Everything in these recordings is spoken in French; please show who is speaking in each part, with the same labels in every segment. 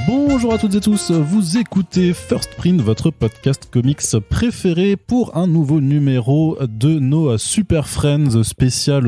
Speaker 1: Bonjour à toutes et tous, vous écoutez First Print, votre podcast comics préféré pour un nouveau numéro de nos Super Friends spécial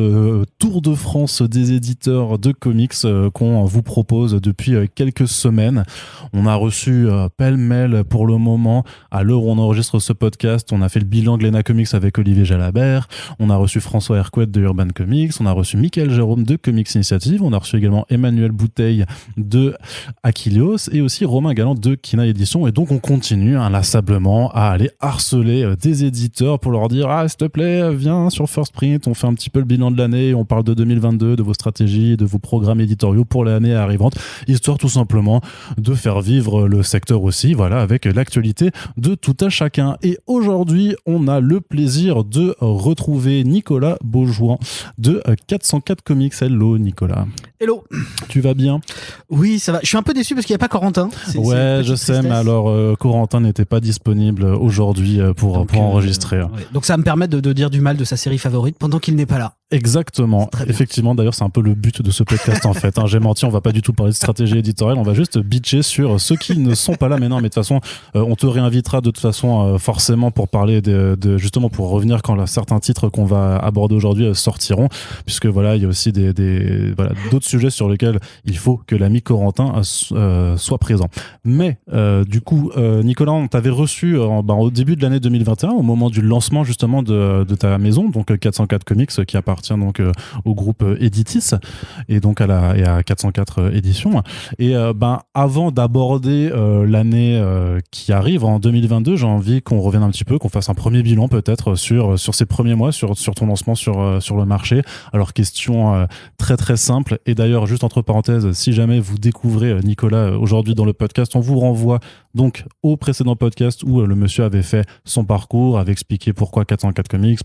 Speaker 1: Tour de France des éditeurs de comics qu'on vous propose depuis quelques semaines. On a reçu pêle-mêle pour le moment, à l'heure où on enregistre ce podcast, on a fait le bilan Glénat Comics avec Olivier Jalabert, on a reçu François Hercouet de Urban Comics, on a reçu Michael Jérôme de Comics Initiative, on a reçu également Emmanuel Bouteille de Achilleos et aussi Romain Galland de Kina Édition, et donc on continue inlassablement à aller harceler des éditeurs pour leur dire s'il te plaît viens sur First Print, on fait un petit peu le bilan de l'année, on parle de 2022, de vos stratégies, de vos programmes éditoriaux pour l'année arrivante, histoire tout simplement de faire vivre le secteur aussi, voilà, avec l'actualité de tout à chacun. Et aujourd'hui on a le plaisir de retrouver Nicolas Beaujouan de 404 Comics. Hello Nicolas.
Speaker 2: Hello.
Speaker 1: Tu vas bien?
Speaker 2: Oui, ça va. Je suis un peu déçu parce qu'il n'y a pas Corentin.
Speaker 1: Ouais, je sais, mais alors Corentin n'était pas disponible aujourd'hui pour enregistrer.
Speaker 2: Ouais. Donc ça va me permet de dire du mal de sa série favorite pendant qu'il n'est pas là.
Speaker 1: Exactement. Effectivement, d'ailleurs, c'est un peu le but de ce podcast en fait. J'ai menti, on va pas du tout parler de stratégie éditoriale, on va juste bitcher sur ceux qui ne sont pas là. Mais non, mais de toute façon, on te réinvitera de toute façon forcément pour parler de justement pour revenir quand certains titres qu'on va aborder aujourd'hui sortiront, puisque voilà, il y a aussi d'autres sujets sur lesquels il faut que l'ami Corentin soit présent. Mais du coup, Nicolas, on t'avait reçu au début de l'année 2021, au moment du lancement justement de ta maison, donc 404 Comics, qui appartient donc au groupe Editis et donc à 404 éditions. Et avant d'aborder l'année qui arrive en 2022, j'ai envie qu'on revienne un petit peu, qu'on fasse un premier bilan peut-être sur ces premiers mois, sur ton lancement sur le marché. Alors question très très simple, et d'ailleurs juste entre parenthèses, si jamais vous découvrez Nicolas aujourd'hui dans le podcast, on vous renvoie donc au précédent podcast où le monsieur avait fait son parcours, avait expliqué pourquoi 404 Comics,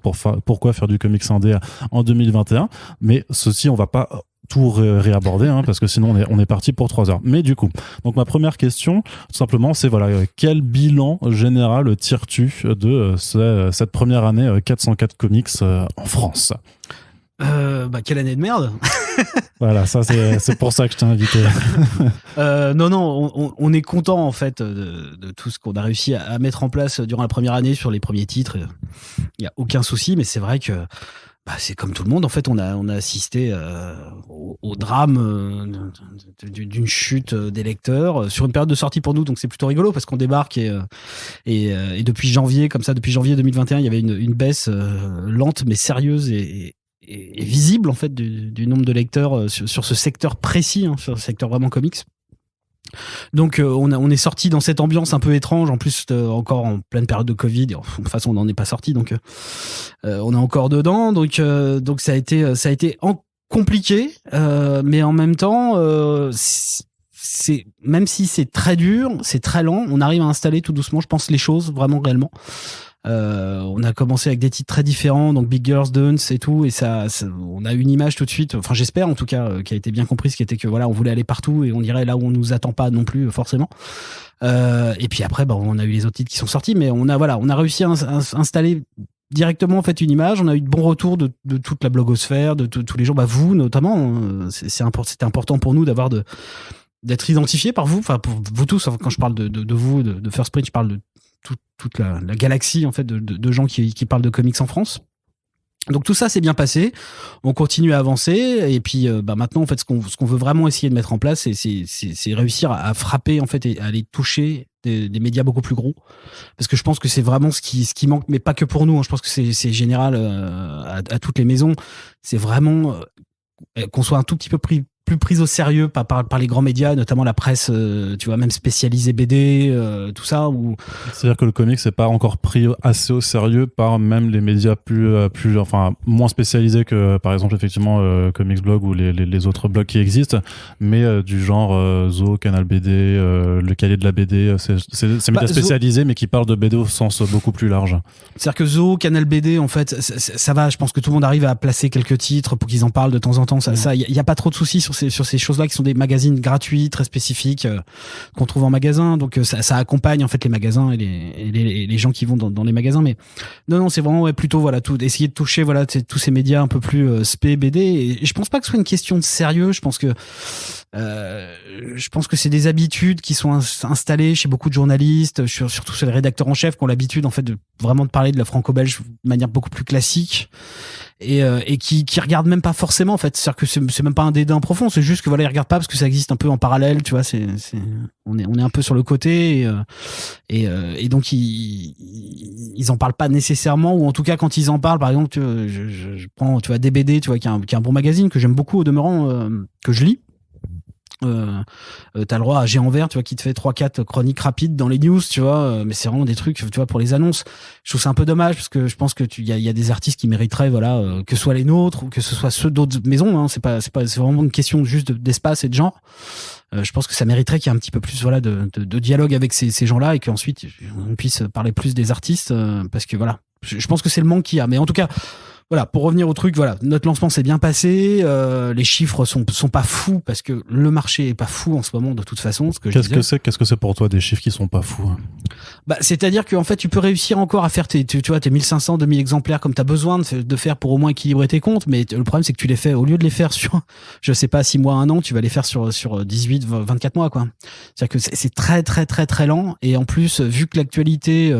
Speaker 1: pourquoi faire du comics indé en 2021. Mais ceci, on va pas tout réaborder parce que sinon on est parti pour 3 heures. Mais du coup, donc ma première question, tout simplement, c'est voilà, quel bilan général tires-tu de cette première année 404 Comics en France?
Speaker 2: Quelle année de merde.
Speaker 1: Voilà, ça c'est pour ça que je t'ai invité.
Speaker 2: Non, on est content en fait de tout ce qu'on a réussi à mettre en place durant la première année sur les premiers titres. Il y a aucun souci, mais c'est vrai que c'est comme tout le monde en fait, on a assisté au drame d'une chute des lecteurs sur une période de sortie pour nous, donc c'est plutôt rigolo parce qu'on débarque et depuis janvier 2021, il y avait une baisse lente mais sérieuse et visible en fait du nombre de lecteurs sur ce secteur précis, sur le secteur vraiment comics. Donc on est sorti dans cette ambiance un peu étrange, en plus encore en pleine période de Covid. De toute façon on n'en est pas sorti, donc on est encore dedans. Donc ça a été compliqué, mais en même temps même si c'est très dur, c'est très lent, on arrive à installer tout doucement, je pense, les choses vraiment réellement. On a commencé avec des titres très différents, donc Big Girls Dance et tout, et ça on a une image tout de suite, enfin j'espère en tout cas, qui a été bien comprise, qui était que voilà, on voulait aller partout et on irait là où on nous attend pas non plus forcément. Et puis après on a eu les autres titres qui sont sortis, mais on a réussi à installer directement en fait une image. On a eu de bons retours de toute la blogosphère, de tous les gens, vous notamment. C'était important pour nous d'être identifiés par vous, enfin pour vous tous. Quand je parle de vous, de First Print, je parle de toute la galaxie en fait de gens qui parlent de comics en France. Donc tout ça s'est bien passé, on continue à avancer, et puis maintenant en fait ce qu'on veut vraiment essayer de mettre en place, c'est réussir à frapper en fait et à aller toucher des médias beaucoup plus gros, parce que je pense que c'est vraiment ce qui manque, mais pas que pour nous, je pense que c'est général à toutes les maisons. C'est vraiment qu'on soit un tout petit peu plus prise au sérieux par les grands médias, notamment la presse, tu vois, même spécialisée BD, tout ça.
Speaker 1: C'est-à-dire que le comics c'est pas encore pris assez au sérieux par même les médias moins spécialisés que par exemple effectivement Comics Blog ou les autres blogs qui existent, mais du genre Zo, Canal BD, le cahier de la BD, c'est médias spécialisés mais qui parlent de BD au sens beaucoup plus large.
Speaker 2: C'est-à-dire que Zo, Canal BD, en fait, ça va, je pense que tout le monde arrive à placer quelques titres pour qu'ils en parlent de temps en temps, il y a pas trop de soucis sur ces choses-là qui sont des magazines gratuits, très spécifiques, qu'on trouve en magasin. Donc ça accompagne en fait les magasins et les gens qui vont dans les magasins. Mais non, c'est vraiment plutôt essayer de toucher tous ces médias un peu plus spé, BD. Et je pense pas que ce soit une question de sérieux. Je pense que c'est des habitudes qui sont installées chez beaucoup de journalistes, surtout chez les rédacteurs en chef, qui ont l'habitude en fait de parler de la franco-belge de manière beaucoup plus classique et qui regardent même pas forcément en fait. C'est-à-dire que c'est même pas un dédain profond, c'est juste que ils regardent pas parce que ça existe un peu en parallèle, tu vois. On est un peu sur le côté et donc ils en parlent pas nécessairement, ou en tout cas quand ils en parlent, par exemple, je prends, tu vois, DBD, tu vois, qui est un bon magazine que j'aime beaucoup au demeurant, que je lis. T'as le droit à Géant Vert, tu vois, qui te fait 3-4 chroniques rapides dans les news, tu vois, mais c'est vraiment des trucs, tu vois, pour les annonces. Je trouve ça un peu dommage parce que je pense que il y a des artistes qui mériteraient, que ce soit les nôtres ou que ce soit ceux d'autres maisons, hein. C'est vraiment une question juste d'espace et de genre. Je pense que ça mériterait qu'il y ait un petit peu plus, de dialogue avec ces gens-là et qu'ensuite on puisse parler plus des artistes, parce que je pense que c'est le manque qu'il y a. Mais en tout cas, voilà, pour revenir au truc, notre lancement s'est bien passé. Les chiffres sont pas fous parce que le marché est pas fou en ce moment de toute façon.
Speaker 1: Qu'est-ce que c'est pour toi des chiffres qui sont pas fous?
Speaker 2: C'est-à-dire qu'en fait, tu peux réussir encore à faire tes 1500, 2000 exemplaires comme t'as besoin de faire pour au moins équilibrer tes comptes. Mais le problème, c'est que tu les fais, au lieu de les faire sur, je sais pas, 6 mois, 1 an, tu vas les faire sur 18, 24 mois, quoi. C'est-à-dire que c'est très, très, très, très lent. Et en plus, vu que l'actualité,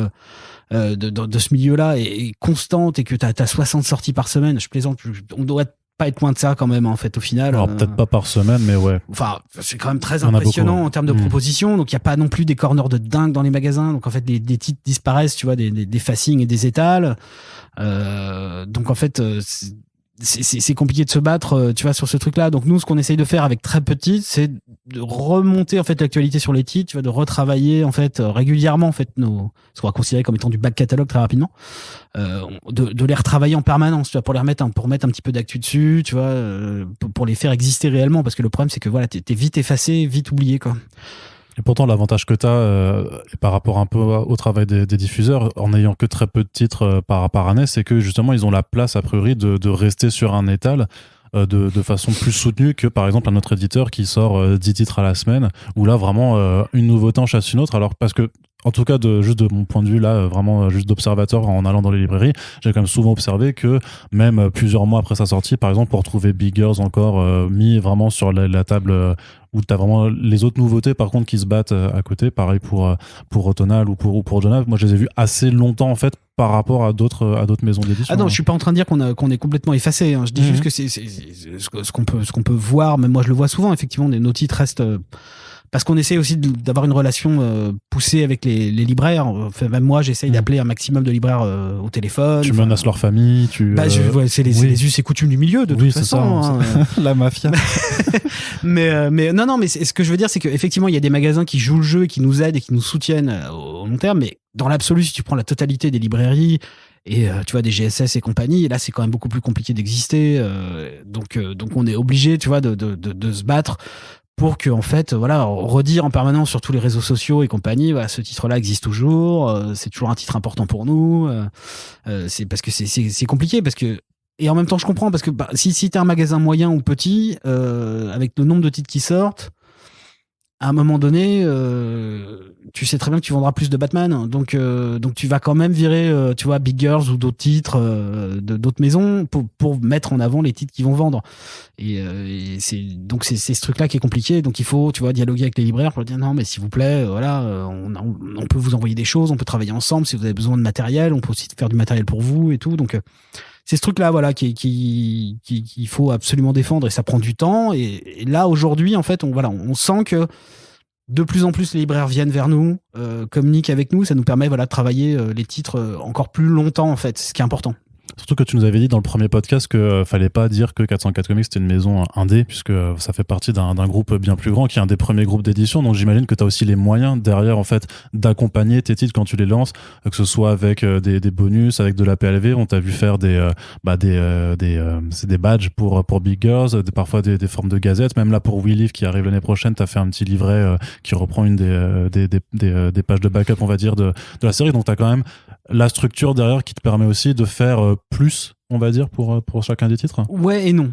Speaker 2: de ce milieu-là est constante et que t'as 60 sorties par semaine, je plaisante, on doit pas être loin de ça quand même en fait au final.
Speaker 1: Alors peut-être pas par semaine, mais ouais.
Speaker 2: Enfin, c'est quand même très impressionnant en termes de propositions. Donc il y a pas non plus des corners de dingue dans les magasins. Donc en fait des titres disparaissent, tu vois, des facings et des étals. Donc en fait c'est compliqué de se battre, tu vois, sur ce truc-là. Donc nous, ce qu'on essaye de faire avec très peu de titres, c'est de remonter en fait l'actualité sur les titres, tu vois, de retravailler en fait régulièrement en fait ce qu'on va considérer comme étant du back catalogue très rapidement, de les retravailler en permanence, tu vois, pour mettre un petit peu d'actu dessus, tu vois, pour les faire exister réellement, parce que le problème c'est que t'es vite effacé, vite oublié, quoi.
Speaker 1: Et pourtant, l'avantage que tu as par rapport un peu au travail des diffuseurs, en n'ayant que très peu de titres par année, c'est que justement, ils ont la place, a priori, de rester sur un étal de façon plus soutenue que, par exemple, un autre éditeur qui sort 10 titres à la semaine, où là, vraiment, une nouveauté en chasse une autre. Alors, parce que, en tout cas, juste de mon point de vue, là, vraiment juste d'observateur en allant dans les librairies, j'ai quand même souvent observé que même plusieurs mois après sa sortie, par exemple, pour trouver Big Girls encore mis vraiment sur la table où t'as vraiment les autres nouveautés, par contre, qui se battent à côté. Pareil pour Autonal ou pour Jonah. Moi, je les ai vus assez longtemps, en fait, par rapport à d'autres maisons d'édition.
Speaker 2: Ah non, je suis pas en train de dire qu'on est complètement effacé, hein. Je dis juste que c'est ce qu'on peut voir, même moi je le vois souvent, effectivement, nos titres restent, parce qu'on essaie aussi d'avoir une relation poussée avec les libraires. Enfin, même moi, j'essaye d'appeler un maximum de libraires au téléphone.
Speaker 1: Tu menaces leur famille,
Speaker 2: c'est les us et coutumes du milieu, de toute façon.
Speaker 1: Ça, hein. La mafia.
Speaker 2: mais non, mais ce que je veux dire, c'est qu'effectivement, il y a des magasins qui jouent le jeu, qui nous aident et qui nous soutiennent au long terme. Mais dans l'absolu, si tu prends la totalité des librairies et tu vois, des GSS et compagnie, là, c'est quand même beaucoup plus compliqué d'exister. Donc on est obligé, tu vois, de se battre pour que, en fait, redire en permanence sur tous les réseaux sociaux et compagnie, ce titre-là existe toujours, c'est toujours un titre important pour nous. C'est parce que c'est compliqué, parce que, et en même temps je comprends, parce que si t'es un magasin moyen ou petit, avec le nombre de titres qui sortent, à un moment donné, tu sais très bien que tu vendras plus de Batman, donc tu vas quand même virer, tu vois, Big Girls ou d'autres titres d'autres maisons pour mettre en avant les titres qui vont vendre. Et c'est ce truc-là qui est compliqué. Donc il faut, tu vois, dialoguer avec les libraires pour dire non, mais s'il vous plaît, on peut vous envoyer des choses, on peut travailler ensemble si vous avez besoin de matériel, on peut aussi faire du matériel pour vous et tout. Donc c'est ce truc-là, qu'il faut absolument défendre, et ça prend du temps. Et là, aujourd'hui, en fait, on sent que de plus en plus les libraires viennent vers nous, communiquent avec nous. Ça nous permet, de travailler les titres encore plus longtemps, en fait, ce qui est important.
Speaker 1: Surtout que tu nous avais dit dans le premier podcast que fallait pas dire que 404 Comics c'était une maison indé, puisque ça fait partie d'un groupe bien plus grand, qui est un des premiers groupes d'édition. Donc j'imagine que tu as aussi les moyens derrière, en fait, d'accompagner tes titres quand tu les lances, que ce soit avec des bonus, avec de la PLV. On t'a vu faire des badges pour Big Girls, parfois des formes de gazettes. Même là pour We Live qui arrive l'année prochaine, t'as fait un petit livret qui reprend une des pages de backup, on va dire, de la série. Donc t'as quand même la structure derrière qui te permet aussi de faire plus, on va dire, pour chacun des titres.
Speaker 2: Ouais et non.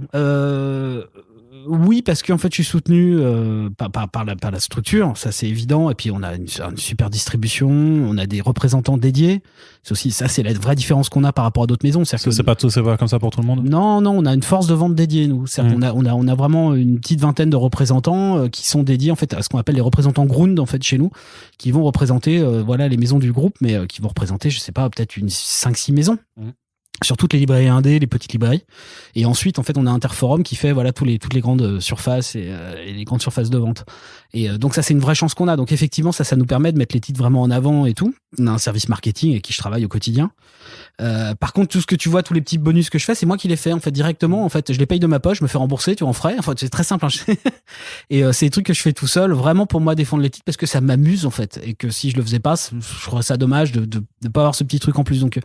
Speaker 2: Oui, parce qu'en fait, je suis soutenu par la structure, ça c'est évident. Et puis, on a une super distribution, on a des représentants dédiés. C'est la vraie différence qu'on a par rapport à d'autres maisons.
Speaker 1: C'est pas comme ça pour tout le monde.
Speaker 2: Non, on a une force de vente dédiée, nous. On a vraiment une petite vingtaine de représentants qui sont dédiés en fait à ce qu'on appelle les représentants Ground en fait chez nous, qui vont représenter les maisons du groupe, mais qui vont représenter, je sais pas, peut-être 5-6 maisons. Sur toutes les librairies indé, les petites librairies. Et ensuite, en fait, on a Interforum qui fait toutes les grandes surfaces et les grandes surfaces de vente. Et donc ça, c'est une vraie chance qu'on a. Donc effectivement, ça nous permet de mettre les titres vraiment en avant et tout. On a un service marketing avec qui je travaille au quotidien. Par contre, tout ce que tu vois, tous les petits bonus que je fais, c'est moi qui les fais en fait directement. En fait, je les paye de ma poche, je me fais rembourser, tu vois, en frais. Enfin, c'est très simple. Et c'est des trucs que je fais tout seul, vraiment pour moi défendre les titres parce que ça m'amuse en fait. Et que si je le faisais pas, je trouverais ça dommage de pas avoir ce petit truc en plus. Donc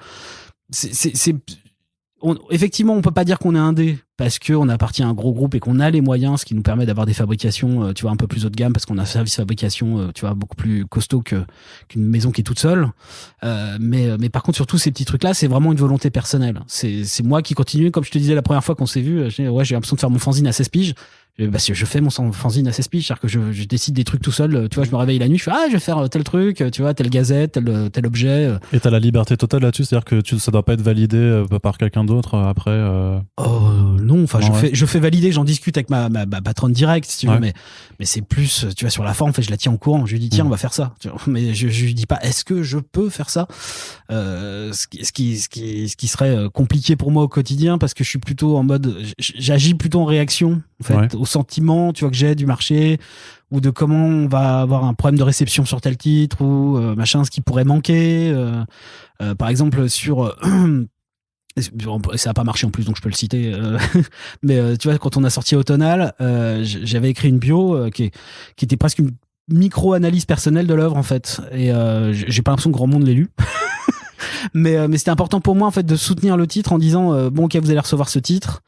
Speaker 2: effectivement, on peut pas dire qu'on est indé parce qu'on appartient à un gros groupe et qu'on a les moyens, ce qui nous permet d'avoir des fabrications, tu vois, un peu plus haut de gamme parce qu'on a un service fabrication, tu vois, beaucoup plus costaud qu'une maison qui est toute seule. Mais par contre, sur tous ces petits trucs-là, c'est vraiment une volonté personnelle. C'est moi qui continue, comme je te disais la première fois qu'on s'est vu, j'ai l'impression de faire mon fanzine à 16 piges. Parce que je fais mon fanzine à 16 piges, c'est-à-dire que je décide des trucs tout seul, tu vois, je me réveille la nuit, je fais je vais faire tel truc, tu vois, telle gazette, tel objet.
Speaker 1: Et t'as la liberté totale là-dessus, c'est-à-dire que ça doit pas être validé par quelqu'un d'autre après
Speaker 2: non, enfin je fais valider, j'en discute avec ma patronne directe si tu veux, mais c'est plus, tu vois, sur la forme, en fait, je la tiens au courant, je lui dis tiens, on va faire ça, tu vois, mais je lui dis pas est-ce que je peux faire ça, ce qui serait compliqué pour moi au quotidien parce que je suis plutôt en mode, j'agis plutôt en réaction en fait, au sentiment, tu vois, que j'ai du marché ou de comment on va avoir un problème de réception sur tel titre ou machin, ce qui pourrait manquer. Par exemple, sur ça n'a pas marché en plus, donc je peux le citer. Mais tu vois, quand on a sorti Automnal, j'avais écrit une bio qui était presque une micro-analyse personnelle de l'œuvre en fait. Et j'ai pas l'impression que grand monde l'ait lu. mais c'était important pour moi en fait de soutenir le titre en disant bon ok, vous allez recevoir ce titre.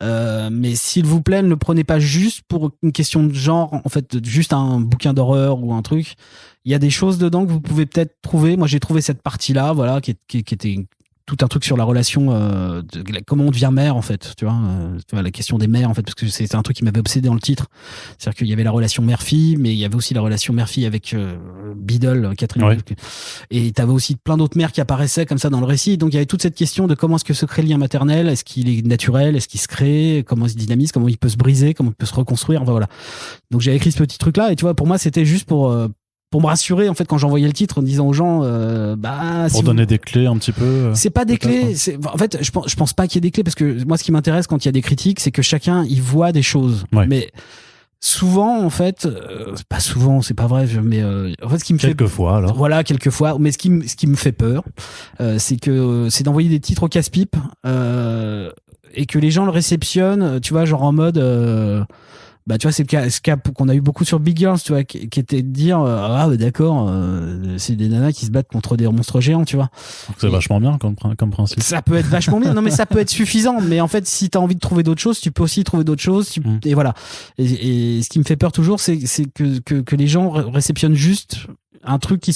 Speaker 2: Mais s'il vous plaît, ne le prenez pas juste pour une question de genre, en fait, juste un bouquin d'horreur ou un truc. Il y a des choses dedans que vous pouvez peut-être trouver. Moi, j'ai trouvé cette partie-là, voilà, qui était tout un truc sur la relation comment on devient mère en fait, tu vois, la question des mères en fait, parce que c'est un truc qui m'avait obsédé dans le titre, c'est-à-dire qu'il y avait la relation mère-fille, mais il y avait aussi la relation mère-fille avec Biddle, Catherine, et t'avais aussi plein d'autres mères qui apparaissaient comme ça dans le récit, donc il y avait toute cette question de comment est-ce que se crée le lien maternel, est-ce qu'il est naturel, est-ce qu'il se crée, comment il se dynamise, comment il peut se briser, comment il peut se reconstruire, enfin voilà. Donc j'ai écrit ce petit truc là et tu vois, pour moi c'était juste pour me rassurer en fait quand j'envoyais le titre en disant aux gens
Speaker 1: pour donner des clés un petit peu,
Speaker 2: c'est pas des clés, en fait je pense pas qu'il y ait des clés parce que moi ce qui m'intéresse quand il y a des critiques c'est que chacun y voit des choses, mais souvent en fait pas souvent, c'est pas vrai, mais en fait ce qui me
Speaker 1: quelquefois alors
Speaker 2: voilà, quelquefois, mais ce qui me fait peur c'est d'envoyer des titres au casse-pipe et que les gens le réceptionnent, tu vois, genre en mode tu vois, c'est ce cas qu'on a eu beaucoup sur Big Girls, tu vois, qui était de dire d'accord, c'est des nanas qui se battent contre des monstres géants, tu vois.
Speaker 1: C'est vachement bien comme principe.
Speaker 2: Ça peut être vachement bien, non mais ça peut être suffisant, mais en fait si t'as envie de trouver d'autres choses, tu peux aussi trouver d'autres choses, et voilà. Et ce qui me fait peur toujours, c'est que les gens réceptionnent juste un truc qui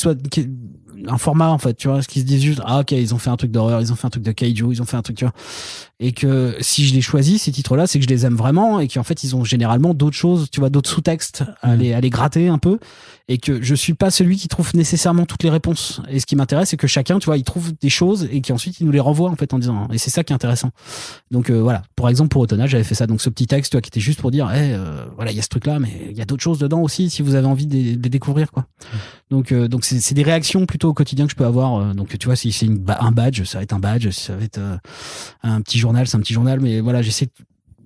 Speaker 2: un format en fait, tu vois, ce qu'ils se disent juste ok, ils ont fait un truc d'horreur, ils ont fait un truc de kaiju, ils ont fait un truc, tu vois, et que si je les choisis ces titres là c'est que je les aime vraiment et qu'en fait ils ont généralement d'autres choses, tu vois, d'autres sous-textes à les gratter un peu, et que je suis pas celui qui trouve nécessairement toutes les réponses, et ce qui m'intéresse c'est que chacun, tu vois, il trouve des choses et qu'ensuite il nous les renvoie en fait en disant, et c'est ça qui est intéressant. Donc voilà, par exemple pour Automnal j'avais fait ça, donc ce petit texte, tu vois, qui était juste pour dire voilà, il y a ce truc là mais il y a d'autres choses dedans aussi si vous avez envie de les découvrir, quoi. Donc c'est des réactions plutôt au quotidien que je peux avoir, donc tu vois, si c'est un badge, ça va être un badge, si ça va être un petit journal, c'est un petit journal, mais voilà, j'essaie,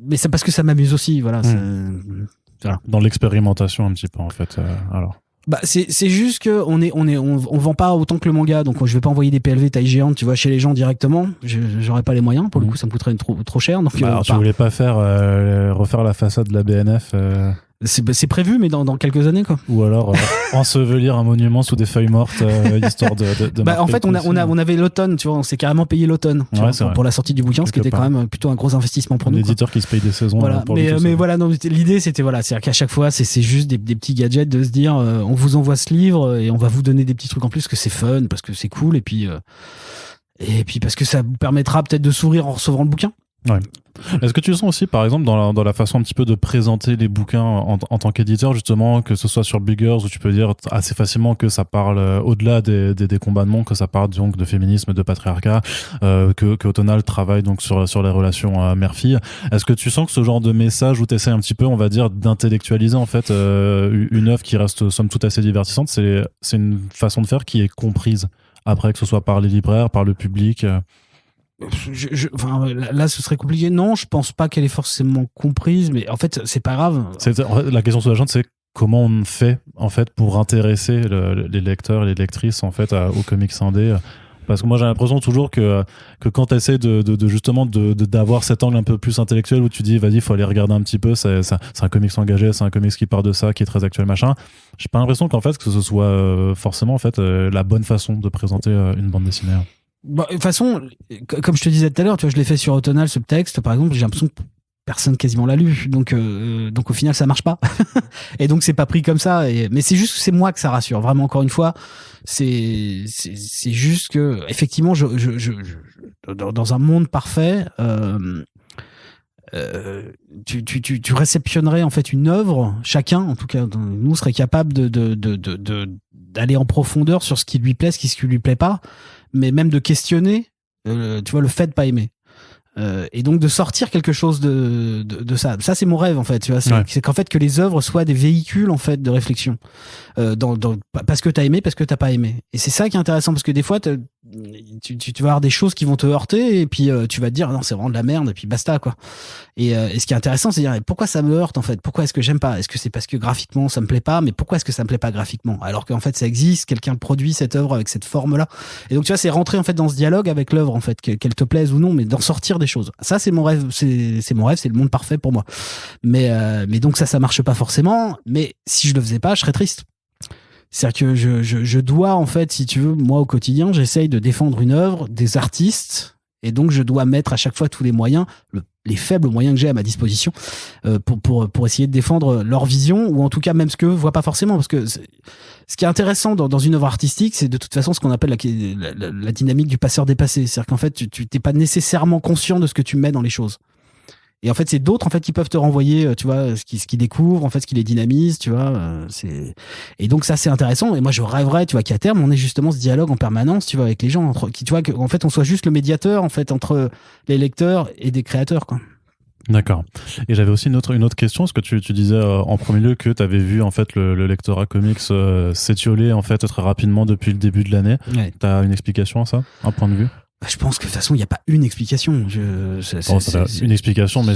Speaker 2: mais c'est parce que ça m'amuse aussi, voilà. Voilà.
Speaker 1: Dans l'expérimentation un petit peu en fait, alors.
Speaker 2: C'est juste que on vend pas autant que le manga, donc je vais pas envoyer des PLV taille géante, tu vois, chez les gens directement. J'aurais pas les moyens, pour le coup, ça me coûterait trop cher. Donc
Speaker 1: alors tu voulais pas faire refaire la façade de la BNF
Speaker 2: c'est prévu, mais dans quelques années, quoi.
Speaker 1: Ou alors ensevelir un monument sous des feuilles mortes, histoire de
Speaker 2: en fait, on avait l'automne, tu vois, on s'est carrément payé l'automne pour la sortie du bouquin, ce qui était quand même plutôt un gros investissement pour nous.
Speaker 1: L'éditeur qui se paye des saisons.
Speaker 2: Voilà. Mais voilà, non, l'idée c'était c'est-à-dire qu'à chaque fois, c'est juste des petits gadgets de se dire, on vous envoie ce livre et on va vous donner des petits trucs en plus, parce que c'est fun, parce que c'est cool, et puis parce que ça vous permettra peut-être de sourire en recevant le bouquin.
Speaker 1: Ouais. Est-ce que tu sens aussi, par exemple, dans la façon un petit peu de présenter les bouquins en tant qu'éditeur, justement, que ce soit sur Biggers, où tu peux dire assez facilement que ça parle au-delà des combats de monde, que ça parle donc de féminisme, de patriarcat, que Autonal travaille donc sur les relations mère-fille. Est-ce que tu sens que ce genre de message où tu essaies un petit peu, on va dire, d'intellectualiser en fait une œuvre qui reste somme toute assez divertissante, c'est une façon de faire qui est comprise après, que ce soit par les libraires, par le public
Speaker 2: Enfin, là, ce serait compliqué. Non, je pense pas qu'elle est forcément comprise, mais en fait, c'est pas grave.
Speaker 1: La question sous-jacente, c'est comment on fait en fait pour intéresser les lecteurs et les lectrices en fait aux comics indés. Parce que moi j'ai l'impression toujours que quand tu essaies de justement d'avoir cet angle un peu plus intellectuel où tu dis vas-y, il faut aller regarder un petit peu, c'est un comics engagé, c'est un comics qui part de ça, qui est très actuel, machin. J'ai pas l'impression qu'en fait que ce soit forcément en fait la bonne façon de présenter une bande dessinée.
Speaker 2: Bon, de toute façon, comme je te disais tout à l'heure, tu vois, je l'ai fait sur Autonal, ce texte, par exemple, j'ai l'impression que personne quasiment l'a lu. Donc au final, ça marche pas. Et donc, c'est pas pris comme ça. Mais c'est juste que c'est moi que ça rassure. Vraiment, encore une fois, c'est juste que, effectivement, dans un monde parfait, tu réceptionnerais en fait une œuvre, chacun, en tout cas, nous serait capable d'aller en profondeur sur ce qui lui plaît, ce qui lui plaît pas, mais même de questionner, tu vois, le fait de pas aimer. Et donc de sortir quelque chose de ça. Ça, c'est mon rêve, en fait. Tu vois, c'est qu'en fait que les œuvres soient des véhicules en fait de réflexion. Parce que t'as aimé, parce que t'as pas aimé. Et c'est ça qui est intéressant, parce que des fois, tu vas avoir des choses qui vont te heurter, et puis tu vas te dire non, c'est vraiment de la merde, et puis basta, quoi. Et ce qui est intéressant, c'est de dire pourquoi ça me heurte, en fait. Pourquoi est-ce que j'aime pas? Est-ce que c'est parce que graphiquement ça me plaît pas? Mais pourquoi est-ce que ça me plaît pas graphiquement? Alors qu'en fait ça existe, quelqu'un produit cette œuvre avec cette forme-là. Et donc tu vois, c'est rentrer en fait dans ce dialogue avec l'œuvre, en fait, qu'elle te plaise ou non, mais d'en sortir des choses. Ça, c'est mon rêve, c'est mon rêve, c'est le monde parfait pour moi. Mais donc ça marche pas forcément. Mais si je le faisais pas, je serais triste. C'est-à-dire que je dois, en fait, si tu veux, moi au quotidien, j'essaye de défendre une œuvre, des artistes, et donc je dois mettre à chaque fois tous les moyens, les faibles moyens que j'ai à ma disposition, pour essayer de défendre leur vision, ou en tout cas même ce qu'eux voient pas forcément. Parce que ce qui est intéressant dans une œuvre artistique, c'est de toute façon ce qu'on appelle la dynamique du passeur dépassé. C'est-à-dire qu'en fait, tu t'es pas nécessairement conscient de ce que tu mets dans les choses. Et en fait, c'est d'autres en fait qui peuvent te renvoyer, tu vois, ce qu'ils découvrent, en fait, ce qui les dynamise, tu vois. Et donc ça, c'est intéressant. Et moi, je rêverais, tu vois, qu'à terme, on ait justement ce dialogue en permanence, tu vois, avec les gens, tu vois, qu'en fait, on soit juste le médiateur, en fait, entre les lecteurs et des créateurs, quoi.
Speaker 1: D'accord. Et j'avais aussi une autre question, parce que tu disais en premier lieu que tu avais vu en fait le lectorat comics s'étioler en fait très rapidement depuis le début de l'année.
Speaker 2: Ouais.
Speaker 1: Tu as une explication à ça, un point de vue?
Speaker 2: Je pense que de toute façon, il n'y a pas une explication.
Speaker 1: Une explication, mais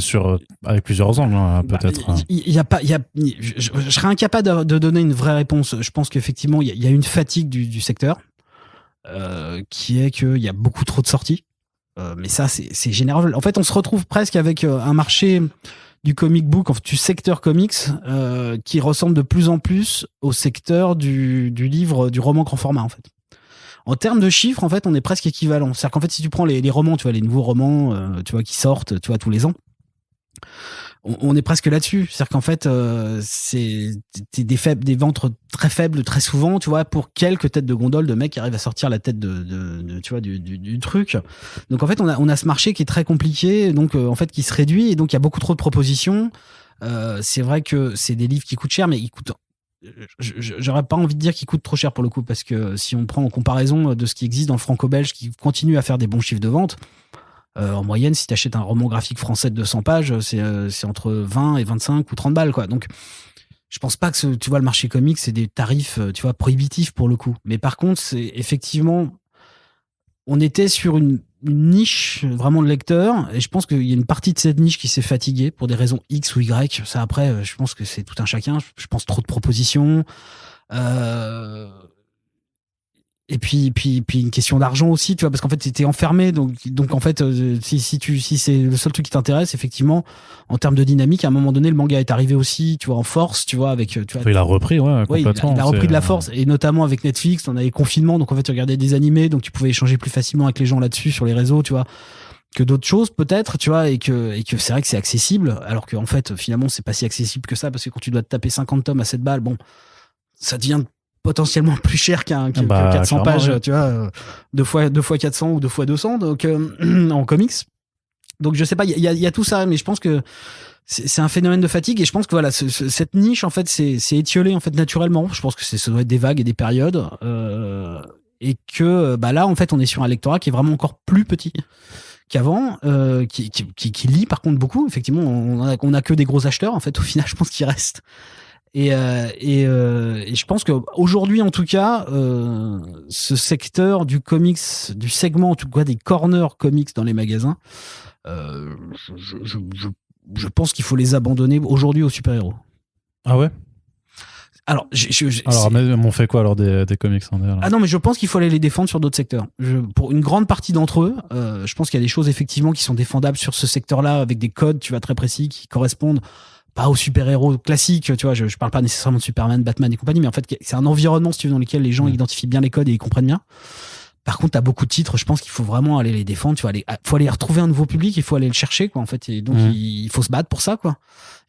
Speaker 1: avec plusieurs angles, hein, peut-être.
Speaker 2: Je serais incapable de donner une vraie réponse. Je pense qu'effectivement, il y a une fatigue du secteur, qui est qu'il y a beaucoup trop de sorties. Mais ça, c'est général. En fait, on se retrouve presque avec un marché du comic book, du secteur comics, qui ressemble de plus en plus au secteur du livre, du roman grand format, en fait. En termes de chiffres, en fait, on est presque équivalent. C'est-à-dire qu'en fait, si tu prends les romans, tu vois, les nouveaux romans, tu vois, qui sortent, tu vois, tous les ans, on est presque là-dessus. C'est-à-dire qu'en fait, c'est des ventes très faibles, très souvent, tu vois, pour quelques têtes de gondole de mecs qui arrivent à sortir la tête tu vois, du truc. Donc en fait, on a ce marché qui est très compliqué, donc en fait, qui se réduit, et donc il y a beaucoup trop de propositions. C'est vrai que c'est des livres qui coûtent cher, mais ils coûtent. J'aurais pas envie de dire qu'ils coûtent trop cher pour le coup, parce que si on prend en comparaison de ce qui existe dans le franco-belge, qui continue à faire des bons chiffres de vente, en moyenne, si tu achètes un roman graphique français de 200 pages, c'est entre 20 et 25 ou 30 balles, quoi. Donc, je pense pas que tu vois, le marché comics, c'est des tarifs, tu vois, prohibitifs pour le coup. Mais par contre, c'est effectivement, on était sur une niche vraiment de lecteurs, et je pense qu'il y a une partie de cette niche qui s'est fatiguée pour des raisons X ou Y. Ça, après, je pense que c'est tout un chacun. Je pense trop de propositions. Et puis une question d'argent aussi, tu vois, parce qu'en fait t'es enfermé, donc en fait si c'est le seul truc qui t'intéresse, effectivement, en termes de dynamique, à un moment donné le manga est arrivé aussi, tu vois, en force, tu vois, avec tu vois,
Speaker 1: il a repris, ouais, complètement.
Speaker 2: Il a repris de la force, et notamment avec Netflix, on avait confinement, donc en fait tu regardais des animés, donc tu pouvais échanger plus facilement avec les gens là-dessus sur les réseaux, tu vois, que d'autres choses peut-être, tu vois, et que c'est vrai que c'est accessible, alors qu'en fait finalement c'est pas si accessible que ça, parce que quand tu dois te taper 50 tomes à 7 balles, bon, ça devient potentiellement plus cher qu'un 400 pages, ouais. Tu vois, 2 fois 400 ou 2 fois 200, donc en comics. Donc je sais pas, il y a tout ça, mais je pense que c'est un phénomène de fatigue, et je pense que voilà, cette niche en fait, c'est étiolé en fait naturellement. Je pense que ça doit être des vagues et des périodes, et que là en fait, on est sur un lectorat qui est vraiment encore plus petit qu'avant, qui lit par contre beaucoup. Effectivement, on a que des gros acheteurs en fait. Au final, je pense qu'il reste. Et je pense qu'aujourd'hui, en tout cas, ce secteur du comics, du segment, en tout cas des corners comics dans les magasins, je pense qu'il faut les abandonner aujourd'hui aux super-héros.
Speaker 1: Ah ouais?
Speaker 2: Alors,
Speaker 1: mais on fait quoi alors des comics en d'air, là?
Speaker 2: Ah non, mais je pense qu'il faut aller les défendre sur d'autres secteurs. Pour une grande partie d'entre eux, je pense qu'il y a des choses effectivement qui sont défendables sur ce secteur-là, avec des codes, tu vois, très précis, qui correspondent pas aux super-héros classiques, tu vois. Je parle pas nécessairement de Superman, Batman et compagnie, mais en fait, c'est un environnement, si tu veux, dans lequel les gens identifient bien les codes et ils comprennent bien. Par contre, t'as beaucoup de titres, je pense qu'il faut vraiment aller les défendre, tu vois, faut aller retrouver un nouveau public, il faut aller le chercher, quoi, en fait, et donc il faut se battre pour ça, quoi.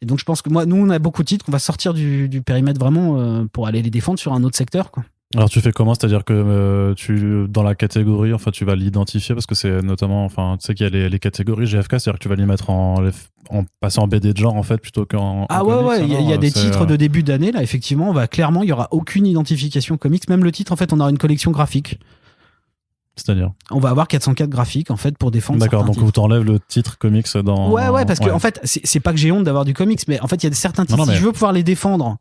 Speaker 2: Et donc je pense que nous, on a beaucoup de titres, on va sortir du périmètre vraiment pour aller les défendre sur un autre secteur, quoi.
Speaker 1: Alors tu fais comment? C'est-à-dire que dans la catégorie, enfin tu vas l'identifier, parce que c'est notamment, enfin tu sais qu'il y a les catégories GFK, c'est-à-dire que tu vas les mettre en passer en BD de genre en fait plutôt qu'en
Speaker 2: ouais,
Speaker 1: comics,
Speaker 2: il y a des titres de début d'année là, effectivement, clairement il y aura aucune identification comics, même le titre en fait, on aura une collection graphique.
Speaker 1: C'est-à-dire,
Speaker 2: on va avoir 404 graphiques en fait pour défendre.
Speaker 1: D'accord, donc vous t'enlèves le titre comics dans.
Speaker 2: Ouais, parce que en fait, c'est pas que j'ai honte d'avoir du comics, mais en fait, il y a certains titres, si je veux pouvoir les défendre,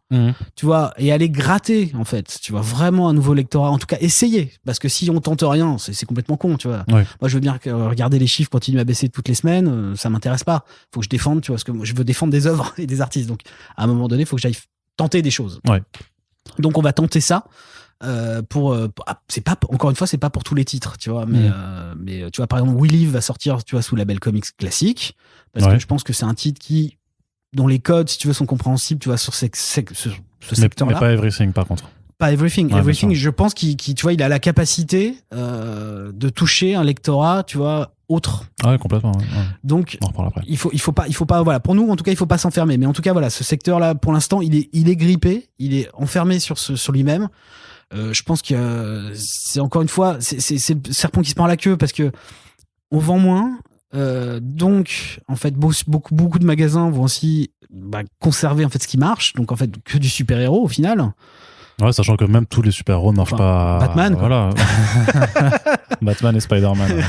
Speaker 2: tu vois, et aller gratter, en fait, tu vois, vraiment un nouveau lectorat, en tout cas, essayer. Parce que si on tente rien, c'est complètement con, tu vois.
Speaker 1: Ouais.
Speaker 2: Moi, je veux bien regarder les chiffres continuer à baisser toutes les semaines, ça m'intéresse pas. Faut que je défende, tu vois, parce que moi, je veux défendre des œuvres et des artistes. Donc, à un moment donné, il faut que j'aille tenter des choses.
Speaker 1: Ouais.
Speaker 2: Donc, on va tenter ça. C'est pas, encore une fois, c'est pas pour tous les titres, tu vois, mais tu vois, par exemple, We Live va sortir, tu vois, sous label comics classique, parce que je pense que c'est un titre dont les codes, si tu veux, sont compréhensibles, tu vois, sur ce secteur-là.
Speaker 1: Mais pas Everything, par contre.
Speaker 2: Pas Everything.
Speaker 1: Ouais,
Speaker 2: Everything, je pense tu vois, il a la capacité de toucher un lectorat, tu vois, autre.
Speaker 1: Ah ouais, complètement. Ouais.
Speaker 2: Donc,
Speaker 1: on en reparle après.
Speaker 2: il faut pas, voilà, pour nous, en tout cas, il faut pas s'enfermer. Mais en tout cas, voilà, ce secteur-là, pour l'instant, il est grippé, il est enfermé sur lui-même. Je pense que c'est encore une fois, c'est le serpent qui se mord la queue, parce que on vend moins. Donc, en fait, beaucoup de magasins vont aussi conserver en fait ce qui marche. Donc, en fait, que du super-héros au final.
Speaker 1: Ouais, sachant que même tous les super-héros ne marchent pas.
Speaker 2: Batman, quoi.
Speaker 1: Voilà. Batman et Spider-Man. Ouais.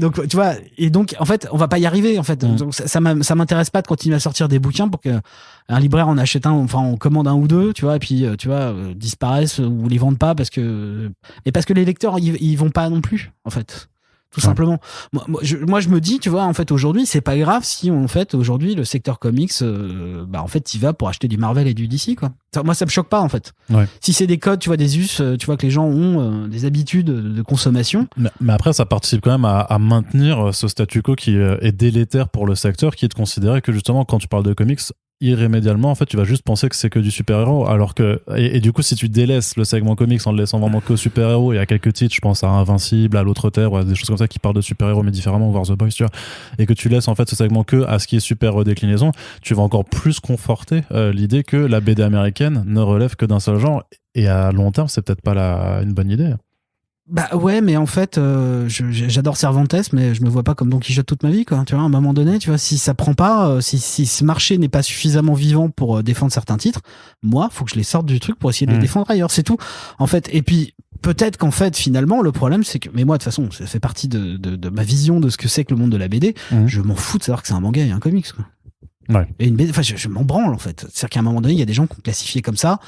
Speaker 2: Donc, tu vois, et donc, en fait, on va pas y arriver, en fait. Donc, ça m'intéresse pas de continuer à sortir des bouquins pour que un libraire en achète un, enfin, on commande un ou deux, tu vois, et puis, tu vois, disparaissent ou les vendent pas parce que les lecteurs, ils vont pas non plus, en fait. Tout simplement. Moi, je me dis, tu vois, en fait, aujourd'hui, c'est pas grave si, en fait, aujourd'hui, le secteur comics, en fait, il va pour acheter du Marvel et du DC, quoi. Moi, ça me choque pas, en fait. Ouais. Si c'est des codes, tu vois, des us, tu vois, que les gens ont des habitudes de consommation.
Speaker 1: Mais après, ça participe quand même à maintenir ce statu quo qui est délétère pour le secteur, qui est de considérer que, justement, quand tu parles de comics, irrémédiablement, en fait, tu vas juste penser que c'est que du super-héros, alors que, et du coup, si tu délaisses le segment comics en le laissant vraiment que super-héros, il y a quelques titres, je pense à Invincible, à l'Autre Terre, ou à des choses comme ça qui parlent de super-héros, mais différemment, War the Boys, tu vois, et que tu laisses, en fait, ce segment que à ce qui est super déclinaison, tu vas encore plus conforter l'idée que la BD américaine ne relève que d'un seul genre, et à long terme, c'est peut-être pas une bonne idée.
Speaker 2: Ouais, mais en fait, j'adore Cervantes, mais je me vois pas comme Don Quichotte toute ma vie, quoi. Tu vois, à un moment donné, tu vois, si ça prend pas, si ce marché n'est pas suffisamment vivant pour défendre certains titres, moi, faut que je les sorte du truc pour essayer de les défendre ailleurs, c'est tout. En fait, et puis, peut-être qu'en fait, finalement, le problème, c'est que, mais moi, de toute façon, ça fait partie de ma vision de ce que c'est que le monde de la BD, je m'en fous de savoir que c'est un manga et un comics, quoi.
Speaker 1: Ouais.
Speaker 2: Et une BD, enfin, je m'en branle, en fait. C'est-à-dire qu'à un moment donné, il y a des gens qui ont classifié comme ça.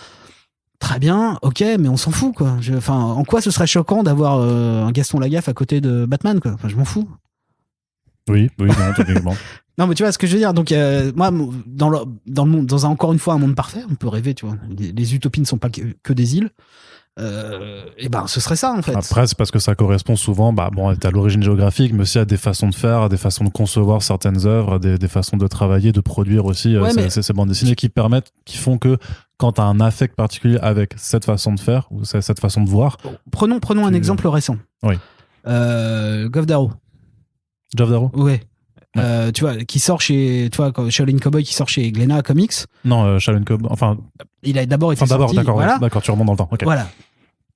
Speaker 2: Très bien, ok, mais on s'en fout, quoi. En quoi ce serait choquant d'avoir un Gaston Lagaffe à côté de Batman, quoi. Enfin, je m'en fous.
Speaker 1: Oui, non, techniquement.
Speaker 2: Non, mais tu vois ce que je veux dire. Donc, moi, dans le monde, encore une fois, un monde parfait, on peut rêver, tu vois. Les utopies ne sont pas que des îles. Et ce serait ça, en fait.
Speaker 1: Après, c'est parce que ça correspond souvent, à l'origine géographique, mais aussi à des façons de faire, à des façons de concevoir certaines œuvres, des façons de travailler, de produire aussi ces bandes dessinées qui font que quand tu as un affect particulier avec cette façon de faire ou cette façon de voir.
Speaker 2: Prenons un exemple récent.
Speaker 1: Oui.
Speaker 2: Geoff Darrow.
Speaker 1: Geoff Darrow.
Speaker 2: Ouais. Tu vois, qui sort chez, tu vois, Shaolin Cowboy qui sort chez Glénat Comics.
Speaker 1: Non, Shaolin Cowboy. Enfin.
Speaker 2: Il a d'abord été sorti.
Speaker 1: D'accord,
Speaker 2: voilà.
Speaker 1: d'accord, tu remontes dans le temps. Okay.
Speaker 2: Voilà.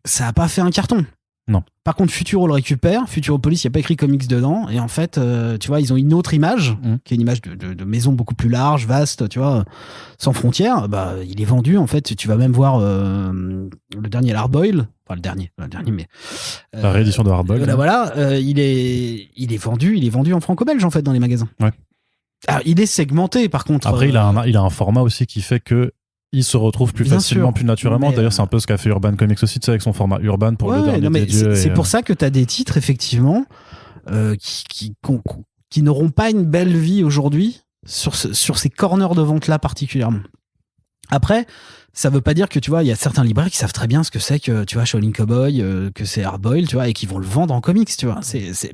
Speaker 2: Ça a pas fait un carton.
Speaker 1: Non.
Speaker 2: Par contre, Futuro le récupère. Futuropolis, il n'y a pas écrit comics dedans. Et en fait, tu vois, ils ont une autre image, qui est une image de maison beaucoup plus large, vaste, tu vois, sans frontières. Bah, il est vendu, en fait. Tu vas même voir le dernier Hardboiled. Enfin, le dernier, mais.
Speaker 1: La réédition de Hardboiled.
Speaker 2: Voilà, il est vendu en franco-belge, en fait, dans les magasins.
Speaker 1: Ouais.
Speaker 2: Alors, il est segmenté, par contre.
Speaker 1: Après, il a un format aussi qui fait que il se retrouve plus facilement, plus naturellement. D'ailleurs, c'est un peu ce qu'a fait Urban Comics aussi, tu sais, avec son format Urban pour le dernier des dieux.
Speaker 2: C'est pour ça que tu as des titres, effectivement, qui n'auront pas une belle vie aujourd'hui sur ces corners de vente-là particulièrement. Après, ça veut pas dire que, tu vois, il y a certains libraires qui savent très bien ce que c'est que, tu vois, Shaolin Cowboy, que c'est Hardboiled, tu vois, et qui vont le vendre en comics, tu vois.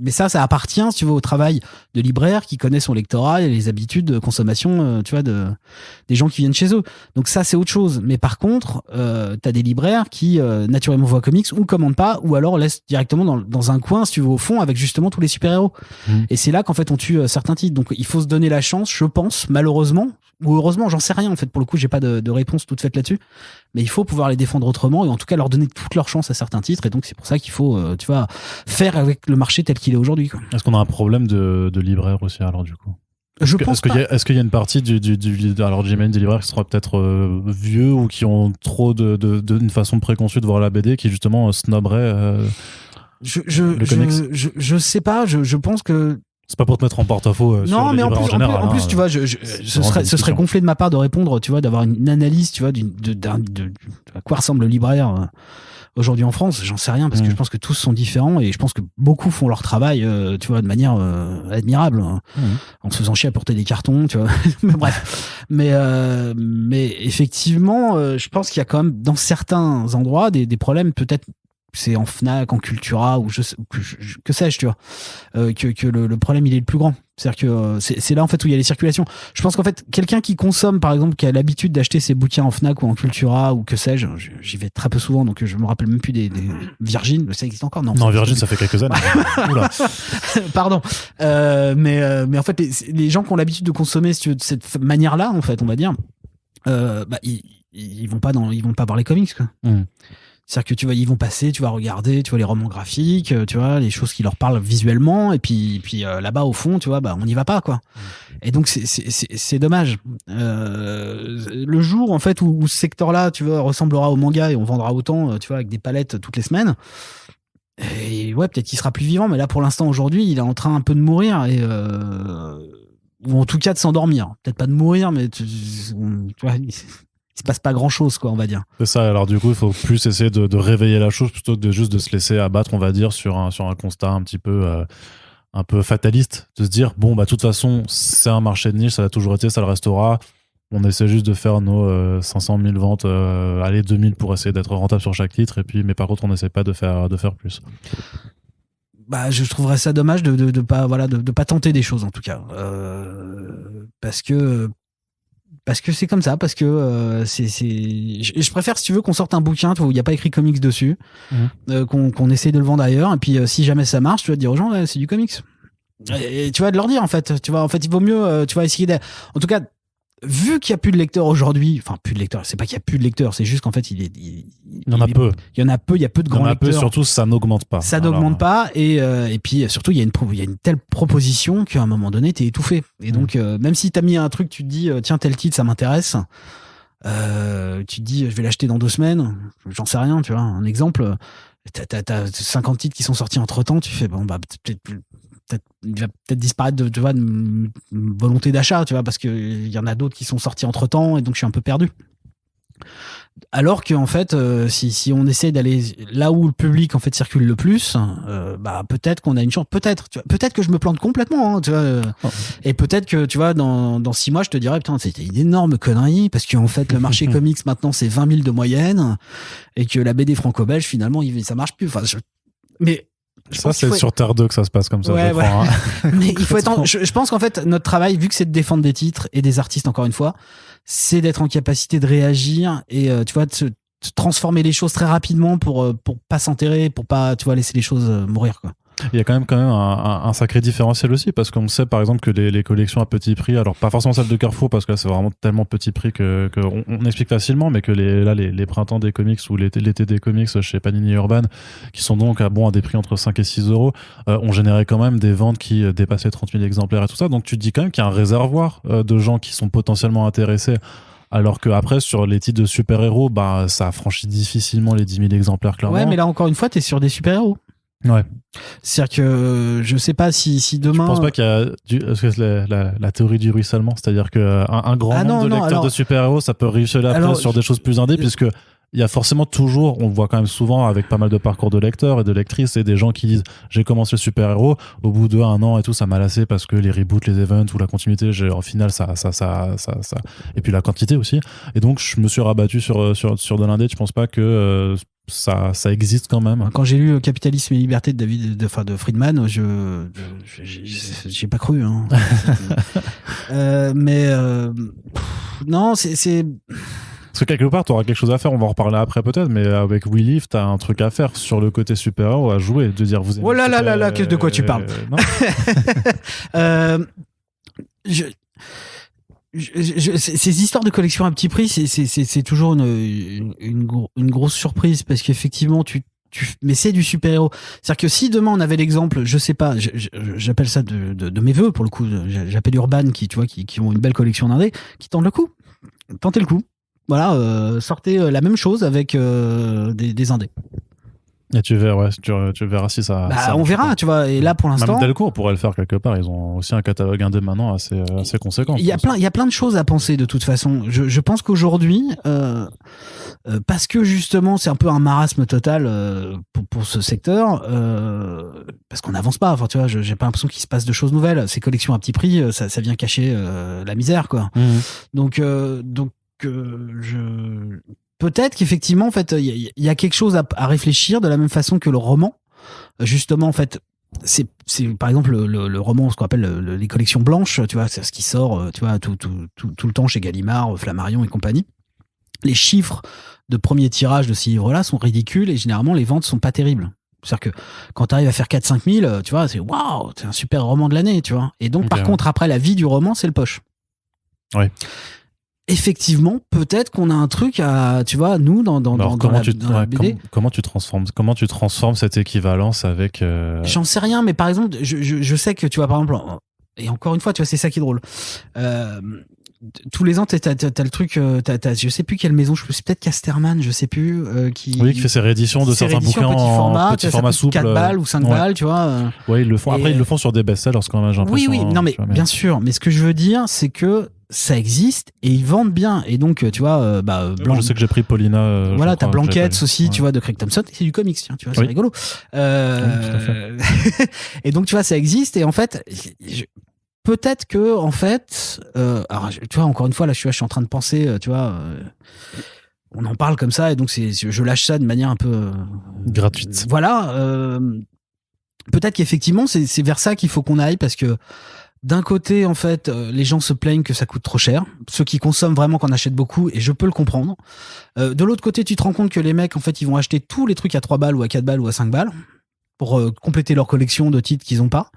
Speaker 2: Mais ça appartient, si tu veux, au travail de libraire qui connaît son lectorat et les habitudes de consommation, tu vois, des gens qui viennent chez eux. Donc ça, c'est autre chose. Mais par contre, t'as des libraires qui, naturellement voient comics ou commandent pas, ou alors laissent directement dans un coin, si tu veux, au fond, avec justement tous les super-héros. Et c'est là qu'en fait, on tue certains titres. Donc il faut se donner la chance, je pense, malheureusement, ou heureusement, j'en sais rien en fait, pour le coup j'ai pas de réponse toute faite là-dessus, mais il faut pouvoir les défendre autrement et en tout cas leur donner toute leur chance à certains titres, et donc c'est pour ça qu'il faut tu vois, faire avec le marché tel qu'il est aujourd'hui, quoi.
Speaker 1: Est-ce qu'on a un problème de libraire aussi alors du coup? Est-ce qu'il y a une partie alors j'imagine des libraires qui seront peut-être vieux ou qui ont trop d'une façon préconçue de voir la BD qui justement snoberaient le comics?
Speaker 2: Je sais pas, je pense que
Speaker 1: c'est pas pour te mettre en porte-à-faux sur les libraires en général.
Speaker 2: En plus, tu vois, ce serait gonflé de ma part de répondre, tu vois, d'avoir une analyse, tu vois, à quoi ressemble le libraire aujourd'hui en France. J'en sais rien parce que je pense que tous sont différents et je pense que beaucoup font leur travail, tu vois, de manière admirable, en se faisant chier à porter des cartons, tu vois. Mais bref, mais effectivement, je pense qu'il y a quand même dans certains endroits des problèmes peut-être. C'est en Fnac, en Cultura ou que sais-je, tu vois, que le problème il est le plus grand. C'est-à-dire que c'est là en fait où il y a les circulations. Je pense qu'en fait quelqu'un qui consomme par exemple, qui a l'habitude d'acheter ses bouquins en Fnac ou en Cultura ou que sais-je, j'y vais très peu souvent donc je me rappelle même plus des Virgin, ça existe encore? Non,
Speaker 1: Virgin ça fait quelques années. Oula.
Speaker 2: Pardon, mais en fait les gens qui ont l'habitude de consommer de cette manière-là en fait, on va dire, ils vont pas voir les comics, quoi. C'est-à-dire que tu vois, ils vont passer, tu vas regarder, tu vois, les romans graphiques, tu vois, les choses qui leur parlent visuellement, et puis là-bas au fond, tu vois, on n'y va pas, quoi. Et donc c'est dommage. Le jour en fait où ce secteur-là, tu vois, ressemblera au manga et on vendra autant, tu vois, avec des palettes toutes les semaines. Et ouais, peut-être qu'il sera plus vivant, mais là pour l'instant aujourd'hui, il est en train un peu de mourir et ou en tout cas de s'endormir. Peut-être pas de mourir, mais tu vois. Il se passe pas grand chose, quoi, on va dire.
Speaker 1: C'est ça. Alors du coup, il faut plus essayer de réveiller la chose plutôt que de juste de se laisser abattre, on va dire, sur un constat un peu fataliste, de se dire bon bah de toute façon c'est un marché de niche, ça l'a toujours été, ça le restera. On essaie juste de faire nos 500 000 ventes, allez 2000 pour essayer d'être rentable sur chaque titre, et puis mais par contre on n'essaie pas de faire plus.
Speaker 2: Bah, je trouverais ça dommage de pas tenter des choses en tout cas, parce que c'est comme ça, parce que je préfère, si tu veux, qu'on sorte un bouquin où il n'y a pas écrit comics dessus, qu'on essaye de le vendre ailleurs, et puis si jamais ça marche, tu vas te dire aux gens, c'est du comics. Et tu vas leur dire, en fait, tu vois, en fait, il vaut mieux, tu vas essayer en tout cas, vu qu'il n'y a plus de lecteurs aujourd'hui, enfin, plus de lecteurs, c'est pas qu'il n'y a plus de lecteurs, c'est juste qu'en fait, il y en a peu. Il y a peu de grands lecteurs.
Speaker 1: Surtout, ça n'augmente pas.
Speaker 2: Ça n'augmente pas, et puis surtout, il y a une telle proposition qu'à un moment donné, t'es étouffé. Et donc, même si t'as mis un truc, tu te dis, tiens, tel titre, ça m'intéresse, tu te dis, je vais l'acheter dans 2 semaines, j'en sais rien, tu vois, un exemple, t'as 50 titres qui sont sortis entre temps, tu fais, bon, bah, il va peut-être disparaître de volonté d'achat, tu vois, parce qu'il y en a d'autres qui sont sortis entre temps, et donc je suis un peu perdu. Alors que en fait, si on essaie d'aller là où le public en fait circule le plus, bah peut-être qu'on a une chance. Peut-être que je me plante complètement, hein, tu vois. Et peut-être que tu vois dans 6 mois, je te dirais putain, c'était une énorme connerie parce qu'en fait le marché comics maintenant c'est 20 000 de moyenne et que la BD franco-belge finalement ça marche plus. Enfin, mais
Speaker 1: ça c'est sur Terre 2 que ça se passe comme ça.
Speaker 2: Ouais,
Speaker 1: je crois, hein.
Speaker 2: Mais il faut être. Je pense qu'en fait notre travail, vu que c'est de défendre des titres et des artistes encore une fois, c'est d'être en capacité de réagir et tu vois de transformer les choses très rapidement pour pas s'enterrer, pour pas tu vois laisser les choses mourir, quoi.
Speaker 1: Il y a quand même un sacré différentiel aussi, parce qu'on sait par exemple que les collections à petit prix, alors pas forcément celles de Carrefour, parce que là c'est vraiment tellement petit prix que on explique facilement, mais que les printemps des comics ou l'été des comics chez Panini Urban, qui sont donc à des prix entre 5 et 6 euros, ont généré quand même des ventes qui dépassaient 30 000 exemplaires et tout ça. Donc tu te dis quand même qu'il y a un réservoir de gens qui sont potentiellement intéressés. Alors que après sur les titres de super-héros, ça franchit difficilement les 10 000 exemplaires, clairement.
Speaker 2: Ouais, mais là encore une fois, t'es sur des super-héros.
Speaker 1: Ouais.
Speaker 2: C'est-à-dire que je sais pas si demain.
Speaker 1: Je pense pas qu'il y a la théorie du ruissellement, c'est-à-dire que un grand nombre de lecteurs de super-héros, ça peut réussir après sur des choses plus indé, puisque il y a forcément toujours, on le voit quand même souvent avec pas mal de parcours de lecteurs et de lectrices, et des gens qui disent j'ai commencé le super-héros, au bout de 1 an et tout, ça m'a lassé parce que les reboots, les events ou la continuité, au final, ça, et puis la quantité aussi. Et donc, je me suis rabattu sur de l'indé. Je pense pas que ça existe quand même.
Speaker 2: Quand j'ai lu Capitalisme et Liberté de Friedman, j'ai pas cru. Hein. Non, c'est.
Speaker 1: Parce que quelque part, tu auras quelque chose à faire, on va en reparler après peut-être, mais avec We Live, tu as un truc à faire sur le côté super-héros à jouer, de dire vous aimez.
Speaker 2: Oh là là là là, de quoi tu parles? Ces histoires de collection à petit prix, c'est toujours une grosse surprise, parce qu'effectivement, mais c'est du super-héros. C'est-à-dire que si demain on avait l'exemple, je sais pas, j'appelle ça de mes voeux, pour le coup, j'appelle Urban, qui ont une belle collection d'indés, qui tentent le coup. Tentez le coup. Voilà, sortez la même chose avec des indés.
Speaker 1: Et tu verras si ça.
Speaker 2: On verra, tu vois. Et là, pour l'instant.
Speaker 1: Même Delcourt pourrait le faire quelque part. Ils ont aussi un catalogue indé maintenant assez conséquent.
Speaker 2: Il y a plein de choses à penser de toute façon. Je pense qu'aujourd'hui, parce que justement, c'est un peu un marasme total pour ce secteur, parce qu'on n'avance pas. Enfin, tu vois, j'ai pas l'impression qu'il se passe de choses nouvelles. Ces collections à petit prix, ça vient cacher la misère, quoi. Mmh. Donc peut-être qu'effectivement, en fait, il y a quelque chose à réfléchir, de la même façon que le roman. Justement, en fait, c'est par exemple le roman, ce qu'on appelle les collections blanches, tu vois, c'est ce qui sort, tu vois, tout le temps chez Gallimard, Flammarion et compagnie. Les chiffres de premier tirage de ces livres-là sont ridicules, et généralement, les ventes sont pas terribles. C'est-à-dire que quand tu arrives à faire 4-5 000, tu vois, c'est waouh, c'est un super roman de l'année, tu vois. Et donc, okay. Par contre, après, la vie du roman, c'est le poche.
Speaker 1: Ouais.
Speaker 2: Effectivement, peut-être qu'on a un truc à, tu vois, nous, dans la BD.
Speaker 1: Comment tu transformes cette équivalence avec...
Speaker 2: J'en sais rien, mais par exemple, je sais que, tu vois, par exemple, et encore une fois, tu vois, c'est ça qui est drôle. Tous les ans, t'as le truc, je sais plus quelle maison, c'est peut-être Casterman, je sais plus, qui
Speaker 1: fait ses rééditions de certains bouquins en petit format souple.
Speaker 2: 4 balles ou 5 balles, tu vois.
Speaker 1: Ouais, ils le font. Après, ils le font sur des best-sellers quand même, j'ai l'impression.
Speaker 2: Oui, non, mais bien sûr. Mais ce que je veux dire, c'est que ça existe et ils vendent bien. Et donc, tu vois,
Speaker 1: Blanc. Je sais que j'ai pris Paulina.
Speaker 2: Voilà, t'as Blankets aussi, tu vois, de Craig Thompson. C'est du comics, tiens, tu vois, c'est rigolo. Et donc, tu vois, ça existe. Et en fait, peut-être que, en fait, alors, tu vois, encore une fois, là, je suis en train de penser, tu vois, on en parle comme ça, et donc je lâche ça de manière un peu
Speaker 1: gratuite.
Speaker 2: Voilà. Peut-être qu'effectivement, c'est vers ça qu'il faut qu'on aille, parce que d'un côté, en fait, les gens se plaignent que ça coûte trop cher. Ceux qui consomment vraiment, qu'on achète beaucoup, et je peux le comprendre. De l'autre côté, tu te rends compte que les mecs, en fait, ils vont acheter tous les trucs à 3 balles ou à 4 balles ou à 5 balles pour compléter leur collection de titres qu'ils ont pas.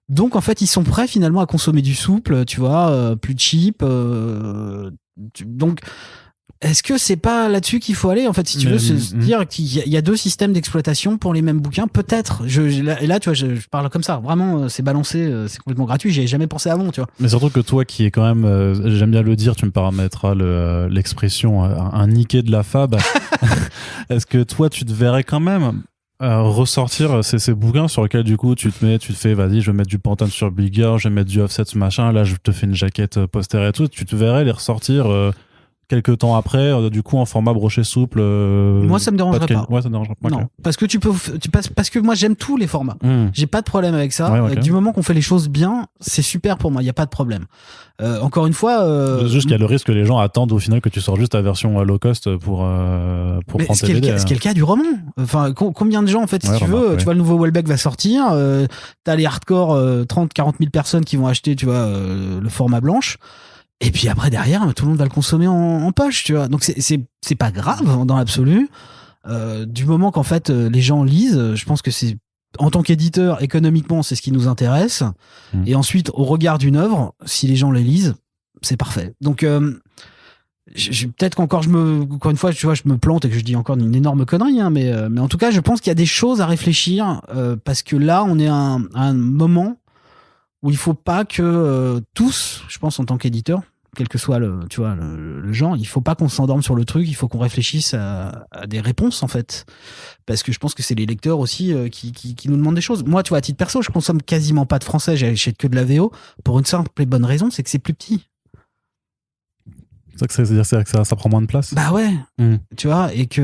Speaker 2: Donc, en fait, ils sont prêts finalement à consommer du souple, tu vois, plus cheap. Donc, est-ce que c'est pas là-dessus qu'il faut aller, en fait, si tu veux, se dire qu'il y a deux systèmes d'exploitation pour les mêmes bouquins, peut-être. Et là, tu vois, je parle comme ça. Vraiment, c'est balancé, c'est complètement gratuit. J'y avais jamais pensé avant, tu vois.
Speaker 1: Mais surtout que toi, qui est quand même, j'aime bien le dire, tu me paramétras l'expression, un niqué de la fab. Est-ce que toi, tu te verrais quand même ressortir ces bouquins sur lesquels du coup tu te fais vas-y, je vais mettre du Pantone sur Bigger, je vais mettre du Offset machin, là je te fais une jaquette poster et tout, tu te verrais les ressortir quelques temps après, du coup en format broché souple.
Speaker 2: Moi, ça me dérangerait pas.
Speaker 1: Ouais, ça me dérangerait pas.
Speaker 2: Non, parce que parce que moi j'aime tous les formats. J'ai pas de problème avec ça.
Speaker 1: Ouais, okay.
Speaker 2: Du moment qu'on fait les choses bien, c'est super pour moi. Il y a pas de problème. Encore une fois,
Speaker 1: juste qu'il y a le risque que les gens attendent au final que tu sors juste ta version low cost pour prendre tes BD.
Speaker 2: Ce qui est le cas du roman. Enfin, combien de gens, en fait, si tu veux, tu vois, le nouveau Welbeck va sortir. T'as les hardcore 30-40 000 personnes qui vont acheter, tu vois, le format blanche. Et puis après, derrière, tout le monde va le consommer en poche, tu vois. Donc, c'est pas grave dans l'absolu. Du moment qu'en fait, les gens lisent, je pense que c'est en tant qu'éditeur, économiquement, c'est ce qui nous intéresse. Et ensuite, au regard d'une œuvre, si les gens les lisent, c'est parfait. Donc, peut-être encore une fois, tu vois, je me plante et que je dis encore une énorme connerie, hein, mais en tout cas, je pense qu'il y a des choses à réfléchir parce que là, on est à un moment où il faut pas que tous, je pense, en tant qu'éditeur, quel que soit le genre, il faut pas qu'on s'endorme sur le truc, il faut qu'on réfléchisse à des réponses en fait, parce que je pense que c'est les lecteurs aussi qui nous demandent des choses. Moi, tu vois, à titre perso, je consomme quasiment pas de français, j'achète que de la VO pour une simple et bonne raison, c'est que c'est plus petit.
Speaker 1: C'est-à-dire que ça prend moins de place.
Speaker 2: Bah ouais, tu vois, et qu'à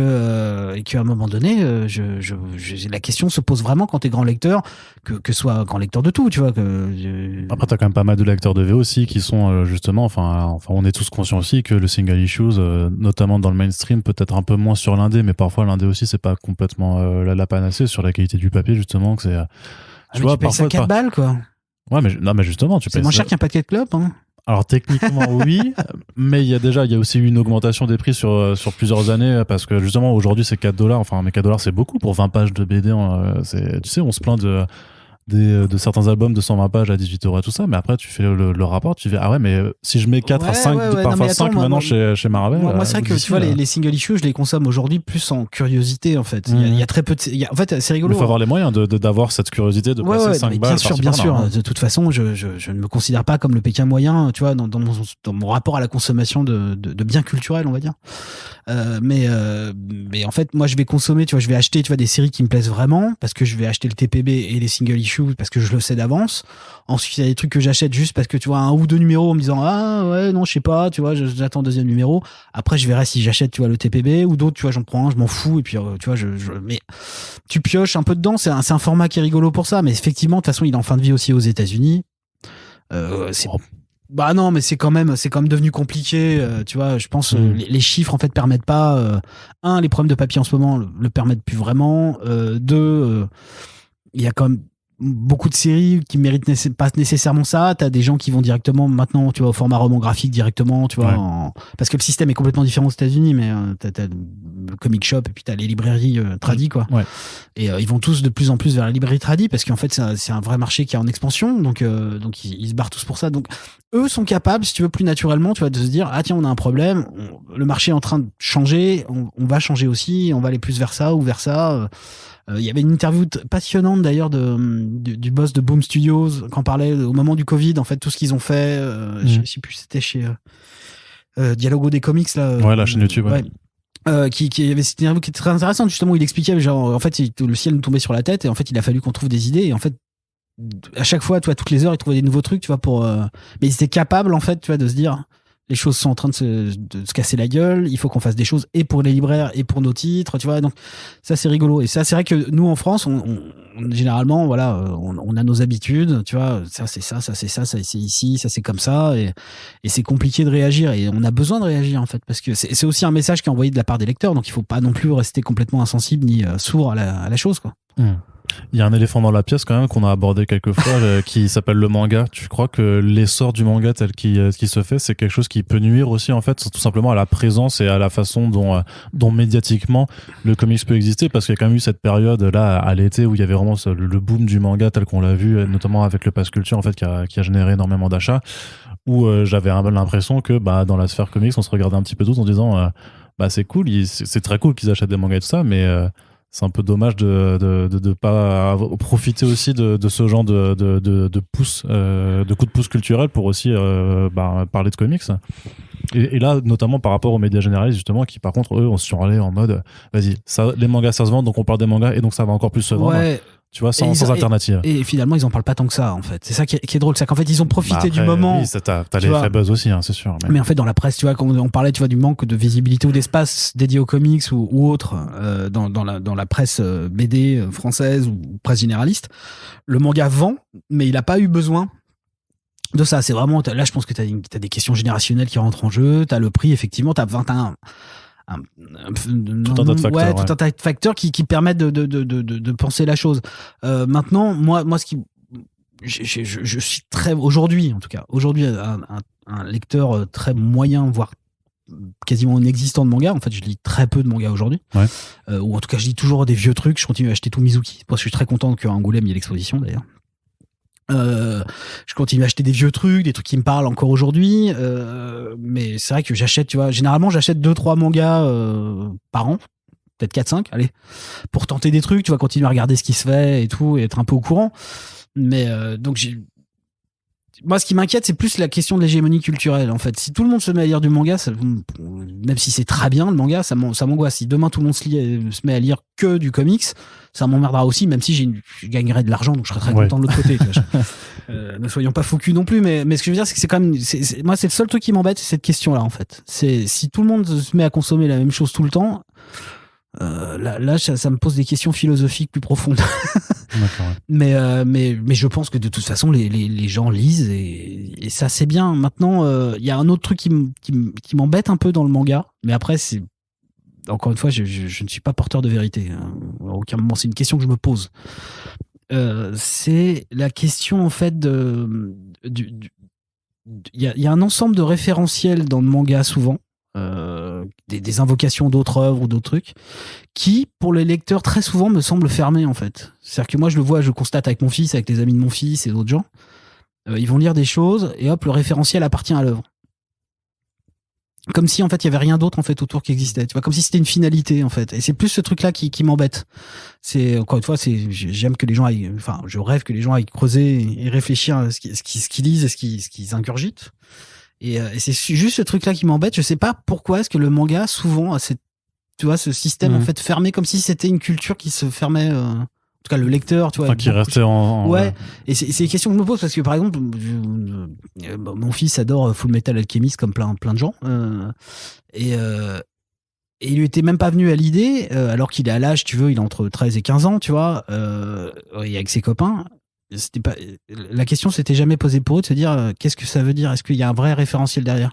Speaker 2: un moment donné, la question se pose vraiment quand t'es grand lecteur, que soit grand lecteur de tout, tu vois.
Speaker 1: Après, t'as quand même pas mal de lecteurs de VO aussi qui sont justement, enfin, on est tous conscients aussi que le single issues, notamment dans le mainstream, peut-être un peu moins sur l'indé, mais parfois l'indé aussi, c'est pas complètement la panacée sur la qualité du papier, justement, que c'est.
Speaker 2: Tu vois, payes ça 4 balles, quoi.
Speaker 1: Ouais, mais justement, tu payes.
Speaker 2: C'est moins cher qu'un paquet de clopes, hein.
Speaker 1: Alors techniquement oui, mais il y a aussi eu une augmentation des prix sur plusieurs années parce que justement aujourd'hui c'est $4. Enfin, mais $4 c'est beaucoup pour 20 pages de BD. Tu sais, on se plaint de certains albums de 120 pages à 18€ et tout ça, mais après tu fais le rapport, tu fais ah ouais, mais si je mets 4 à 5, parfois 5 maintenant chez Marvel.
Speaker 2: Moi c'est vrai que tu vois, les single issues, je les consomme aujourd'hui plus en curiosité en fait. Il y a très peu en fait, c'est rigolo.
Speaker 1: Il faut avoir les moyens d'avoir cette curiosité de passer 5 balles.
Speaker 2: Bien sûr. De toute façon, je ne me considère pas comme le Pékin moyen, tu vois, dans mon rapport à la consommation de biens culturels, on va dire. Mais en fait, moi je vais consommer, tu vois, je vais acheter, tu vois, des séries qui me plaisent vraiment parce que je vais acheter le TPB et les single issues parce que je le sais d'avance. Ensuite, il y a des trucs que j'achète juste parce que tu vois un ou deux numéros en me disant ah ouais non je sais pas, tu vois, j'attends le deuxième numéro. Après je verrai si j'achète, tu vois, le TPB ou d'autres, tu vois, j'en prends un, je m'en fous et puis tu vois mais tu pioches un peu dedans. C'est un format qui est rigolo pour ça, mais effectivement de toute façon il est en fin de vie aussi aux États-Unis. Bah non, mais c'est quand même devenu compliqué, tu vois. Je pense les chiffres en fait permettent pas. Les problèmes de papier en ce moment le permettent plus vraiment. Il y a quand même beaucoup de séries qui méritent pas nécessairement ça. T'as des gens qui vont directement maintenant, tu vois, au format roman graphique directement, tu vois, parce que le système est complètement différent aux États-Unis, mais t'as le comic shop et puis t'as les librairies tradies, quoi. Ouais. Et ils vont tous de plus en plus vers la librairie tradie parce qu'en fait c'est un vrai marché qui est en expansion, donc ils se barrent tous pour ça. Donc eux sont capables, si tu veux, plus naturellement, tu vois, de se dire ah tiens, on a un problème, le marché est en train de changer, on va changer aussi, on va aller plus vers ça ou vers ça. Il y avait une interview passionnante d'ailleurs du boss de Boom Studios quand on parlait au moment du Covid, en fait, tout ce qu'ils ont fait. Je sais plus, c'était chez Dialogo des Comics là.
Speaker 1: Ouais, la chaîne YouTube. Ouais.
Speaker 2: Qui avait cette interview qui était très intéressante justement où il expliquait genre en fait le ciel nous tombait sur la tête et en fait il a fallu qu'on trouve des idées et en fait à chaque fois, tu vois, toutes les heures ils trouvaient des nouveaux trucs, tu vois, mais ils étaient capables en fait, tu vois, de se dire les choses sont en train de se casser la gueule, il faut qu'on fasse des choses et pour les libraires et pour nos titres, tu vois. Donc ça c'est rigolo et ça c'est vrai que nous en France on généralement voilà, on a nos habitudes, tu vois, ça c'est ça c'est ici, ça c'est comme ça et c'est compliqué de réagir et on a besoin de réagir en fait parce que c'est aussi un message qui est envoyé de la part des lecteurs, donc il faut pas non plus rester complètement insensible ni sourd à la chose, quoi.
Speaker 1: Il y a un éléphant dans la pièce quand même qu'on a abordé quelques fois qui s'appelle le manga. Tu crois que l'essor du manga tel qu'il se fait, c'est quelque chose qui peut nuire aussi en fait, tout simplement à la présence et à la façon dont médiatiquement le comics peut exister, parce qu'il y a quand même eu cette période là à l'été où il y avait vraiment le boom du manga tel qu'on l'a vu, notamment avec le Pass Culture en fait qui a généré énormément d'achats, où j'avais l'impression que dans la sphère comics on se regardait un petit peu tous en disant c'est cool, c'est très cool qu'ils achètent des mangas et tout ça, mais c'est un peu dommage de pas profiter aussi de ce genre de pouce, de coup de pouce culturel pour aussi parler de comics. Et là, notamment par rapport aux médias généralistes, justement, qui par contre, eux, on se sont allés en mode, vas-y, les mangas, ça se vend, donc on parle des mangas, et donc ça va encore plus se vendre. Ouais. Tu vois, sans alternative.
Speaker 2: Et finalement, ils en parlent pas tant que ça, en fait. C'est ça qui est drôle, c'est qu'en fait, ils ont profité du moment.
Speaker 1: Oui, t'as l'effet buzz aussi, hein, c'est sûr.
Speaker 2: Mais en fait, dans la presse, tu vois, quand on parlait, tu vois, du manque de visibilité ou d'espace dédié aux comics ou autres, dans la presse BD française ou presse généraliste, le manga vend, mais il a pas eu besoin de ça. C'est vraiment, là, je pense que t'as des questions générationnelles qui rentrent en jeu, t'as le prix, effectivement, t'as 21.
Speaker 1: Tout un tas de facteurs,
Speaker 2: tout un tas de facteurs qui permettent de penser la chose. Maintenant, moi ce qui je suis très aujourd'hui, en tout cas aujourd'hui, un lecteur très moyen, voire quasiment inexistant de manga. En fait, je lis très peu de manga aujourd'hui.
Speaker 1: Ouais.
Speaker 2: Ou en tout cas, je lis toujours des vieux trucs. Je continue à acheter tout Mizuki. Parce que je suis très content qu'à Angoulême, il y ait l'exposition, d'ailleurs. Je continue à acheter des vieux trucs, des trucs qui me parlent encore aujourd'hui. Mais c'est vrai que j'achète, tu vois, généralement, j'achète 2-3 mangas par an. Peut-être 4-5, allez. Pour tenter des trucs, tu vas continuer à regarder ce qui se fait et tout, et être un peu au courant. Mais donc, moi, ce qui m'inquiète, c'est plus la question de l'hégémonie culturelle, en fait. Si tout le monde se met à lire du manga, même si c'est très bien, le manga, ça m'angoisse. Si demain, tout le monde se met à lire que du comics, ça m'emmerdera aussi, même si je gagnerais de l'argent, donc je serais très content de l'autre côté. Ne soyons pas faux cul non plus, mais ce que je veux dire, c'est que c'est quand même... moi, c'est le seul truc qui m'embête, c'est cette question-là, en fait. C'est si tout le monde se met à consommer la même chose tout le temps... là ça me pose des questions philosophiques plus profondes. Mais je pense que de toute façon les gens lisent et ça c'est bien. Maintenant il y a un autre truc qui m'embête un peu dans le manga, mais après c'est encore une fois je ne suis pas porteur de vérité, à aucun moment, c'est une question que je me pose. C'est la question en fait il y a un ensemble de référentiels dans le manga souvent. Des invocations d'autres œuvres ou d'autres trucs qui, pour les lecteurs, très souvent me semblent fermés en fait. C'est-à-dire que moi je le constate avec mon fils, avec les amis de mon fils et d'autres gens. Ils vont lire des choses et hop, le référentiel appartient à l'œuvre. Comme si en fait il y avait rien d'autre en fait autour qui existait. Tu vois, comme si c'était une finalité en fait. Et c'est plus ce truc-là qui m'embête. C'est encore une fois, j'aime que les gens aillent, enfin, je rêve que les gens aillent creuser et réfléchir à ce qu'ils lisent et ce qu'ils ingurgitent. Et c'est juste ce truc-là qui m'embête. Je sais pas pourquoi est-ce que le manga souvent a tu vois, ce système en fait fermé, comme si c'était une culture qui se fermait. En tout cas, le lecteur, tu vois.
Speaker 1: Qui restait en
Speaker 2: ouais. Et c'est des questions que je me pose parce que par exemple, mon fils adore Full Metal Alchemist comme plein de gens. Et il lui était même pas venu à l'idée, alors qu'il est à l'âge, tu veux, il a entre 13 et 15 ans, tu vois, et avec ses copains. La question s'était jamais posée pour eux de se dire qu'est-ce que ça veut dire, est-ce qu'il y a un vrai référentiel derrière,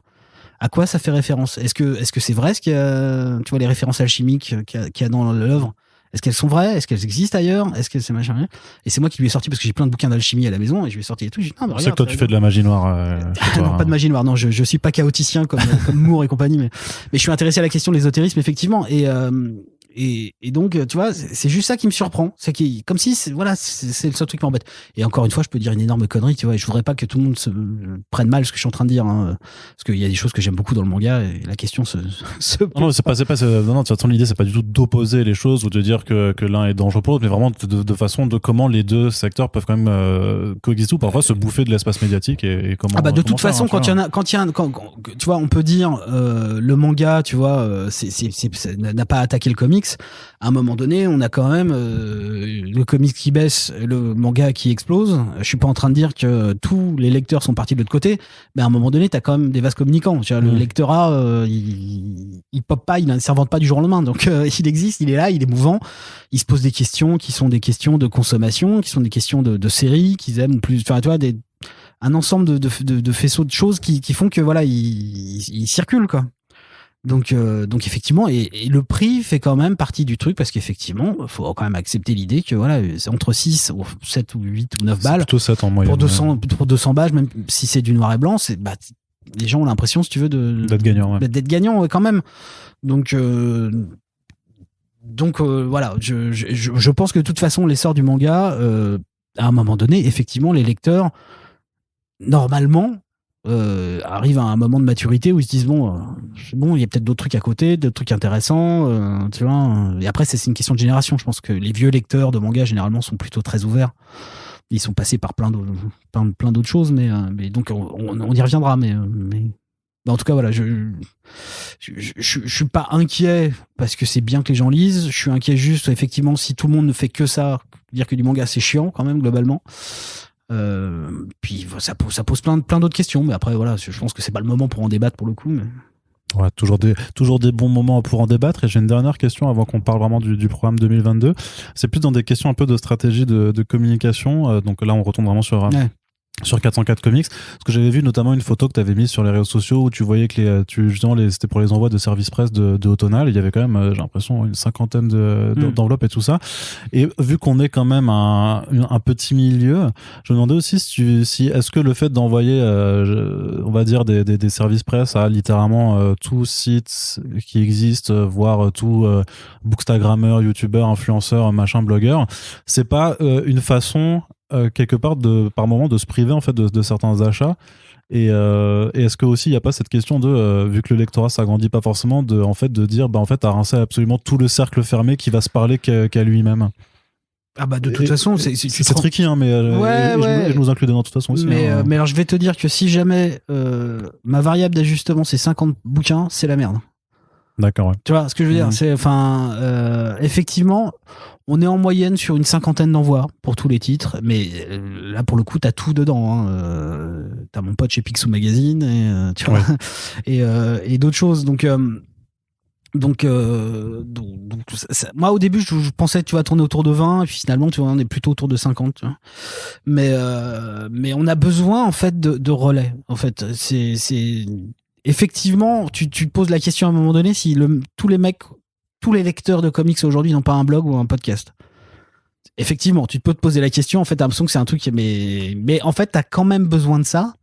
Speaker 2: à quoi ça fait référence, est-ce que c'est vrai ce qu'il y a, tu vois, les références alchimiques qu'il y a dans l'œuvre, est-ce qu'elles sont vraies, est-ce qu'elles existent ailleurs, est-ce que c'est machin, et c'est moi qui lui ai sorti parce que j'ai plein de bouquins d'alchimie à la maison et je lui ai sorti et tout, j'ai dit, non, mais
Speaker 1: c'est que toi tu fais de la magie noire
Speaker 2: non, pas de magie noire, non, je suis pas chaoticien comme Moore et compagnie, mais je suis intéressé à la question de l'ésotérisme effectivement, et donc, tu vois, c'est juste ça qui me surprend. C'est comme si, c'est le seul truc qui m'embête. Et encore une fois, je peux dire une énorme connerie, tu vois, et je voudrais pas que tout le monde se prenne mal ce que je suis en train de dire, hein, parce qu'il y a des choses que j'aime beaucoup dans le manga, et la question se
Speaker 1: non, c'est pas, non, de toute façon, l'idée, c'est pas du tout d'opposer les choses ou de dire que l'un est dangereux pour l'autre, mais vraiment de façon de comment les deux secteurs peuvent quand même coexister ou parfois se bouffer de l'espace médiatique et comment.
Speaker 2: De toute façon, quand tu vois, on peut dire, le manga, tu vois, n'a pas attaqué le comics. À un moment donné, on a quand même le comics qui baisse, le manga qui explose. Je suis pas en train de dire que tous les lecteurs sont partis de l'autre côté, mais à un moment donné, t'as quand même des vases communicants. Tu vois, le lectorat, il pop pas, il ne s'invente pas du jour au lendemain. Donc, il existe, il est là, il est mouvant. Il se pose des questions qui sont des questions de consommation, qui sont des questions de séries qu'ils aiment ou plus. Enfin, tu vois, un ensemble de faisceaux de choses qui font que voilà, il circule, quoi. Donc effectivement, et le prix fait quand même partie du truc, parce qu'effectivement, il faut quand même accepter l'idée que voilà, c'est entre 6 ou 7 ou 8 ou 9 balles.
Speaker 1: Plutôt 7 en moyenne.
Speaker 2: Pour 200 balles, même si c'est du noir et blanc, les gens ont l'impression, si tu veux, d'être
Speaker 1: gagnant,
Speaker 2: d'être gagnant quand même. Donc voilà, je pense que de toute façon, l'essor du manga, à un moment donné, effectivement, les lecteurs, normalement, arrivent à un moment de maturité où ils se disent c'est bon, il y a peut-être d'autres trucs à côté, d'autres trucs intéressants, tu vois. Et après, c'est une question de génération. Je pense que les vieux lecteurs de manga généralement sont plutôt très ouverts. Ils sont passés par plein d'autres choses, mais donc on y reviendra. Mais en tout cas, voilà, je suis pas inquiet parce que c'est bien que les gens lisent. Je suis inquiet juste, effectivement, si tout le monde ne fait que ça, dire que du manga c'est chiant quand même globalement. Puis ça pose plein d'autres questions, mais après voilà, je pense que c'est pas le moment pour en débattre pour le coup. Mais...
Speaker 1: Ouais, toujours des bons moments pour en débattre. Et j'ai une dernière question avant qu'on parle vraiment du programme 2022. C'est plus dans des questions un peu de stratégie de communication. Donc là, on retourne vraiment sur sur 404 Comics, parce que j'avais vu notamment une photo que tu avais mise sur les réseaux sociaux où tu voyais que justement c'était pour les envois de service presse de Autonal, il y avait quand même j'ai l'impression une cinquantaine d'enveloppes et tout ça, et vu qu'on est quand même un petit milieu, je me demandais aussi si est-ce que le fait d'envoyer on va dire des services presse à littéralement tout site qui existe, voire tout bookstagrammeur, youtubeur, influenceur, machin, blogueur, c'est pas une façon quelque part par moment de se priver en fait de certains achats, et est-ce que aussi il n'y a pas cette question de vu que le lectorat s'agrandit pas forcément de dire en fait à rincer absolument tout le cercle fermé qui va se parler qu'à lui-même.
Speaker 2: Ah bah de toute façon c'est
Speaker 1: tricky hein, mais je nous inclus dedans de toute façon aussi,
Speaker 2: mais alors je vais te dire que si jamais ma variable d'ajustement c'est 50 bouquins, c'est la merde.
Speaker 1: D'accord, ouais.
Speaker 2: Tu vois ce que je veux dire, c'est effectivement on est en moyenne sur une cinquantaine d'envois pour tous les titres, mais là pour le coup t'as tout dedans, hein. T'as mon pote chez Picsou Magazine et tu vois, et d'autres choses, donc moi au début je pensais que tu vas tourner autour de 20 et puis finalement tu vois on est plutôt autour de 50, tu vois. Mais on a besoin en fait de relais, en fait c'est effectivement tu te poses la question à un moment donné si tous les lecteurs de comics aujourd'hui n'ont pas un blog ou un podcast. Effectivement tu peux te poser la question, en fait t'as l'impression que c'est un truc mais en fait t'as quand même besoin de ça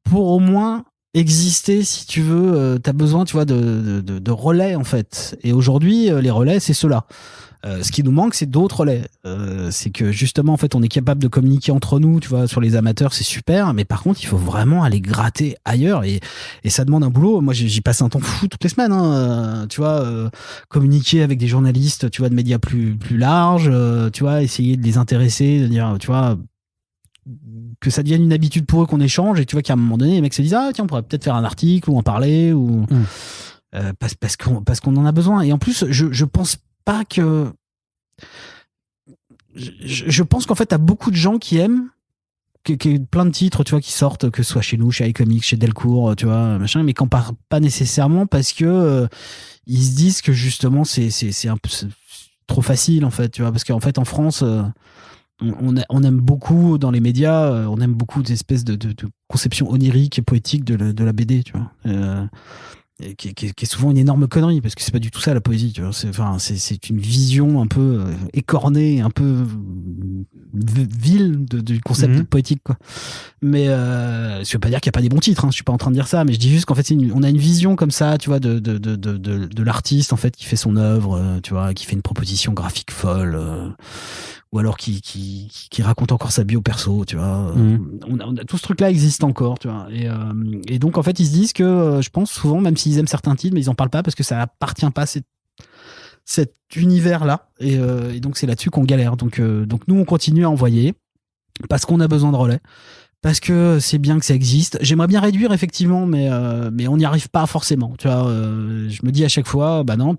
Speaker 2: pour au moins exister, si tu veux. T'as besoin, tu vois, de relais en fait, et aujourd'hui les relais c'est ceux-là. Ce qui nous manque c'est d'autres relais, c'est que justement en fait on est capable de communiquer entre nous, tu vois, sur les amateurs c'est super, mais par contre il faut vraiment aller gratter ailleurs, et ça demande un boulot. Moi j'y passe un temps fou toutes les semaines, hein, tu vois, communiquer avec des journalistes, tu vois, de médias plus larges, tu vois, essayer de les intéresser, de dire, tu vois, que ça devienne une habitude pour eux qu'on échange, et tu vois qu'à un moment donné les mecs se disent ah tiens on pourrait peut-être faire un article ou en parler, ou parce qu'on en a besoin. Et en plus je pense pas que je pense qu'en fait t'as beaucoup de gens qui aiment plein de titres, tu vois, qui sortent, que ce soit chez nous, chez iComics, chez Delcourt, tu vois, machin, mais qu'en parlent pas nécessairement parce que ils se disent que justement c'est un peu trop facile, en fait, tu vois, parce qu'en fait en France on aime beaucoup dans les médias, on aime beaucoup des espèces de conception onirique et poétique de la BD, tu vois, qui est souvent une énorme connerie, parce que c'est pas du tout ça la poésie, tu vois. C'est une vision un peu écornée, un peu vile du concept de poétique, quoi. Mais je veux pas dire qu'il y a pas des bons titres, hein, je suis pas en train de dire ça, mais je dis juste qu'en fait on a une vision comme ça, tu vois, de l'artiste en fait qui fait son œuvre, tu vois, qui fait une proposition graphique folle, ou alors qui raconte encore sa bio perso, tu vois. On a tout ce truc-là existe encore, tu vois. Et donc en fait ils se disent que je pense souvent, même s'ils aiment certains titres, mais ils en parlent pas parce que ça appartient pas à cet univers-là, et donc c'est là-dessus qu'on galère. Donc nous on continue à envoyer parce qu'on a besoin de relais, parce que c'est bien que ça existe. J'aimerais bien réduire effectivement, mais on n'y arrive pas forcément, tu vois. Je me dis à chaque fois bah non,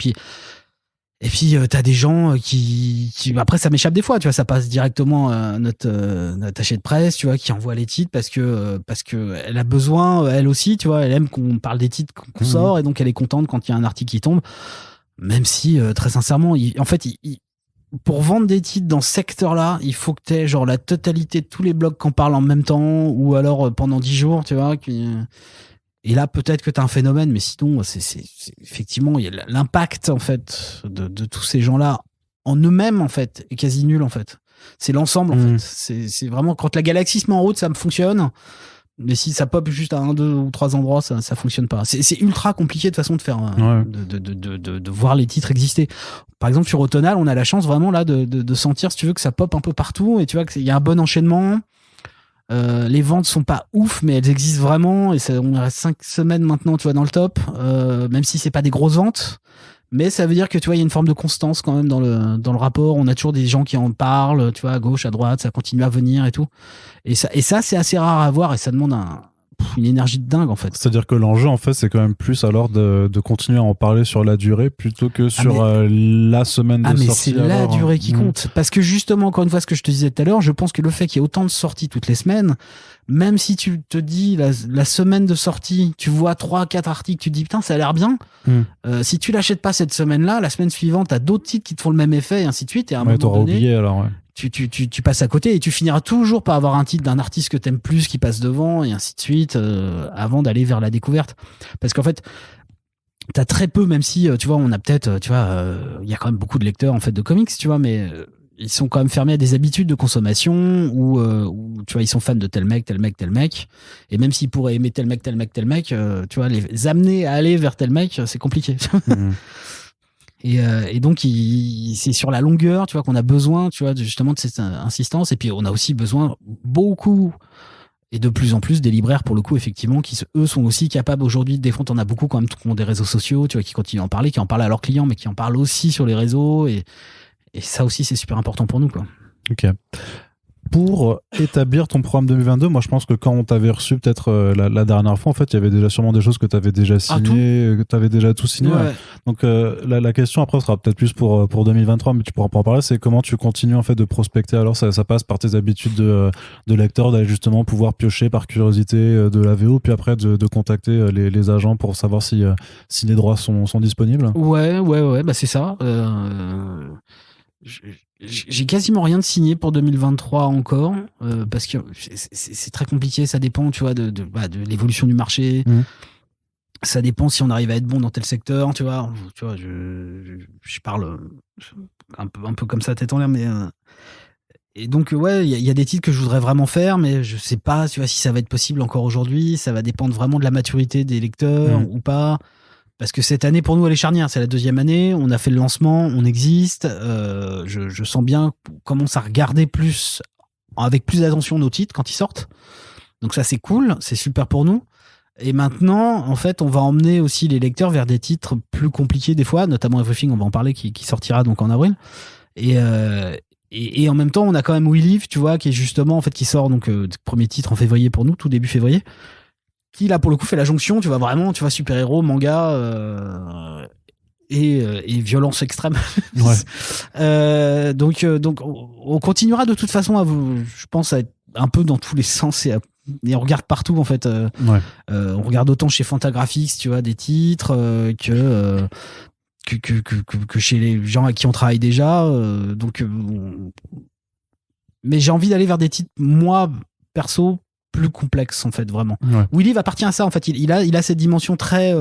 Speaker 2: et puis t'as des gens qui après ça m'échappe des fois, tu vois, ça passe directement à notre attaché de presse, tu vois, qui envoie les titres parce que elle a besoin, elle aussi, tu vois, elle aime qu'on parle des titres qu'on sort, et donc elle est contente quand il y a un article qui tombe, même si très sincèrement pour vendre des titres dans ce secteur-là, il faut que t'aies genre la totalité de tous les blogs qu'on parle en même temps, ou alors pendant 10 jours, tu vois. Et là, peut-être que t'as un phénomène, mais sinon, c'est effectivement, il y a l'impact, en fait, de tous ces gens-là en eux-mêmes, en fait, est quasi nul, en fait. C'est l'ensemble, en fait. C'est vraiment, quand la galaxie se met en route, ça me fonctionne. Mais si ça pop juste à 1, 2 ou 3 endroits, ça fonctionne pas. C'est ultra compliqué de façon de faire, de voir les titres exister. Par exemple, sur Autonal, on a la chance vraiment là de sentir, si tu veux, que ça pop un peu partout, et tu vois qu'il y a un bon enchaînement. Les ventes sont pas ouf, mais elles existent vraiment, et on reste 5 semaines maintenant, tu vois, dans le top, même si c'est pas des grosses ventes, mais ça veut dire que tu vois, il y a une forme de constance quand même dans le rapport. On a toujours des gens qui en parlent, tu vois, à gauche, à droite, ça continue à venir et tout. Et ça c'est assez rare à voir, et ça demande une énergie de dingue, en fait.
Speaker 1: C'est-à-dire que l'enjeu, en fait, c'est quand même plus alors de continuer à en parler sur la durée plutôt que sur la semaine de sortie.
Speaker 2: Mais c'est la durée qui compte. Parce que justement, encore une fois, ce que je te disais tout à l'heure, je pense que le fait qu'il y ait autant de sorties toutes les semaines, même si tu te dis la semaine de sortie, tu vois 3-4 articles, tu te dis putain, ça a l'air bien. Si tu l'achètes pas cette semaine-là, la semaine suivante, t'as d'autres titres qui te font le même effet, et ainsi de suite. Et à un moment
Speaker 1: t'auras
Speaker 2: donné,
Speaker 1: oublié alors, ouais.
Speaker 2: tu passes à côté et tu finiras toujours par avoir un titre d'un artiste que t'aimes plus qui passe devant et ainsi de suite avant d'aller vers la découverte. Parce qu'en fait, t'as très peu, même si tu vois, on a peut-être, tu vois, il y a quand même beaucoup de lecteurs en fait de comics, tu vois, mais ils sont quand même fermés à des habitudes de consommation où tu vois, ils sont fans de tel mec, et même s'ils pourraient aimer tel mec, tu vois, les amener à aller vers tel mec, c'est compliqué. Et donc, c'est sur la longueur, tu vois, qu'on a besoin, tu vois, justement de cette insistance. Et puis, on a aussi besoin beaucoup et de plus en plus des libraires, pour le coup, effectivement, qui, eux, sont aussi capables aujourd'hui. Des fois, on a beaucoup quand même qui ont des réseaux sociaux, tu vois, qui continuent à en parler, qui en parlent à leurs clients, mais qui en parlent aussi sur les réseaux. Et ça aussi, c'est super important pour nous, quoi.
Speaker 1: Ok. Pour établir ton programme 2022, moi je pense que quand on t'avait reçu peut-être la dernière fois, en fait, il y avait déjà sûrement des choses que tu avais déjà signées, que tu avais déjà tout signé.
Speaker 2: Ouais.
Speaker 1: Donc la question après sera peut-être plus pour 2023, mais tu pourras pas en parler, c'est comment tu continues en fait de prospecter. Alors ça passe par tes habitudes de lecteur, d'aller justement pouvoir piocher par curiosité de la VO, puis après de contacter les agents pour savoir si les droits sont disponibles.
Speaker 2: Ouais, bah c'est ça. J'ai quasiment rien de signé pour 2023 encore, parce que c'est très compliqué, ça dépend, tu vois, de l'évolution du marché. Ça dépend si on arrive à être bon dans tel secteur, tu vois. Je parle un peu comme ça, tête en l'air, mais et donc ouais, il y a des titres que je voudrais vraiment faire, mais je sais pas, tu vois, si ça va être possible encore aujourd'hui. Ça va dépendre vraiment de la maturité des lecteurs ou pas. Parce que cette année, pour nous, elle est charnière. C'est la 2e année. On a fait le lancement, on existe. Je sens bien qu'on commence à regarder avec plus d'attention nos titres quand ils sortent. Donc ça, c'est cool. C'est super pour nous. Et maintenant, en fait, on va emmener aussi les lecteurs vers des titres plus compliqués des fois, notamment Everything, on va en parler, qui sortira donc en avril. Et en même temps, on a quand même We Live, tu vois, qui est justement, en fait, qui sort donc premier titre en février pour nous, tout début février. Qui là pour le coup fait la jonction, tu vois, vraiment, tu vois, super-héros, manga et violence extrême.
Speaker 1: Ouais.
Speaker 2: Donc on continuera de toute façon je pense, à être un peu dans tous les sens et on regarde partout en fait. On regarde autant chez Fantagraphics, tu vois, des titres que chez les gens à qui on travaille déjà. Mais j'ai envie d'aller vers des titres, moi perso, plus complexe en fait, vraiment. We Live appartient à ça en fait. Il a cette dimension très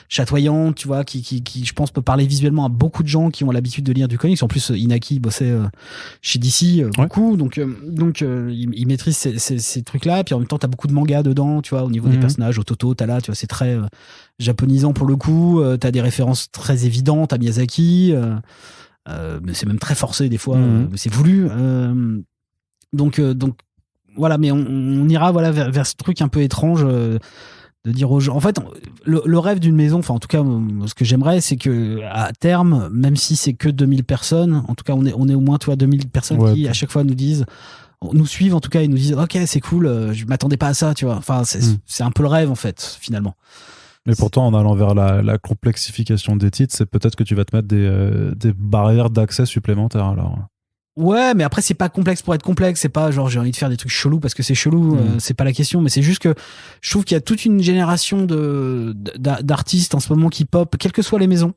Speaker 2: chatoyante, tu vois, qui je pense peut parler visuellement à beaucoup de gens qui ont l'habitude de lire du comics. En plus, Inaki bossait chez DC beaucoup, donc il maîtrise ces trucs-là. Puis en même temps, t'as beaucoup de mangas dedans, tu vois, au niveau des personnages. Ototo, t'as là, tu vois, c'est très japonisant pour le coup. T'as des références très évidentes à Miyazaki, mais c'est même très forcé des fois. C'est voulu. Donc voilà, mais on ira voilà vers ce truc un peu étrange de dire aux gens. En fait, le rêve d'une maison, enfin en tout cas, ce que j'aimerais, c'est que à terme, même si c'est que 2000 personnes, en tout cas, on est au moins, tu vois, 2000 personnes qui à chaque fois nous suivent en tout cas et nous disent ok, c'est cool, je m'attendais pas à ça, tu vois. Enfin, c'est un peu le rêve en fait, finalement.
Speaker 1: Mais pourtant, en allant vers la complexification des titres, c'est peut-être que tu vas te mettre des barrières d'accès supplémentaires alors.
Speaker 2: Ouais, mais après, c'est pas complexe pour être complexe. C'est pas genre j'ai envie de faire des trucs chelous parce que c'est chelou. C'est pas la question. Mais c'est juste que je trouve qu'il y a toute une génération d'artistes en ce moment qui pop, quelles que soient les maisons,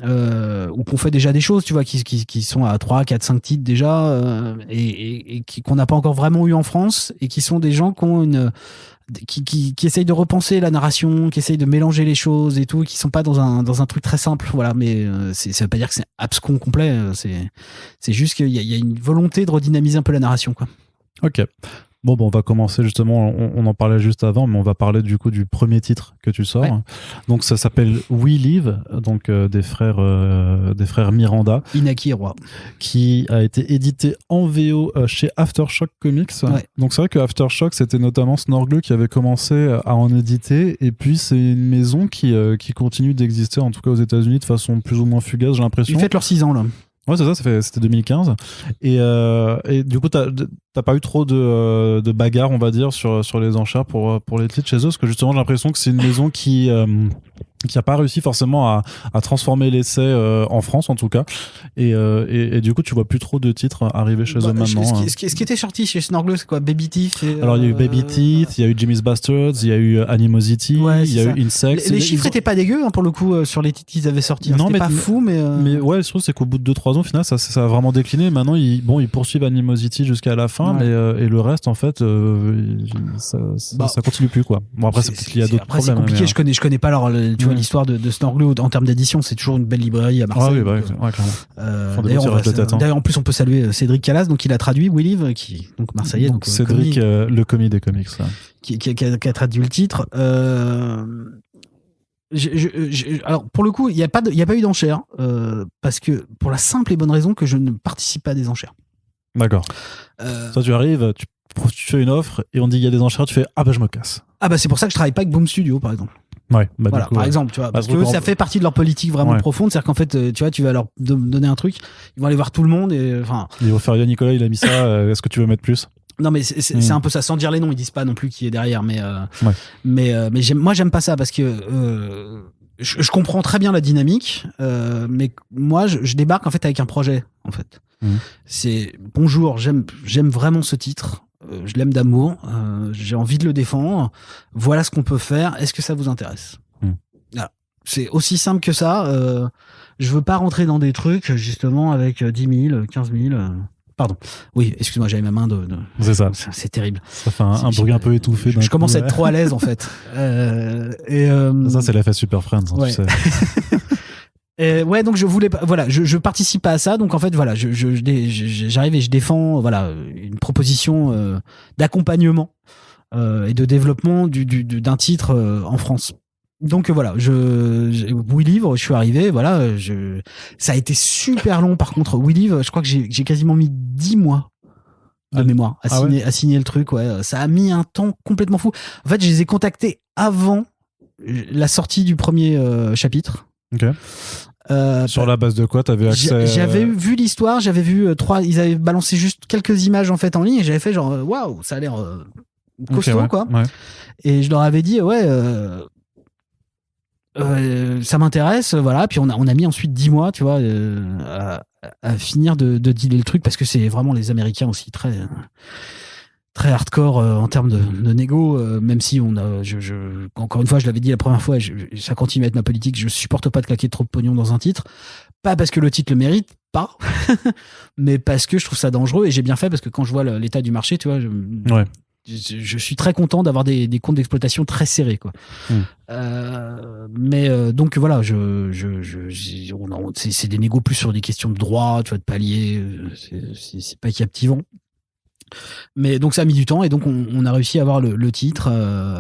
Speaker 2: ou qu'on fait déjà des choses, tu vois, qui sont à 3, 4, 5 titres déjà, et qu'on n'a pas encore vraiment eu en France, et qui sont des gens qui ont qui essayent de repenser la narration, qui essayent de mélanger les choses et tout, qui sont pas dans un truc très simple, voilà. Mais ça veut pas dire que c'est abscon complet. C'est juste qu'il y a une volonté de redynamiser un peu la narration, quoi.
Speaker 1: Ok. Bon, on va commencer justement, on en parlait juste avant, mais on va parler du coup du premier titre que tu sors. Ouais. Donc ça s'appelle We Live, donc des frères Miranda.
Speaker 2: Inaki et Roy.
Speaker 1: Qui a été édité en VO chez Aftershock Comics. Ouais. Donc c'est vrai que Aftershock, c'était notamment Snorgle qui avait commencé à en éditer, et puis c'est une maison qui continue d'exister, en tout cas aux États-Unis, de façon plus ou moins fugace, j'ai l'impression.
Speaker 2: Ils fêtent leurs 6 ans là.
Speaker 1: Ouais, c'est ça, c'était 2015. Et du coup, t'as pas eu trop de bagarres, on va dire, sur les enchères pour les titres chez eux, parce que justement, j'ai l'impression que c'est une maison qui qui a pas réussi forcément à transformer l'essai en France en tout cas, et du coup tu vois plus trop de titres arriver chez eux maintenant.
Speaker 2: Ce qui était sorti chez Snorgle, c'est quoi, Baby Teeth
Speaker 1: Alors il y a eu Baby Teeth, il y a eu Jimmy's Bastards, il y a eu Animosity, il y a eu Insects.
Speaker 2: Les chiffres étaient pas dégueux pour le coup sur les titres qu'ils avaient sortis. Non, c'était pas fou, mais
Speaker 1: ouais, je trouve c'est qu'au bout de 2-3 ans, au final, ça a vraiment décliné. Maintenant, ils poursuivent Animosity jusqu'à la fin, mais et le reste, en fait, ça continue plus, quoi. Bon, après, c'est peut-être qu'il y a d'autres problèmes.
Speaker 2: C'est compliqué, je connais pas tu vois, l'histoire de Snorgle en termes d'édition, c'est toujours une belle librairie à Marseille.
Speaker 1: Ah oui, ouais,
Speaker 2: clairement. D'ailleurs, en plus, on peut saluer Cédric Calas, donc il a traduit We Live, qui donc marseillais. Donc
Speaker 1: Cédric, le commis des comics, là.
Speaker 2: Qui a traduit le titre. Alors pour le coup, il y a pas eu d'enchères parce que pour la simple et bonne raison que je ne participe pas à des enchères.
Speaker 1: D'accord. Toi, tu arrives, tu fais une offre et on dit il y a des enchères, tu fais je me casse.
Speaker 2: C'est pour ça que je travaille pas avec Boom Studio, par exemple.
Speaker 1: Ouais,
Speaker 2: voilà, par exemple, tu vois, parce que ça fait partie de leur politique vraiment profonde, c'est-à-dire qu'en fait, tu vois, tu vas leur donner un truc, ils vont aller voir tout le monde et enfin.
Speaker 1: Ils vont faire Nicolas, il a mis ça. Est-ce que tu veux mettre plus?
Speaker 2: Non, mais c'est un peu ça, sans dire les noms, ils disent pas non plus qui est derrière, mais moi j'aime pas ça parce que je comprends très bien la dynamique, mais moi je débarque en fait avec un projet en fait. C'est bonjour, j'aime vraiment ce titre. Je l'aime d'amour, j'ai envie de le défendre. Voilà ce qu'on peut faire. Est-ce que ça vous intéresse? Voilà. C'est aussi simple que ça. Je veux pas rentrer dans des trucs justement avec 10 000, 15 000. Pardon. Oui, excuse-moi, j'avais ma main de...
Speaker 1: C'est ça.
Speaker 2: C'est terrible.
Speaker 1: Ça fait un bruit un peu étouffé.
Speaker 2: Je commence à être trop à l'aise en fait.
Speaker 1: Ça, c'est l'effet Super Friends.
Speaker 2: Ouais.
Speaker 1: Tu sais.
Speaker 2: Ouais, donc je voulais pas, voilà, je participe pas à ça, donc en fait voilà, j'arrive et je défends voilà une proposition d'accompagnement et de développement d'un titre en France. Donc voilà, We Live, je suis arrivé, voilà, ça a été super long par contre. We Live, je crois que j'ai quasiment mis 10 mois de mémoire à signer le truc, ouais, ça a mis un temps complètement fou. En fait, je les ai contactés avant la sortie du premier chapitre.
Speaker 1: Ok. Sur la base de quoi t'avais accès?
Speaker 2: J'avais vu l'histoire, j'avais vu ils avaient balancé juste quelques images en fait en ligne et j'avais fait genre waouh, ça a l'air costaud quoi. Ouais. Et je leur avais dit ça m'intéresse, voilà. Puis on a mis ensuite 10 mois, tu vois, à finir de dealer le truc parce que c'est vraiment les Américains aussi très hardcore en termes de négo, même si encore une fois, je l'avais dit la première fois, ça continue à être ma politique, je supporte pas de claquer trop de pognon dans un titre, pas parce que le titre le mérite, pas, mais parce que je trouve ça dangereux et j'ai bien fait parce que quand je vois l'état du marché, tu vois, je suis très content d'avoir des comptes d'exploitation très serrés, quoi. Mais donc voilà, c'est des négos plus sur des questions de droit, tu vois, de palier, c'est pas captivant. Mais donc ça a mis du temps et donc on a réussi à avoir le titre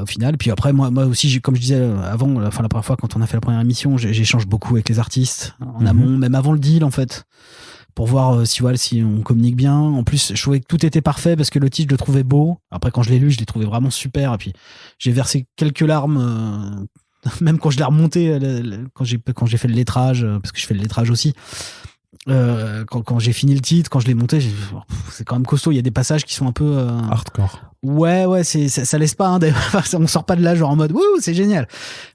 Speaker 2: au final. Puis après moi aussi, comme je disais avant, la première fois quand on a fait la première émission, j'échange beaucoup avec les artistes en amont, même avant le deal en fait, pour voir si on communique bien. En plus, je trouvais que tout était parfait parce que le titre je le trouvais beau. Après quand je l'ai lu, je l'ai trouvé vraiment super et puis j'ai versé quelques larmes même quand je l'ai remonté quand j'ai fait le lettrage, parce que je fais le lettrage aussi. Quand j'ai fini le titre, quand je l'ai monté, c'est quand même costaud. Il y a des passages qui sont un peu
Speaker 1: hardcore.
Speaker 2: Ouais, ça laisse pas. On sort pas de là genre en mode wouh, c'est génial.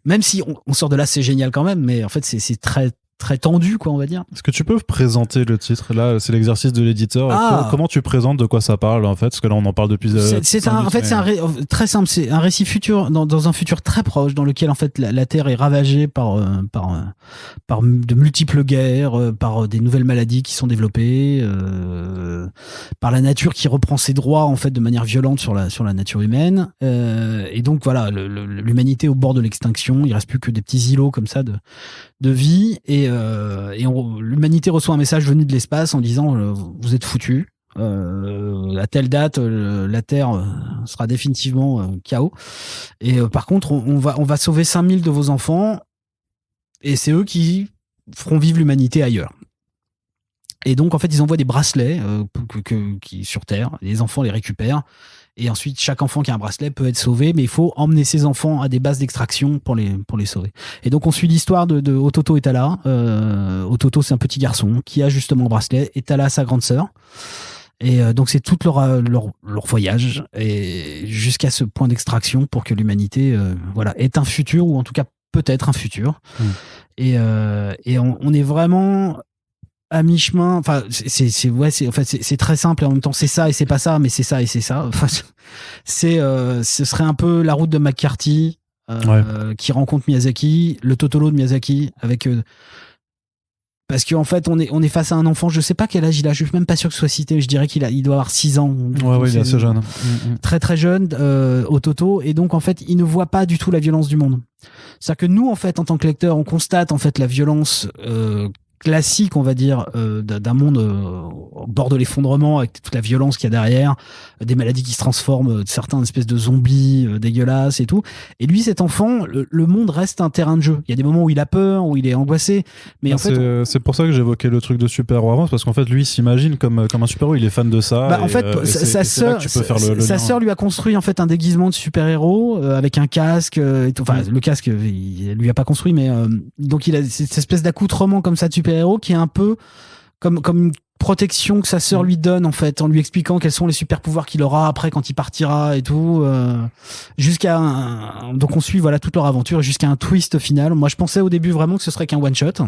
Speaker 2: Même si on sort de là, c'est génial quand même. Mais en fait, c'est très très tendu, quoi, on va dire.
Speaker 1: Est-ce que tu peux présenter le titre? Là, c'est l'exercice de l'éditeur. Comment tu présentes de quoi ça parle, en fait? Parce que là, on en parle depuis...
Speaker 2: c'est très simple. C'est un récit futur, dans un futur très proche, dans lequel, en fait, la Terre est ravagée par de multiples guerres, par des nouvelles maladies qui sont développées, par la nature qui reprend ses droits, en fait, de manière violente sur la nature humaine. Et donc, voilà, l'humanité au bord de l'extinction. Il reste plus que des petits îlots comme ça de vie, et l'humanité reçoit un message venu de l'espace en disant vous êtes foutus, à telle date la Terre sera définitivement chaos, et par contre on va sauver 5000 de vos enfants et c'est eux qui feront vivre l'humanité ailleurs. Et donc en fait ils envoient des bracelets qui sur Terre, les enfants les récupèrent. Et ensuite, chaque enfant qui a un bracelet peut être sauvé, mais il faut emmener ses enfants à des bases d'extraction pour les sauver. Et donc, on suit l'histoire de Ototo et Tala. Ototo, c'est un petit garçon qui a justement un bracelet, et Tala, sa grande sœur. Et donc, c'est tout leur voyage, et jusqu'à ce point d'extraction pour que l'humanité ait un futur, ou en tout cas peut-être un futur. Et on est vraiment à mi-chemin. Enfin, c'est très simple et en même temps c'est ça et c'est pas ça, mais c'est ça et c'est ça. Enfin, ce serait un peu la route de McCarthy qui rencontre Miyazaki, le Totoro de Miyazaki avec parce qu'en fait on est face à un enfant, je sais pas quel âge il a, je suis même pas sûr que ce soit cité, mais je dirais il doit avoir 6 ans.
Speaker 1: Ouais, il est assez jeune.
Speaker 2: Très très jeune au Toto, et donc en fait il ne voit pas du tout la violence du monde. C'est-à-dire que nous en fait en tant que lecteurs on constate en fait la violence classique, on va dire, d'un monde au bord de l'effondrement, avec toute la violence qu'il y a derrière, des maladies qui se transforment, certains espèces de zombies dégueulasses et tout. Et lui, cet enfant, le monde reste un terrain de jeu. Il y a des moments où il a peur, où il est angoissé, mais en fait...
Speaker 1: C'est pour ça que j'évoquais le truc de super-héros avant, parce qu'en fait, lui, il s'imagine comme un super-héros, il est fan de ça.
Speaker 2: En fait, sa sœur lui a construit en fait un déguisement de super-héros avec un casque et tout. Enfin, le casque, il lui a pas construit, mais donc il a cette espèce d'accoutrement comme ça de super-héros qui est un peu comme une protection que sa sœur lui donne en fait, en lui expliquant quels sont les super pouvoirs qu'il aura après quand il partira et tout, donc on suit toute leur aventure jusqu'à un twist final. Moi je pensais au début vraiment que ce serait qu'un one shot,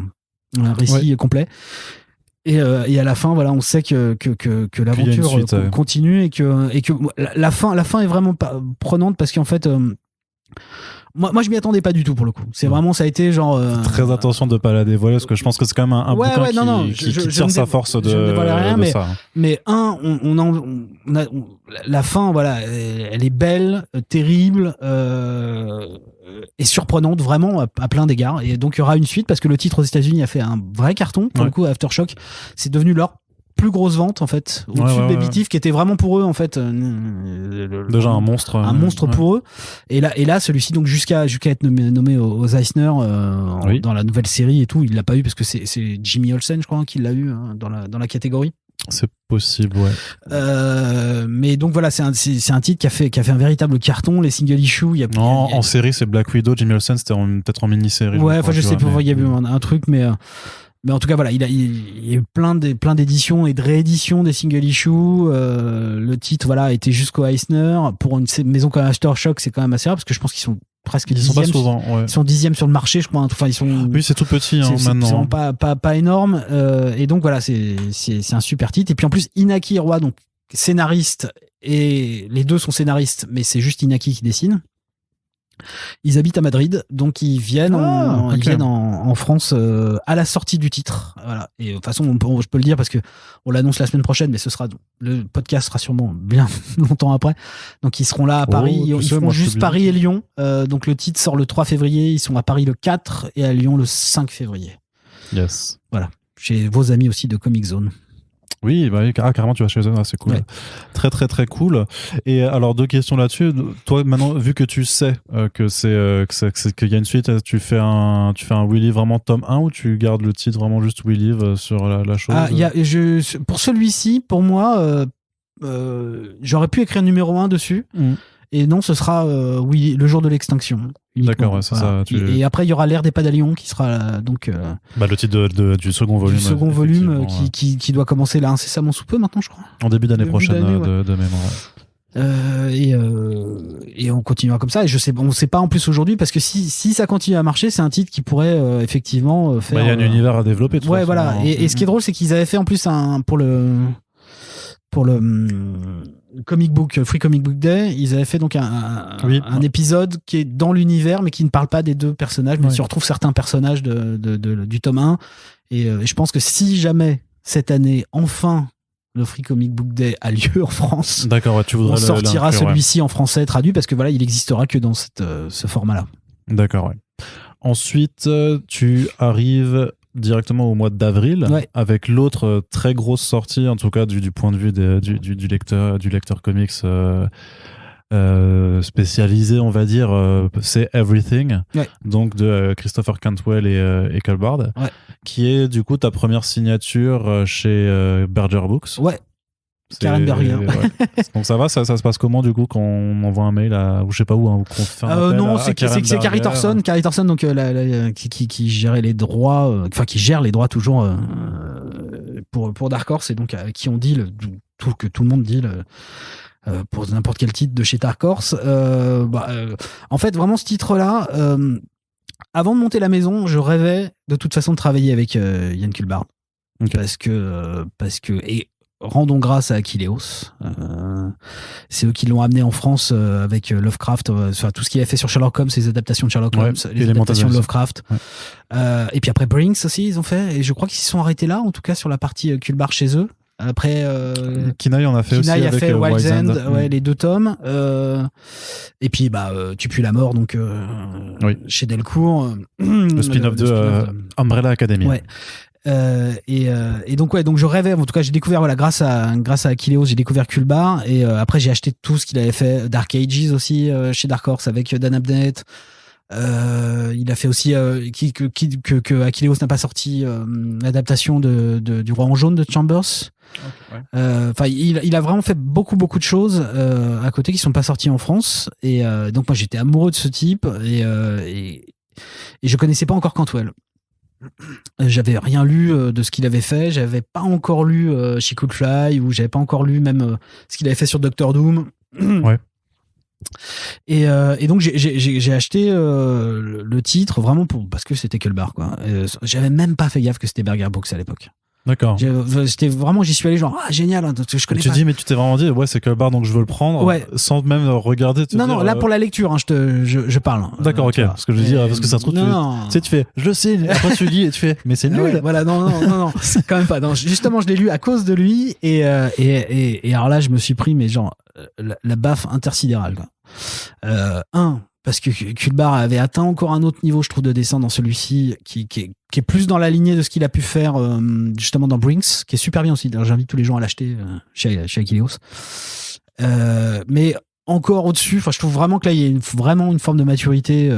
Speaker 2: un récit complet, et à la fin on sait que l'aventure continue et que la fin est vraiment prenante, parce qu'en fait moi je m'y attendais pas du tout pour le coup. C'est vraiment, ça a été genre
Speaker 1: très attention de pas la dévoiler, parce que je pense que c'est quand même un bouquin qui tire sa force de ça.
Speaker 2: Mais la fin elle est belle, terrible et surprenante vraiment à plein d'égards, et donc il y aura une suite parce que le titre aux États-Unis a fait un vrai carton pour le coup. Aftershock, c'est devenu leur plus grosse vente en fait, au-dessus de Baby Thief, qui était vraiment pour eux en fait
Speaker 1: déjà un monstre
Speaker 2: pour eux, et là celui-ci donc jusqu'à être nommé aux Eisner dans la nouvelle série et tout, il l'a pas eu parce que c'est Jimmy Olsen je crois qui l'a eu dans la catégorie.
Speaker 1: C'est possible,
Speaker 2: mais donc voilà, c'est un titre qui a fait un véritable carton. Les single issues,
Speaker 1: en série c'est Black Widow. Jimmy Olsen c'était peut-être en mini-série.
Speaker 2: Je sais pas, il y a eu un truc, mais en tout cas il y a eu plein d'éditions et de rééditions des single issues. Le titre a été jusqu'au Eisner. Pour une maison comme Aftershock, c'est quand même assez rare parce que je pense qu'ils sont presque dixièmes.
Speaker 1: Ils sont pas souvent,
Speaker 2: ils sont 10e sur le marché, je crois. Enfin, ils sont.
Speaker 1: Oui, c'est tout petit maintenant.
Speaker 2: Ils sont pas énormes. Et donc c'est un super titre. Et puis en plus, Inaki Roy, donc scénariste, et les deux sont scénaristes, mais c'est juste Inaki qui dessine. Ils habitent à Madrid, donc ils viennent en France à la sortie du titre. Voilà. Et de toute façon, je peux le dire parce que on l'annonce la semaine prochaine, mais le podcast sera sûrement bien longtemps après. Donc ils seront là à Paris. Ils feront juste Paris et Lyon. Donc le titre sort le 3 février. Ils sont à Paris le 4 et à Lyon le 5 février.
Speaker 1: Yes.
Speaker 2: Voilà. Chez vos amis aussi de Comic Zone.
Speaker 1: Oui, carrément, tu vas chez eux, c'est cool. Ouais. Très, très, très cool. Et alors, 2 questions là-dessus. Toi, maintenant, vu que tu sais qu'il y a une suite, tu fais un We Live vraiment tome 1 ou tu gardes le titre vraiment juste We Live sur la chose?
Speaker 2: Pour celui-ci, pour moi, j'aurais pu écrire numéro 1 dessus. Et non, ce sera le jour de l'extinction.
Speaker 1: D'accord, c'est ça.
Speaker 2: Et après, il y aura l'ère des Padalions qui sera donc.
Speaker 1: Le titre du second volume.
Speaker 2: Du second volume qui doit commencer là incessamment sous peu maintenant, je crois.
Speaker 1: En début d'année prochaine, de mémoire.
Speaker 2: Et on continuera comme ça. Et on sait pas en plus aujourd'hui, parce que si ça continue à marcher, c'est un titre qui pourrait effectivement faire.
Speaker 1: Il y a un univers à développer.
Speaker 2: Ouais, voilà. Et ce qui est drôle, c'est qu'ils avaient fait en plus pour le Free Comic Book Day, ils avaient fait donc un épisode qui est dans l'univers mais qui ne parle pas des 2 personnages, mais tu retrouves certains personnages du tome 1, et je pense que si jamais cette année enfin le Free Comic Book Day a lieu en France, on sortira celui-ci en français traduit, parce que il existera que dans ce format-là. D'accord, ouais.
Speaker 1: Ensuite, tu arrives directement au mois d'avril, avec l'autre très grosse sortie, en tout cas du point de vue du lecteur comics spécialisé, on va dire, c'est Everything, donc de Christopher Cantwell et Colbard, qui est du coup ta première signature chez Berger Books.
Speaker 2: Karen Berger.
Speaker 1: Donc ça se passe comment du coup quand on envoie un mail ou je sais pas où, qu'on fait un appel
Speaker 2: non, c'est Carrie Thorson, donc qui gérait les droits, qui gère les droits toujours pour Dark Horse, et donc qui on dit que tout le monde dit pour n'importe quel titre de chez Dark Horse. En fait, vraiment ce titre-là. Avant de monter la maison, je rêvais de toute façon de travailler avec Ian Culbard.
Speaker 1: Okay.
Speaker 2: Parce que et rendons grâce à Achilleos. C'est eux qui l'ont amené en France avec Lovecraft, tout ce qu'il a fait sur Sherlock Holmes, les adaptations de Sherlock Holmes, les adaptations de Lovecraft. Ouais. Et puis après Brinks aussi, ils ont fait. Et je crois qu'ils s'y sont arrêtés là, en tout cas sur la partie Culbard chez eux. Après,
Speaker 1: Kinaï en a fait
Speaker 2: Kinaï
Speaker 1: aussi avec
Speaker 2: Wild's End, ouais, les 2 tomes. Et puis, Tu pues la mort, donc chez Delcourt.
Speaker 1: Le spin-off de Umbrella Academy.
Speaker 2: Ouais. Et donc je rêvais, en tout cas j'ai découvert grâce à Achilleos, j'ai découvert Culbard et après j'ai acheté tout ce qu'il avait fait, Dark Ages aussi chez Dark Horse avec Dan Abnett. Il a fait aussi que Achilleos n'a pas sorti l'adaptation du Roi en jaune de Chambers. Okay, ouais. Il a vraiment fait beaucoup de choses à côté qui sont pas sorties en France et donc moi j'étais amoureux de ce type et je connaissais pas encore Cantwell. J'avais rien lu de ce qu'il avait fait, j'avais pas encore lu She Could Fly ou j'avais pas encore lu même ce qu'il avait fait sur Doctor Doom.
Speaker 1: Ouais.
Speaker 2: Et donc j'ai acheté le titre vraiment parce que c'était Culbard quoi. J'avais même pas fait gaffe que c'était Berger Books à l'époque.
Speaker 1: D'accord.
Speaker 2: C'était vraiment, j'y suis allé genre génial, hein, je connais pas.
Speaker 1: Mais tu t'es vraiment dit c'est Culbard donc je veux le prendre, ouais. Sans même regarder.
Speaker 2: Non, là pour la lecture, hein, je parle.
Speaker 1: D'accord, ok. Parce que je veux dire, parce que ça se trouve, tu fais, je le sais. Après tu lis et tu fais, mais c'est nul.
Speaker 2: Ouais, voilà, non, quand même pas. Non, justement, je l'ai lu à cause de lui et alors là, je me suis pris mais genre la baffe intersidérale quoi. Parce que Culbard avait atteint encore un autre niveau, je trouve, de dessin dans celui-ci, qui est plus dans la lignée de ce qu'il a pu faire justement dans Brinks, qui est super bien aussi. D'ailleurs, j'invite tous les gens à l'acheter chez Achilleos. Mais encore au-dessus, je trouve vraiment que là, il y a vraiment une forme de maturité,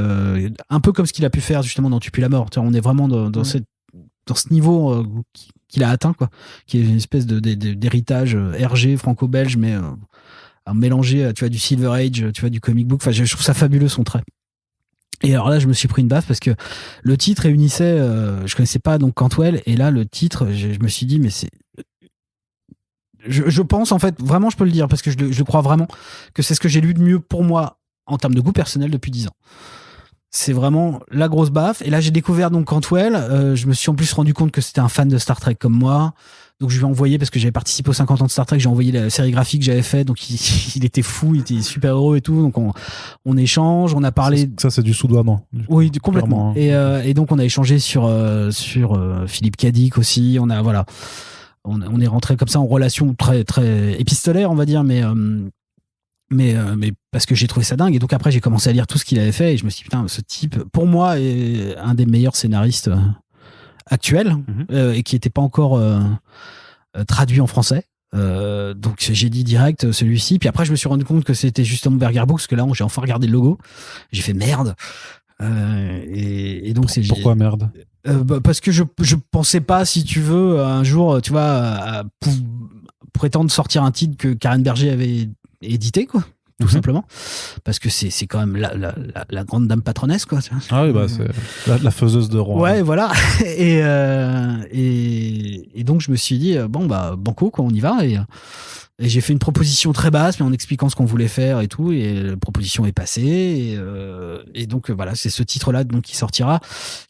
Speaker 2: un peu comme ce qu'il a pu faire justement dans Tu pues la mort. On est vraiment dans ce niveau qu'il a atteint, quoi, qui est une espèce d'héritage RG franco-belge, mais mélanger, tu vois, du Silver Age, tu vois, du comic book. Je trouve ça fabuleux son trait. Et alors là, je me suis pris une baffe parce que le titre réunissait, je connaissais pas donc Cantwell, et là le titre, je me suis dit mais c'est, je pense en fait vraiment, je peux le dire parce que je crois vraiment que c'est ce que j'ai lu de mieux pour moi en termes de goût personnel depuis 10 ans. C'est vraiment la grosse baffe. Et là, j'ai découvert donc Cantwell. Je me suis en plus rendu compte que c'était un fan de Star Trek comme moi. Donc je lui ai envoyé, parce que j'avais participé aux 50 ans de Star Trek, j'ai envoyé la série que j'avais fait, donc il était fou, il était super heureux et tout, donc on échange, on a parlé...
Speaker 1: Ça c'est du soudoiement.
Speaker 2: Oui, complètement. Et donc on a échangé sur Philippe Cadic aussi, on est rentré comme ça en relation très, très épistolaire, on va dire, mais parce que j'ai trouvé ça dingue, et donc après j'ai commencé à lire tout ce qu'il avait fait, et je me suis dit, putain, ce type, pour moi, est un des meilleurs scénaristes actuels, et qui n'était pas encore... traduit en français. Donc j'ai dit direct celui-ci, puis après je me suis rendu compte que c'était justement Berger Books, parce que là j'ai enfin regardé le logo, j'ai fait merde, et donc c'est...
Speaker 1: Pourquoi merde?
Speaker 2: Parce que je pensais pas, si tu veux, un jour, tu vois, prétendre sortir un titre que Karen Berger avait édité, quoi, tout simplement, parce que c'est quand même la grande dame patronesse, quoi.
Speaker 1: Ah oui, c'est la faiseuse de roi.
Speaker 2: Ouais, voilà. Et donc je me suis dit banco, quoi, on y va, et j'ai fait une proposition très basse, mais en expliquant ce qu'on voulait faire et tout, et la proposition est passée, et donc voilà, c'est ce titre-là donc qui sortira,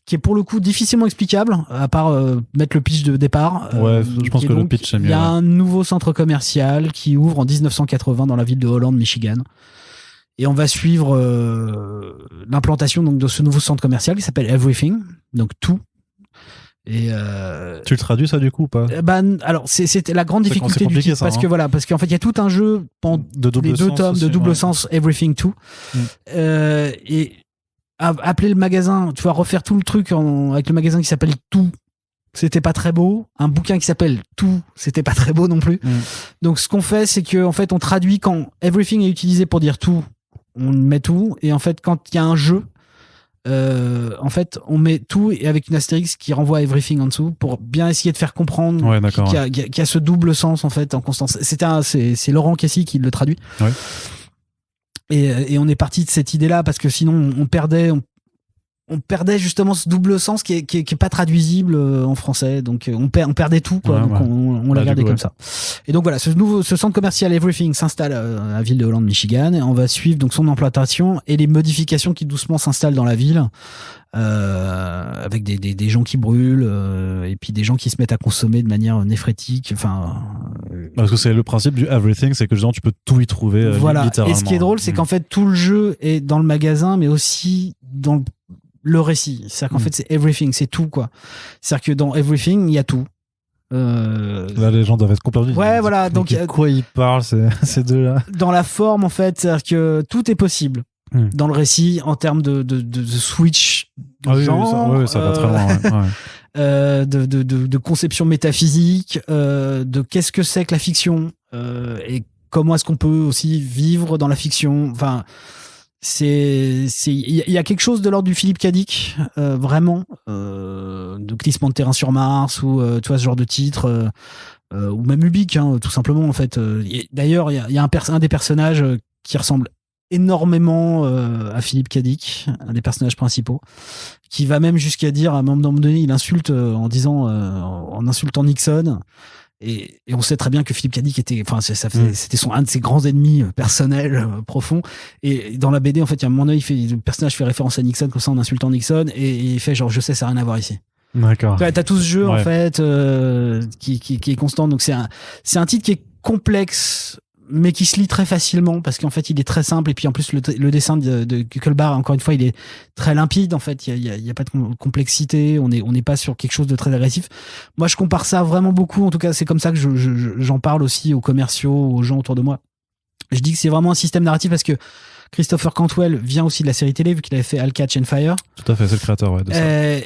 Speaker 2: qui est pour le coup difficilement explicable, à part mettre le pitch de départ.
Speaker 1: Ouais, je pense que le pitch est mieux.
Speaker 2: Il y a un nouveau centre commercial qui ouvre en 1980 dans la ville de Holland, Michigan. Et on va suivre l'implantation donc de ce nouveau centre commercial qui s'appelle Everything, donc tout. Et
Speaker 1: tu le traduis ça du coup ou pas?
Speaker 2: Alors c'était la grande difficulté du titre, parce que voilà, parce qu'en fait il y a tout un jeu
Speaker 1: de double
Speaker 2: les deux tomes
Speaker 1: aussi,
Speaker 2: de double sens, Everything Too. Et appeler le magasin, tu vois, refaire tout le truc avec le magasin qui s'appelle Tout, c'était pas très beau. Un bouquin qui s'appelle Tout, c'était pas très beau non plus. Donc ce qu'on fait, c'est que en fait on traduit quand Everything est utilisé pour dire tout, on met tout, et en fait quand il y a un jeu, en fait on met tout et avec une astérix qui renvoie à Everything en dessous pour bien essayer de faire comprendre qu'il y a ce double sens en fait en constance. C'est Laurent Cassie qui le traduit.
Speaker 1: Ouais.
Speaker 2: Et on est parti de cette idée là parce que sinon on perdait on perdait justement ce double sens qui est pas traduisible en français, donc on perdait tout, quoi. Donc on l'a gardé comme ça. Et donc voilà, ce centre commercial Everything s'installe à la ville de Holland, Michigan, et on va suivre donc son implantation et les modifications qui doucement s'installent dans la ville, avec des gens qui brûlent, et puis des gens qui se mettent à consommer de manière néphrétique. Enfin,
Speaker 1: parce que c'est le principe du Everything, c'est que genre tu peux tout y trouver.
Speaker 2: Voilà.
Speaker 1: Littéralement.
Speaker 2: Et ce qui est drôle, c'est qu'en fait tout le jeu est dans le magasin, mais aussi dans le récit. C'est-à-dire qu'en fait, c'est everything, c'est tout, quoi. C'est-à-dire que dans everything, il y a tout.
Speaker 1: Là, les gens doivent être complètement.
Speaker 2: Ouais, voilà. Donc,
Speaker 1: de quoi ils parlent, ces deux-là?
Speaker 2: Dans la forme, en fait, c'est-à-dire que tout est possible. Dans le récit, en termes de switch de genre.
Speaker 1: Oui, ça va très loin. Ouais.
Speaker 2: De conception métaphysique, de qu'est-ce que c'est que la fiction, et comment est-ce qu'on peut aussi vivre dans la fiction. Enfin, il y a quelque chose de l'ordre du Philippe K. Dick, vraiment, de Glissement de terrain sur Mars, ou tu vois, ce genre de titre, ou même Ubik, hein, tout simplement, en fait. D'ailleurs, il y a un des personnages qui ressemble énormément à Philippe K. Dick, un des personnages principaux, qui va même jusqu'à dire, à un moment donné, il insulte en insultant Nixon. Et on sait très bien que Philippe K. Dick c'était un de ses grands ennemis personnels, profonds. Et dans la BD, en fait, il y a un moment donné, le personnage fait référence à Nixon comme ça en insultant Nixon, et il fait genre, je sais, ça n'a rien à voir ici.
Speaker 1: D'accord.
Speaker 2: T'as tout ce jeu, en fait, qui est constant. Donc c'est un titre qui est complexe, mais qui se lit très facilement, parce qu'en fait il est très simple, et puis en plus le dessin de Kuckelbar, encore une fois, il est très limpide. En fait, il y a pas de complexité, on n'est pas sur quelque chose de très agressif. Moi je compare ça vraiment beaucoup, en tout cas c'est comme ça que j'en parle aussi aux commerciaux, aux gens autour de moi. Je dis que c'est vraiment un système narratif, parce que Christopher Cantwell vient aussi de la série télé, vu qu'il avait fait I'll Catch and Fire.
Speaker 1: Tout à fait, c'est le créateur, de ça.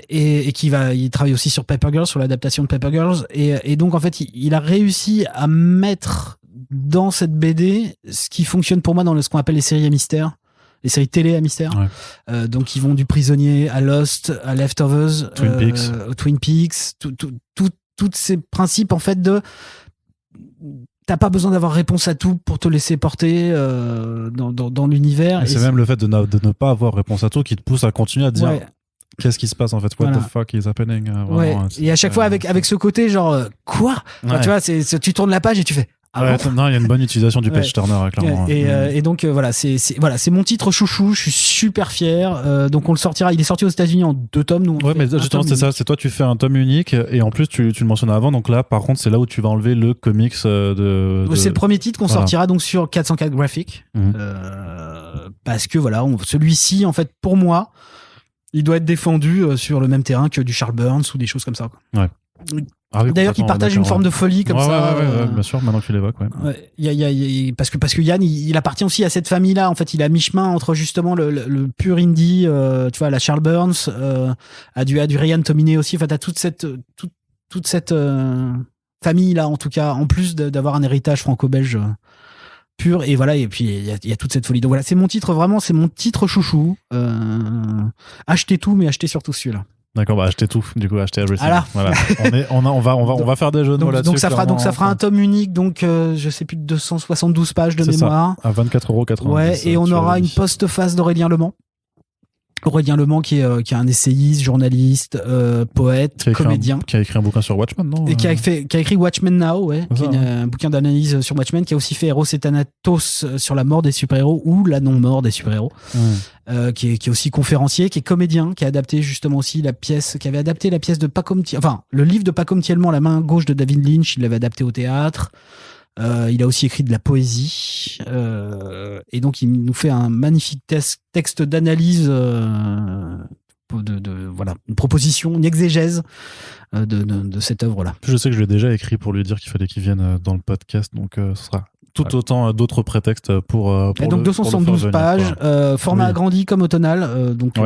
Speaker 2: Et il travaille aussi sur Paper Girls, sur l'adaptation de Paper Girls, et donc en fait il a réussi à mettre dans cette BD ce qui fonctionne pour moi dans ce qu'on appelle les séries à mystère, les séries télé à mystère. Donc ils vont du Prisonnier à Lost, à Leftovers, Twin Peaks, tous ces principes, en fait, t'as pas besoin d'avoir réponse à tout pour te laisser porter dans l'univers.
Speaker 1: Et c'est même le fait de ne pas avoir réponse à tout qui te pousse à continuer à te dire qu'est-ce qui se passe, en fait, what the fuck is happening, vraiment,
Speaker 2: et à chaque fois avec ce côté genre quoi, enfin, tu vois, tu tournes la page et tu fais
Speaker 1: non, il y a une bonne utilisation du page turner, clairement.
Speaker 2: Et donc voilà, c'est mon titre chouchou. Je suis super fier. Donc on le sortira. Il est sorti aux États-Unis en 2 tomes. Nous,
Speaker 1: mais justement, c'est ça. C'est toi, tu fais un tome unique, et en plus, tu le mentionnais avant. Donc là, par contre, c'est là où tu vas enlever le comics c'est
Speaker 2: le premier titre qu'on sortira donc sur 404 Graphic, parce que voilà, celui-ci, en fait, pour moi, il doit être défendu sur le même terrain que du Charles Burns ou des choses comme ça, quoi. D'ailleurs, qui partage une forme de folie comme ça.
Speaker 1: Bien sûr, maintenant que tu l'évoques.
Speaker 2: Parce que Yann, il appartient aussi à cette famille-là. En fait, il est à mi-chemin entre justement le pur indie, tu vois, la Charles Burns, à du Ryan Tomine aussi. Enfin, t'as toute cette famille-là, en tout cas, en plus d'avoir un héritage franco-belge pur. Et voilà, et puis il y a toute cette folie. Donc voilà, c'est mon titre chouchou. Achetez tout, mais achetez surtout celui-là.
Speaker 1: D'accord, achetez tout, du coup, achetez Everything.
Speaker 2: Voilà.
Speaker 1: On va faire des jeux de mots là-dessus.
Speaker 2: Donc ça fera un tome unique, donc je sais plus de 272 pages de mémoire.
Speaker 1: Ça, à 24,90 €.
Speaker 2: Ouais, et on aura une postface d'Aurélien Le Mans. Aurélien Le Mans qui est un essayiste, journaliste, poète, comédien.
Speaker 1: Qui a écrit un bouquin sur Watchmen, non?
Speaker 2: Et qui a écrit Watchmen Now, qui est un bouquin d'analyse sur Watchmen, qui a aussi fait Eros et Thanatos sur la mort des super-héros ou la non-mort des super-héros. Qui est aussi conférencier, qui est comédien, qui a adapté justement aussi qui avait adapté la pièce de le livre de Paco Mtielman, La main gauche de David Lynch, il l'avait adapté au théâtre. Il a aussi écrit de la poésie, et donc il nous fait un magnifique texte d'analyse, voilà, une proposition, une exégèse de cette œuvre-là.
Speaker 1: Je sais que je l'ai déjà écrit pour lui dire qu'il fallait qu'il vienne dans le podcast, donc ce sera tout autant d'autres prétextes pour
Speaker 2: et donc 272 pages, format agrandi comme au tonal, donc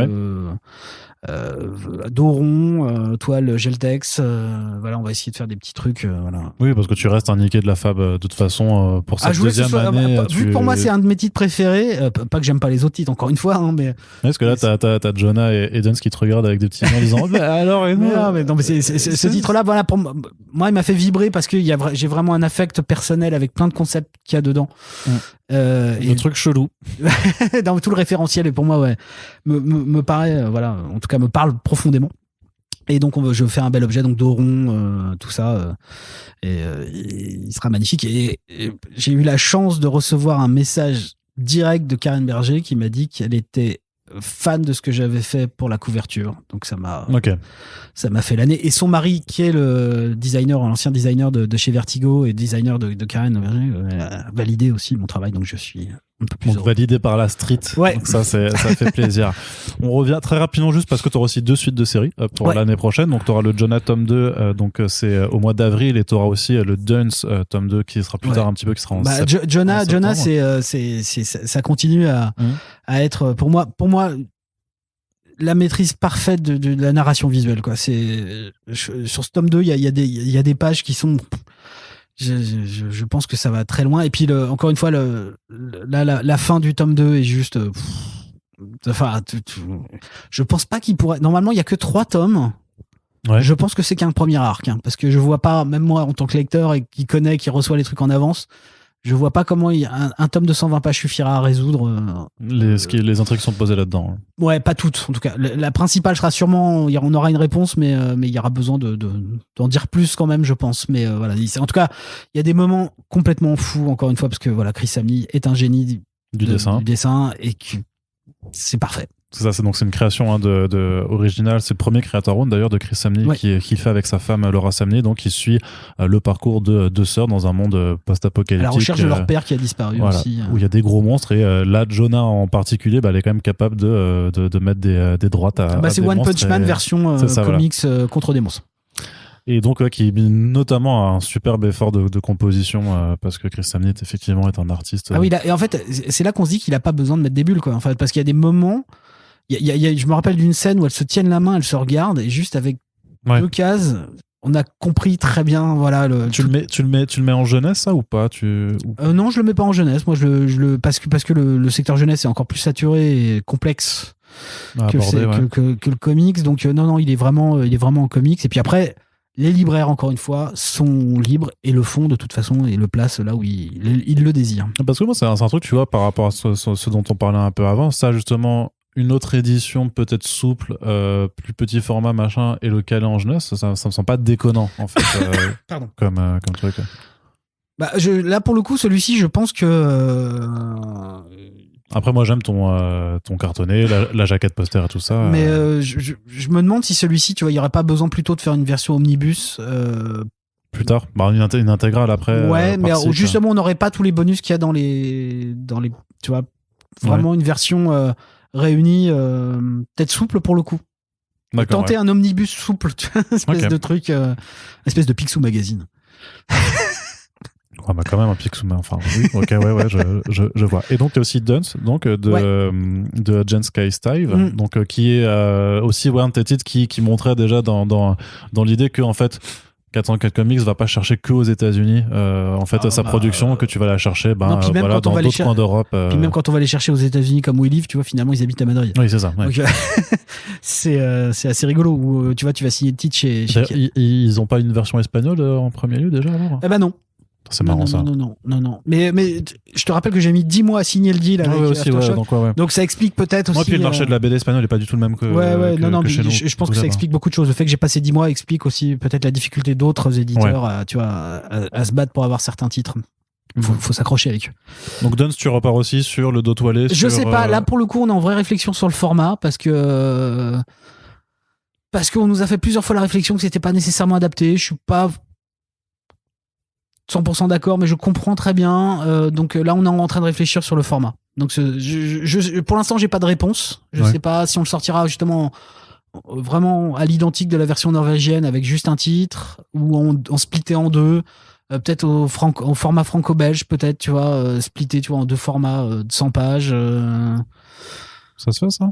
Speaker 2: dos rond, toile Geltex. Voilà, on va essayer de faire des petits trucs. Voilà.
Speaker 1: Oui, parce que tu restes un niqué de la fab de toute façon pour cette deuxième année.
Speaker 2: Vu que pour moi c'est un de mes titres préférés, pas que j'aime pas les autres titres, encore une fois, hein, mais.
Speaker 1: Parce que là, t'as Jonah et Duns qui te regardent avec des petits yeux en disant bah, alors, et
Speaker 2: non, mais ce titre-là, voilà, pour moi, il m'a fait vibrer parce que j'ai vraiment un affect personnel avec plein de concepts qu'il y a dedans.
Speaker 1: Le truc chelou.
Speaker 2: Dans tout le référentiel, et pour moi, ouais, me paraît, voilà, en tout cas, me parle profondément. Et donc, je fais un bel objet, donc dos rond, tout ça, et il sera magnifique. Et j'ai eu la chance de recevoir un message direct de Karen Berger qui m'a dit qu'elle était fan de ce que j'avais fait pour la couverture. Donc ça m'a fait l'année. Et son mari, qui est le designer, l'ancien designer de chez Vertigo et designer de Karen Berger, a validé aussi mon travail. Donc je suis un peu plus heureux.
Speaker 1: Validé par la street.
Speaker 2: Ouais.
Speaker 1: Donc ça fait plaisir. On revient très rapidement juste parce que tu auras aussi 2 suites de séries pour l'année prochaine. Donc tu auras le Jonah tome 2, donc c'est au mois d'avril, et tu auras aussi le Duns tome 2 qui sera plus tard un petit peu, qui sera en
Speaker 2: Jonah, ça continue à être pour moi la maîtrise parfaite de la narration visuelle, quoi. Sur ce tome 2, il y a des pages qui sont je pense que ça va très loin. Et puis encore une fois, la fin du tome 2 est juste je pense pas qu'il pourrait. Normalement, il y a que 3 tomes.
Speaker 1: Ouais.
Speaker 2: Je pense que c'est qu'un premier arc, hein, parce que je vois pas, même moi en tant que lecteur et qui reçoit les trucs en avance, je vois pas comment un tome de 120 pages suffira à résoudre
Speaker 1: les intrigues sont posées là-dedans.
Speaker 2: Ouais, pas toutes en tout cas. La principale sera sûrement, on aura une réponse, mais il y aura besoin d'en dire plus quand même, je pense. Mais voilà, en tout cas, il y a des moments complètement fous, encore une fois, parce que voilà, Chris Samnee est un génie du dessin, et que c'est parfait.
Speaker 1: C'est ça, c'est une création originale. C'est le premier Creator Own d'ailleurs de Chris Samnee qui fait avec sa femme Laura Samnee. Donc il suit le parcours de 2 sœurs dans un monde post-apocalyptique.
Speaker 2: À la recherche de leur père qui a disparu aussi.
Speaker 1: Où il y a des gros monstres, et là Jonah en particulier, elle est quand même capable de mettre des droites à
Speaker 2: c'est
Speaker 1: des
Speaker 2: One
Speaker 1: monstres.
Speaker 2: Punch Man version comics contre des monstres.
Speaker 1: Et donc qui notamment a un superbe effort de composition parce que Chris Samnee effectivement est un artiste.
Speaker 2: Ah oui, et en fait c'est là qu'on se dit qu'il a pas besoin de mettre des bulles, quoi. En fait, parce qu'il y a des moments. Je me rappelle d'une scène où elles se tiennent la main, elles se regardent, et juste avec 2 cases, on a compris très bien. Voilà,
Speaker 1: tu le mets en jeunesse, ça, ou pas
Speaker 2: Non, je le mets pas en jeunesse. Moi, parce que le secteur jeunesse est encore plus saturé et complexe que le comics. Donc non, il est vraiment en comics. Et puis après, les libraires, encore une fois, sont libres et le font de toute façon et le placent là où ils le désirent.
Speaker 1: Parce que moi, c'est un truc, tu vois, par rapport à ce dont on parlait un peu avant, ça justement. Une autre édition peut-être souple, plus petit format, machin, et le caler en jeunesse, ça me semble pas déconnant, en fait, comme truc.
Speaker 2: Là, pour le coup, celui-ci, je pense que...
Speaker 1: Après, moi, j'aime ton cartonné, la jaquette poster et tout ça.
Speaker 2: Mais je me demande si celui-ci, tu vois, il n'y aurait pas besoin plutôt de faire une version omnibus
Speaker 1: plus tard, une intégrale après.
Speaker 2: Ouais, mais justement, on n'aurait pas tous les bonus qu'il y a dans les tu vois, vraiment une version... réunis, peut-être souple pour le coup. Tenter un omnibus souple, espèce de truc, espèce de Picsou Magazine.
Speaker 1: Quand même un Picsou, enfin oui, je vois. Et donc il y a aussi Duns, donc de Jen Sky Steve, donc qui est aussi un titre qui montrait déjà dans l'idée que en fait 404 Comics va pas chercher que aux États-Unis sa production, que tu vas la chercher dans d'autres coins d'Europe.
Speaker 2: Puis même quand on va les chercher aux États-Unis comme We Live, tu vois, finalement ils habitent à Madrid.
Speaker 1: Oui, c'est ça. Ouais.
Speaker 2: Donc, c'est assez rigolo où tu vois, tu vas signer le titre chez
Speaker 1: ils ont pas une version espagnole en premier lieu déjà alors ?
Speaker 2: Eh ben non.
Speaker 1: C'est marrant ça.
Speaker 2: Non. Mais je te rappelle que j'ai mis 10 mois à signer le deal avec Aftershock. Donc ça explique peut-être aussi.
Speaker 1: Puis le marché de la BD espagnole n'est pas du tout le même que chez nous.
Speaker 2: Je pense que ça explique beaucoup de choses. Le fait que j'ai passé 10 mois explique aussi peut-être la difficulté d'autres éditeurs à se battre pour avoir certains titres. Faut s'accrocher avec eux.
Speaker 1: Donc Duns, tu repars aussi sur le dos toilé.
Speaker 2: Je sais pas. Là pour le coup, on est en vraie réflexion sur le format parce qu'on nous a fait plusieurs fois la réflexion que c'était pas nécessairement adapté. Je suis pas 100% d'accord, mais je comprends très bien. Donc là, on est en train de réfléchir sur le format. Donc pour l'instant, j'ai pas de réponse. Je sais pas si on le sortira justement vraiment à l'identique de la version norvégienne avec juste un titre, ou en splitté en 2. Peut-être au format franco-belge, peut-être, tu vois, splitté, tu vois, en 2 formats de 100 pages.
Speaker 1: Ça se fait, ça ?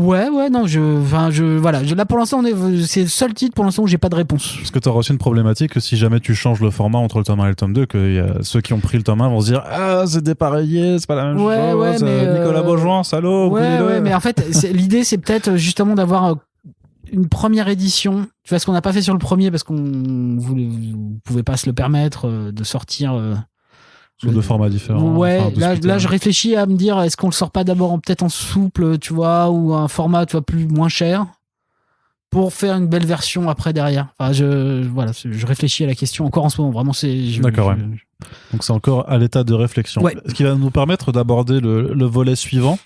Speaker 2: Ouais, non, là pour l'instant, c'est le seul titre pour l'instant où j'ai pas de réponse.
Speaker 1: Parce que tu auras aussi une problématique que si jamais tu changes le format entre le tome 1 et le tome 2, que y a ceux qui ont pris le tome 1 vont se dire ah, c'est dépareillé, c'est pas la même chose. Mais Nicolas Beaujoin, salaud.
Speaker 2: Ouais, mais en fait, l'idée, c'est peut-être justement d'avoir une première édition. Tu vois, ce qu'on n'a pas fait sur le premier parce qu'on pouvait pas se le permettre de sortir.
Speaker 1: Sous deux formats différents.
Speaker 2: Ouais, là, je réfléchis à me dire, est-ce qu'on le sort pas d'abord peut-être en souple, tu vois, ou un format, tu vois, moins cher, pour faire une belle version après derrière. Enfin, je réfléchis à la question encore en ce moment. Vraiment,
Speaker 1: D'accord, ouais. Donc c'est encore à l'état de réflexion.
Speaker 2: Ouais.
Speaker 1: Ce qui va nous permettre d'aborder le volet suivant,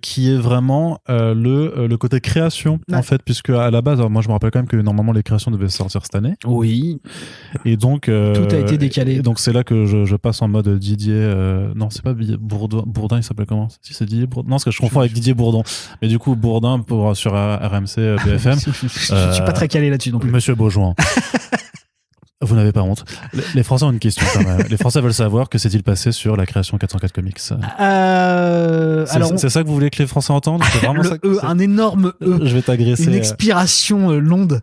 Speaker 1: qui est vraiment le côté création, en fait, puisque à la base, alors moi je me rappelle quand même que normalement les créations devaient sortir cette année.
Speaker 2: Oui.
Speaker 1: Et donc tout
Speaker 2: a été décalé.
Speaker 1: Et donc c'est là que je passe en mode Didier. Non, c'est pas Bourdin, il s'appelle comment? Si c'est Didier Bourdin. Non, parce que je confonds avec Didier Bourdon. Mais du coup Bourdin sur RMC BFM.
Speaker 2: Je suis pas très calé là-dessus non plus.
Speaker 1: Monsieur Beaujoin. Vous n'avez pas honte. Les Français ont une question quand même. Les Français veulent savoir que s'est-il passé sur la création 404 Comics. C'est ça que vous voulez que les Français entendent? C'est vraiment ça
Speaker 2: un énorme E.
Speaker 1: Je vais t'agresser.
Speaker 2: Une expiration longue.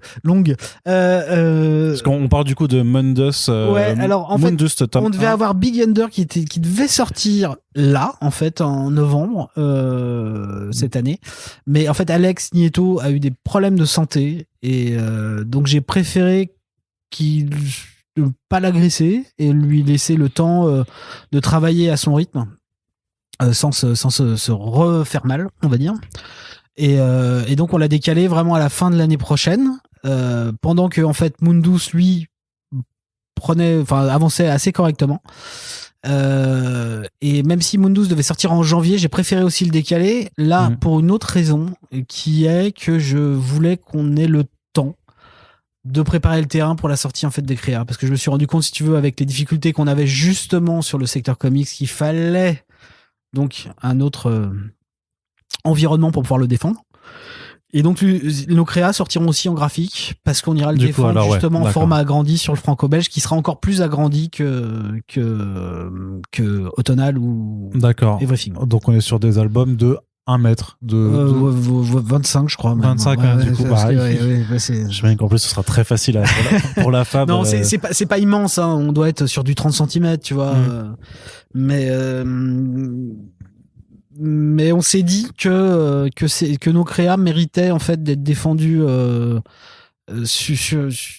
Speaker 1: Parce qu'on parle du coup de Mundus.
Speaker 2: Ouais, alors en
Speaker 1: Mundus,
Speaker 2: fait, on devait avoir Big Under qui devait sortir là, en fait, en novembre cette année. Mais en fait, Alex Nieto a eu des problèmes de santé et donc j'ai préféré ne pas l'agresser et lui laisser le temps de travailler à son rythme sans se refaire mal, on va dire. Et donc on l'a décalé vraiment à la fin de l'année prochaine, pendant que en fait Mundus lui avançait assez correctement. Et même si Mundus devait sortir en janvier, j'ai préféré aussi le décaler là pour une autre raison, qui est que je voulais qu'on ait le temps de préparer le terrain pour la sortie en fait des créas, parce que je me suis rendu compte, si tu veux, avec les difficultés qu'on avait justement sur le secteur comics, qu'il fallait donc un autre environnement pour pouvoir le défendre. Et donc nos créas sortiront aussi en graphique, parce qu'on ira le défendre justement en format agrandi sur le franco-belge, qui sera encore plus agrandi que Automnal ou Everything.
Speaker 1: Donc on est sur des albums de 1 mètre de
Speaker 2: 25 je crois même.
Speaker 1: 25 du coup j'imagine qu'en plus ce sera très facile pour la femme.
Speaker 2: Non, c'est pas immense, hein. On doit être sur du 30 cm, tu vois. Mais on s'est dit que nos créas méritaient en fait d'être défendus,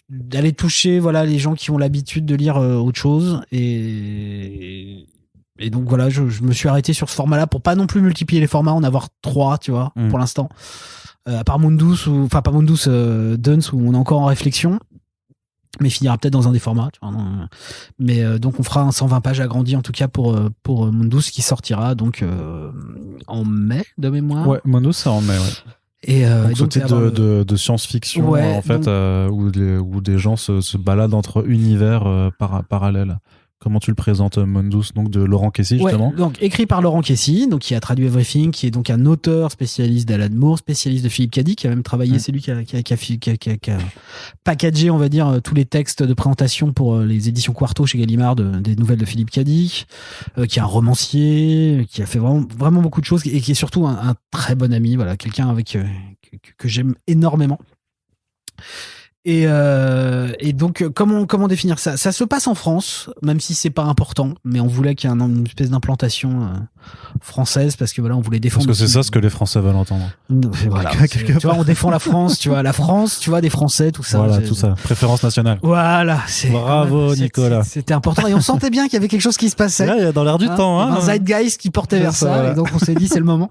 Speaker 2: d'aller toucher les gens qui ont l'habitude de lire autre chose, et donc voilà, je me suis arrêté sur ce format-là pour pas non plus multiplier les formats, en avoir 3, tu vois, pour l'instant. À part Mundus, pas Mundus, Duns, où on est encore en réflexion, mais finira peut-être dans un des formats, tu vois. Mais donc on fera un 120 pages agrandi en tout cas pour Mundus, qui sortira donc en mai de mémoire.
Speaker 1: Ouais, Mundus c'est en mai, ouais.
Speaker 2: Et
Speaker 1: donc ce type de science-fiction, en fait, où des gens se baladent entre univers parallèles. Comment tu le présentes, Mundus, donc de Laurent Kessy, justement?
Speaker 2: Ouais, donc écrit par Laurent Kessy, donc qui a traduit Everything, qui est donc un auteur spécialiste d'Alan Moore, spécialiste de Philippe Cadic, qui a même travaillé, c'est lui qui a packagé, on va dire, tous les textes de présentation pour les éditions Quarto chez Gallimard des nouvelles de Philippe Cadic, qui est un romancier, qui a fait vraiment beaucoup de choses, et qui est surtout un très bon ami, voilà, quelqu'un que j'aime énormément. Et donc comment définir ça? Ça se passe en France, même si c'est pas important, mais on voulait qu'il y ait une espèce d'implantation française, parce que on voulait défendre.
Speaker 1: Parce que c'est ça ce que les Français veulent entendre.
Speaker 2: Voilà, tu vois, on défend la France, tu vois, des Français, tout ça.
Speaker 1: Voilà, tout ça. Préférence nationale.
Speaker 2: Voilà.
Speaker 1: Bravo, Nicolas.
Speaker 2: C'était important, et on sentait bien qu'il y avait quelque chose qui se passait.
Speaker 1: Là, dans l'air du temps,
Speaker 2: un zeitgeist qui portait vers ça, et donc on s'est dit c'est le moment.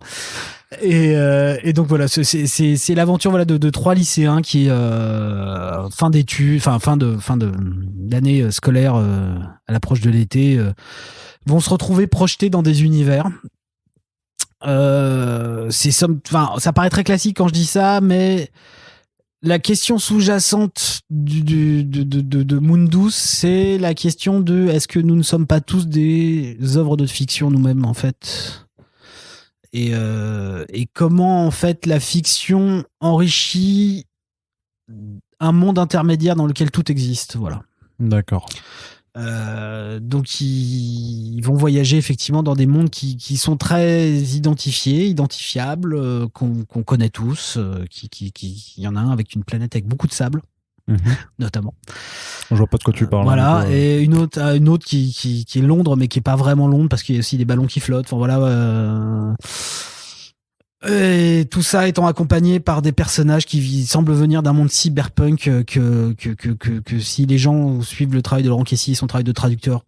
Speaker 2: Et donc voilà, c'est l'aventure de 3 lycéens qui fin d'études, fin d'année scolaire, à l'approche de l'été, vont se retrouver projetés dans des univers. Ça paraît très classique quand je dis ça, mais la question sous-jacente de Mundus, c'est la question de est-ce que nous ne sommes pas tous des œuvres de fiction nous-mêmes, en fait? Et comment en fait la fiction enrichit un monde intermédiaire dans lequel tout existe, voilà.
Speaker 1: D'accord.
Speaker 2: Donc ils vont voyager effectivement dans des mondes qui sont très identifiables, qu'on connaît tous. Il y en a un avec une planète avec beaucoup de sable, notamment.
Speaker 1: Je vois pas de quoi tu parles.
Speaker 2: Voilà, et une autre qui est Londres, mais qui est pas vraiment Londres parce qu'il y a aussi des ballons qui flottent. Enfin voilà. Et tout ça étant accompagné par des personnages qui semblent venir d'un monde cyberpunk que si les gens suivent le travail de Laurent Kessy et son travail de traducteur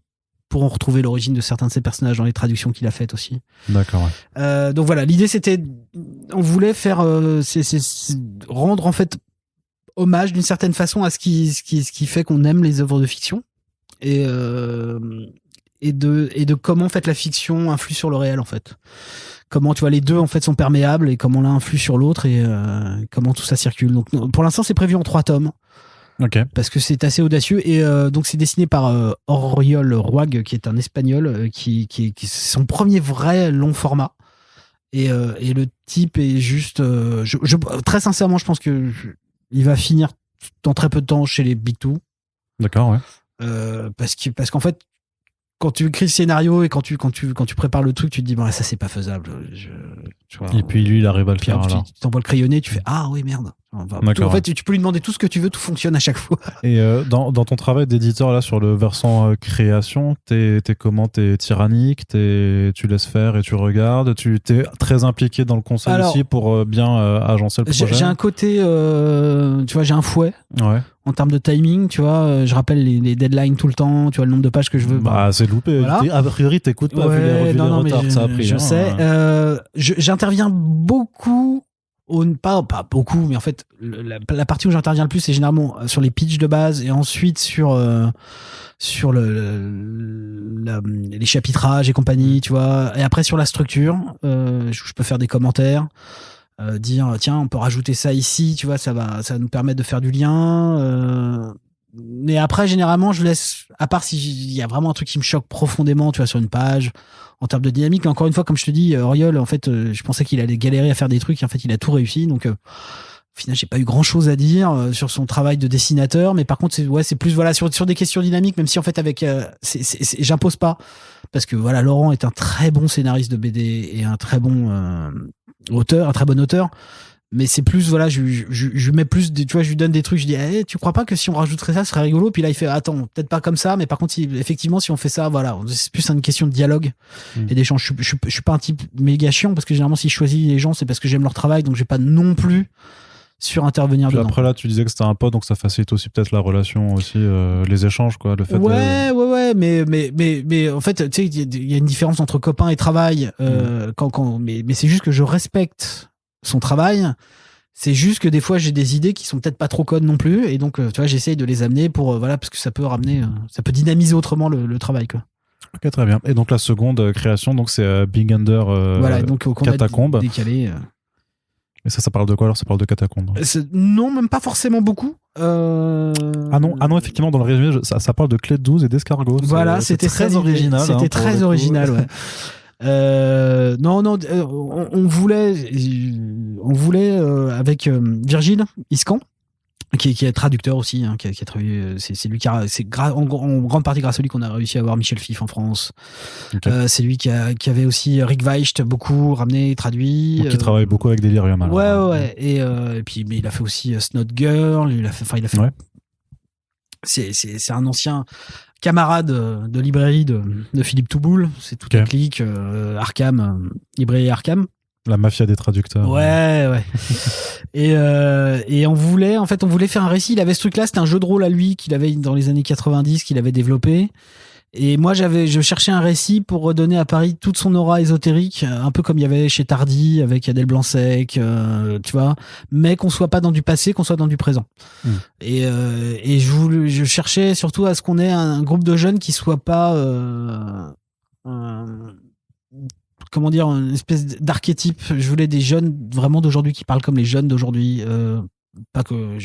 Speaker 2: pourront retrouver l'origine de certains de ces personnages dans les traductions qu'il a faites aussi.
Speaker 1: D'accord. Ouais.
Speaker 2: Donc voilà, l'idée c'était, on voulait faire, rendre en fait hommage d'une certaine façon à ce qui fait qu'on aime les œuvres de fiction et de comment en fait la fiction influe sur le réel en fait. Comment tu vois les deux en fait sont perméables et comment l'un influe sur l'autre et comment tout ça circule. Donc pour l'instant c'est prévu en 3 tomes.
Speaker 1: Ok.
Speaker 2: Parce que c'est assez audacieux et donc c'est dessiné par Oriol Rouag qui est un Espagnol qui c'est son premier vrai long format et le type est juste très sincèrement je pense que il va finir dans très peu de temps chez les Big Two.
Speaker 1: D'accord, ouais.
Speaker 2: Parce qu'en fait quand tu écris le scénario et quand tu prépares le truc, tu te dis, bon, ça, c'est pas faisable. Tu vois,
Speaker 1: et puis lui, il arrive à le faire.
Speaker 2: Tu t'envoies le crayonné, tu fais, ah oui, merde. En fait, tu peux lui demander tout ce que tu veux, tout fonctionne à chaque fois.
Speaker 1: Et dans ton travail d'éditeur, là, sur le versant création, t'es comment? T'es tyrannique? Tu laisses faire et tu regardes? Tu t'es très impliqué dans le conseil aussi pour bien agencer le projet?
Speaker 2: J'ai un côté, tu vois, j'ai un fouet.
Speaker 1: Ouais.
Speaker 2: En termes de timing, tu vois, je rappelle les deadlines tout le temps, tu vois, le nombre de pages que je veux.
Speaker 1: Bah, c'est loupé. Voilà. A priori, t'écoutes pas, vu les revues, les retards que ça a pris.
Speaker 2: Je sais. J'interviens beaucoup, pas beaucoup, mais en fait, la partie où j'interviens le plus, c'est généralement sur les pitchs de base et ensuite sur les chapitrages et compagnie, tu vois. Et après, sur la structure, je peux faire des commentaires. Dire tiens on peut rajouter ça ici, tu vois, ça va nous permettre de faire du lien, mais après généralement je laisse, à part s'il y a vraiment un truc qui me choque profondément, tu vois, sur une page en termes de dynamique, mais encore une fois comme je te dis, Oriol en fait je pensais qu'il allait galérer à faire des trucs et en fait il a tout réussi, donc au final j'ai pas eu grand chose à dire sur son travail de dessinateur, mais par contre c'est plus voilà sur des questions dynamiques, même si en fait avec j'impose pas, parce que voilà, Laurent est un très bon scénariste de BD et un très bon auteur, un très bon auteur, mais c'est plus voilà, je mets plus tu vois, je lui donne des trucs, je dis hey, tu crois pas que si on rajouterait ça ce serait rigolo, puis là il fait attends, peut-être pas comme ça, mais par contre effectivement si on fait ça, voilà, c'est plus une question de dialogue et d'échange. Je suis pas un type méga chiant, parce que généralement si je choisis les gens c'est parce que j'aime leur travail, donc je vais pas non plus sur-intervenir dedans.
Speaker 1: Après là, tu disais que c'était un pote, donc ça facilite aussi peut-être la relation, aussi les échanges, quoi. Le fait
Speaker 2: ouais, mais en fait, tu sais, il y a une différence entre copain et travail. Mais c'est juste que je respecte son travail. C'est juste que des fois, j'ai des idées qui sont peut-être pas trop connes non plus, et donc, tu vois, j'essaye de les amener pour voilà, parce que ça peut ramener, ça peut dynamiser autrement le travail, quoi.
Speaker 1: Ok, très bien. Et donc la seconde création, donc c'est Big Under
Speaker 2: voilà, donc
Speaker 1: Catacombe.
Speaker 2: Décalé.
Speaker 1: Et ça parle de quoi alors? Ça parle de catacombes?
Speaker 2: Non, même pas forcément beaucoup.
Speaker 1: Ah non, effectivement, dans le résumé, ça parle de clé de 12 et d'escargots.
Speaker 2: Voilà, c'était très original. C'était très original, ouais. On voulait avec Virgile Iscan, qui est traducteur aussi, hein, qui a travaillé, c'est lui en grande partie grâce à lui qu'on a réussi à avoir Michel Fif en France. Okay. C'est lui qui avait aussi Rick Weicht beaucoup ramené, traduit.
Speaker 1: Donc, qui travaille beaucoup avec Delirium.
Speaker 2: Ouais. Et puis mais il a fait aussi Snot Girl, il a fait. Ouais. C'est un ancien camarade de librairie de Philippe Touboul. C'est toute la clique Arkham, librairie Arkham.
Speaker 1: La mafia des traducteurs.
Speaker 2: Ouais. Et on voulait faire un récit. Il avait ce truc-là, c'était un jeu de rôle à lui qu'il avait dans les années 90, qu'il avait développé. Et moi, je cherchais un récit pour redonner à Paris toute son aura ésotérique, un peu comme il y avait chez Tardy avec Adèle Blanc-Sec, tu vois, mais qu'on soit pas dans du passé, qu'on soit dans du présent. Et je cherchais surtout à ce qu'on ait un groupe de jeunes qui soit pas comment dire, une espèce d'archétype. Je voulais des jeunes vraiment d'aujourd'hui qui parlent comme les jeunes d'aujourd'hui, pas qu'un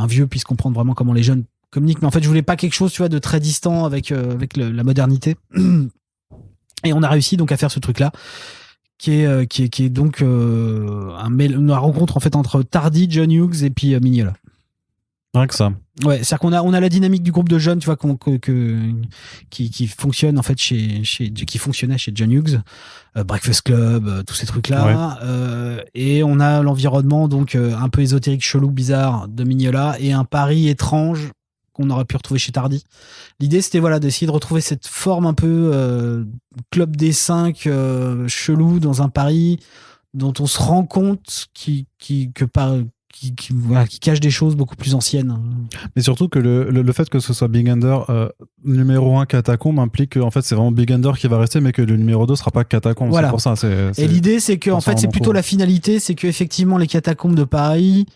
Speaker 2: vieux puisse comprendre vraiment comment les jeunes communiquent, mais en fait je voulais pas quelque chose, tu vois, de très distant avec la modernité. Et on a réussi donc à faire ce truc là qui est donc une rencontre en fait entre Tardy, John Hughes et puis Mignola.
Speaker 1: Rien que ça.
Speaker 2: Ouais, c'est-à-dire qu'on a la dynamique du groupe de jeunes, tu vois, qui fonctionne en fait qui fonctionnait chez John Hughes, Breakfast Club, tous ces trucs-là, et on a l'environnement donc un peu ésotérique, chelou, bizarre de Mignola et un Paris étrange qu'on aurait pu retrouver chez Tardy. L'idée c'était d'essayer de retrouver cette forme un peu club des 5 chelou dans un Paris dont on se rend compte qui cache des choses beaucoup plus anciennes.
Speaker 1: Mais surtout que le fait que ce soit Big Under numéro 1 Catacombe implique que en fait, c'est vraiment Big Under qui va rester, mais que le numéro 2 sera pas Catacombe.
Speaker 2: Voilà.
Speaker 1: C'est pour ça.
Speaker 2: Et l'idée, c'est que en fait, c'est plutôt la finalité, c'est que effectivement les catacombes de Paris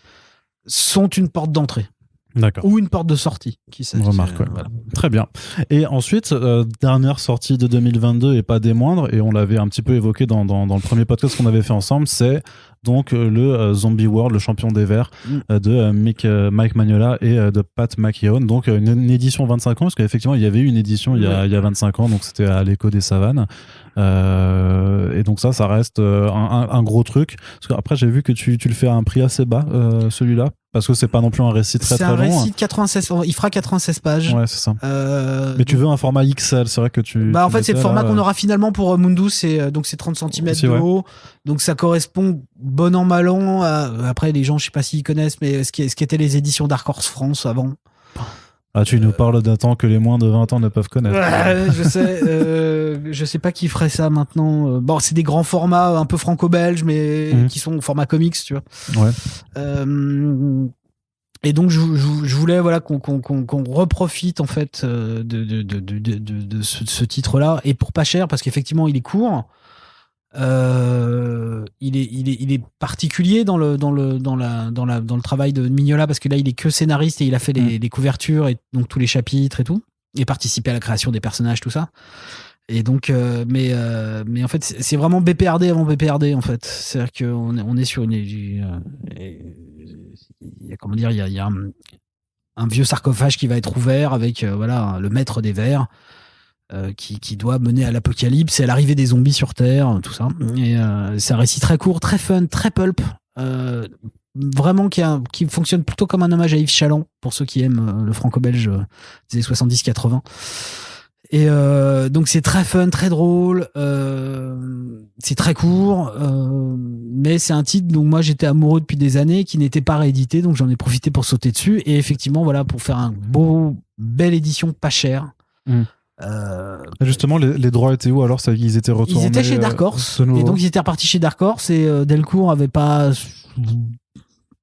Speaker 2: sont une porte d'entrée.
Speaker 1: D'accord.
Speaker 2: Ou une porte de sortie.
Speaker 1: On remarque, voilà. Très bien. Et ensuite, dernière sortie de 2022 et pas des moindres, et on l'avait un petit peu évoqué dans le premier podcast qu'on avait fait ensemble, c'est donc le Zombie World, le champion des Verts de Mike Mignola et de Pat McKeown. Donc une édition 25 ans, parce qu'effectivement il y avait eu une édition il y a 25 ans, donc c'était à l'Écho des Savanes. Et donc ça reste un gros truc. Parce qu'après j'ai vu que tu le fais à un prix assez bas, celui-là. Parce que c'est pas non plus un récit très long.
Speaker 2: C'est un récit de 96, il fera 96 pages.
Speaker 1: Ouais, c'est ça. Mais tu veux un format XL, c'est vrai que tu...
Speaker 2: en fait, c'est le format qu'on aura finalement pour Mundus, donc c'est 30 cm de haut. Donc ça correspond bon an, mal an. Après, les gens, je sais pas s'ils connaissent, mais ce qui étaient les éditions Dark Horse France avant.
Speaker 1: Ah, tu nous parles d'un temps que les moins de 20 ans ne peuvent connaître.
Speaker 2: Je sais. Je sais pas qui ferait ça maintenant. Bon, c'est des grands formats un peu franco-belges, mais qui sont au format comics, tu vois.
Speaker 1: Ouais.
Speaker 2: Et donc, je voulais qu'on reprofite en fait de ce titre-là, et pour pas cher, parce qu'effectivement, il est court. Il est particulier dans le travail de Mignola, parce que là il est que scénariste et il a fait les couvertures et donc tous les chapitres et tout, et participé à la création des personnages, tout ça. Et donc mais en fait c'est vraiment BPRD avant BPRD en fait. C'est-à-dire qu'on est sur il y a un vieux sarcophage qui va être ouvert avec le maître des vers. Qui doit mener à l'apocalypse et à l'arrivée des zombies sur Terre, tout ça. Et c'est un récit très court, très fun, très pulp, vraiment qui fonctionne plutôt comme un hommage à Yves Chaland, pour ceux qui aiment le franco-belge des années 70-80. Et donc c'est très fun, très drôle, c'est très court, mais c'est un titre dont moi j'étais amoureux depuis des années, qui n'était pas réédité, donc j'en ai profité pour sauter dessus, et effectivement pour faire un belle édition pas chère.
Speaker 1: Justement, les droits étaient où alors? Ils étaient retournés?
Speaker 2: Ils étaient chez Dark Horse, et donc ils étaient repartis chez Dark Horse, et Delcourt avait pas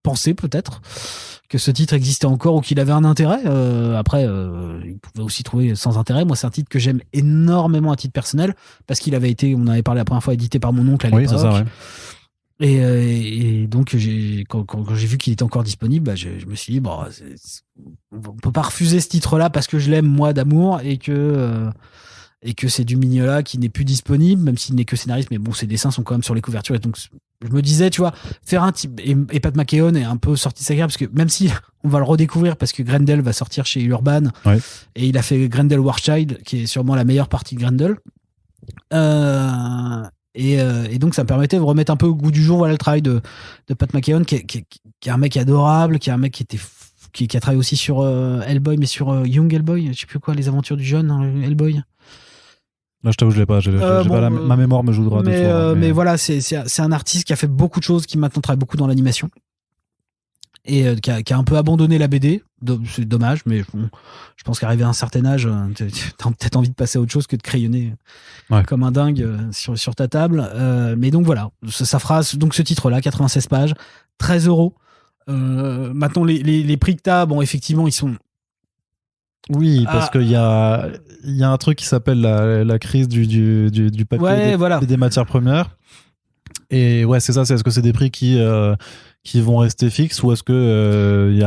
Speaker 2: pensé peut-être que ce titre existait encore ou qu'il avait un intérêt. Après, il pouvait aussi trouver sans intérêt. Moi, c'est un titre que j'aime énormément à titre personnel, parce qu'il avait été, on avait parlé la première fois, édité par mon oncle à l'époque.
Speaker 1: Oui, c'est ça, ouais.
Speaker 2: Et donc quand j'ai vu qu'il était encore disponible, je me suis dit on peut pas refuser ce titre-là parce que je l'aime moi d'amour, et que c'est du Mignola qui n'est plus disponible, même s'il n'est que scénariste, mais bon, ses dessins sont quand même sur les couvertures, et donc je me disais, tu vois, faire un type, et Pat McKeown est un peu sorti de sa carrière, parce que même si on va le redécouvrir, parce que Grendel va sortir chez Urban, et il a fait Grendel Warchild, qui est sûrement la meilleure partie de Grendel. Et donc ça me permettait de remettre un peu au goût du jour le travail de Pat McKeown, qui est un mec adorable, qui est un mec qui a travaillé aussi sur Hellboy, mais sur Young Hellboy, je sais plus quoi, les aventures du jeune Hellboy.
Speaker 1: Là, je t'avoue, je l'ai pas. Ma mémoire me joue droit de tour.
Speaker 2: Mais voilà, c'est un artiste qui a fait beaucoup de choses, qui maintenant travaille beaucoup dans l'animation, et qui a un peu abandonné la BD. C'est dommage, mais bon, je pense qu'arrivé à un certain âge, t'as peut-être envie de passer à autre chose que de crayonner comme un dingue sur ta table. Mais donc voilà, ça fera donc ce titre-là, 96 pages, 13 €. Maintenant, les prix que t'as, bon, effectivement, ils sont...
Speaker 1: Oui, parce qu'il y a un truc qui s'appelle la crise du papier des matières premières. Et ouais, c'est ça. Est-ce que c'est des prix qui vont rester fixes, ou est-ce que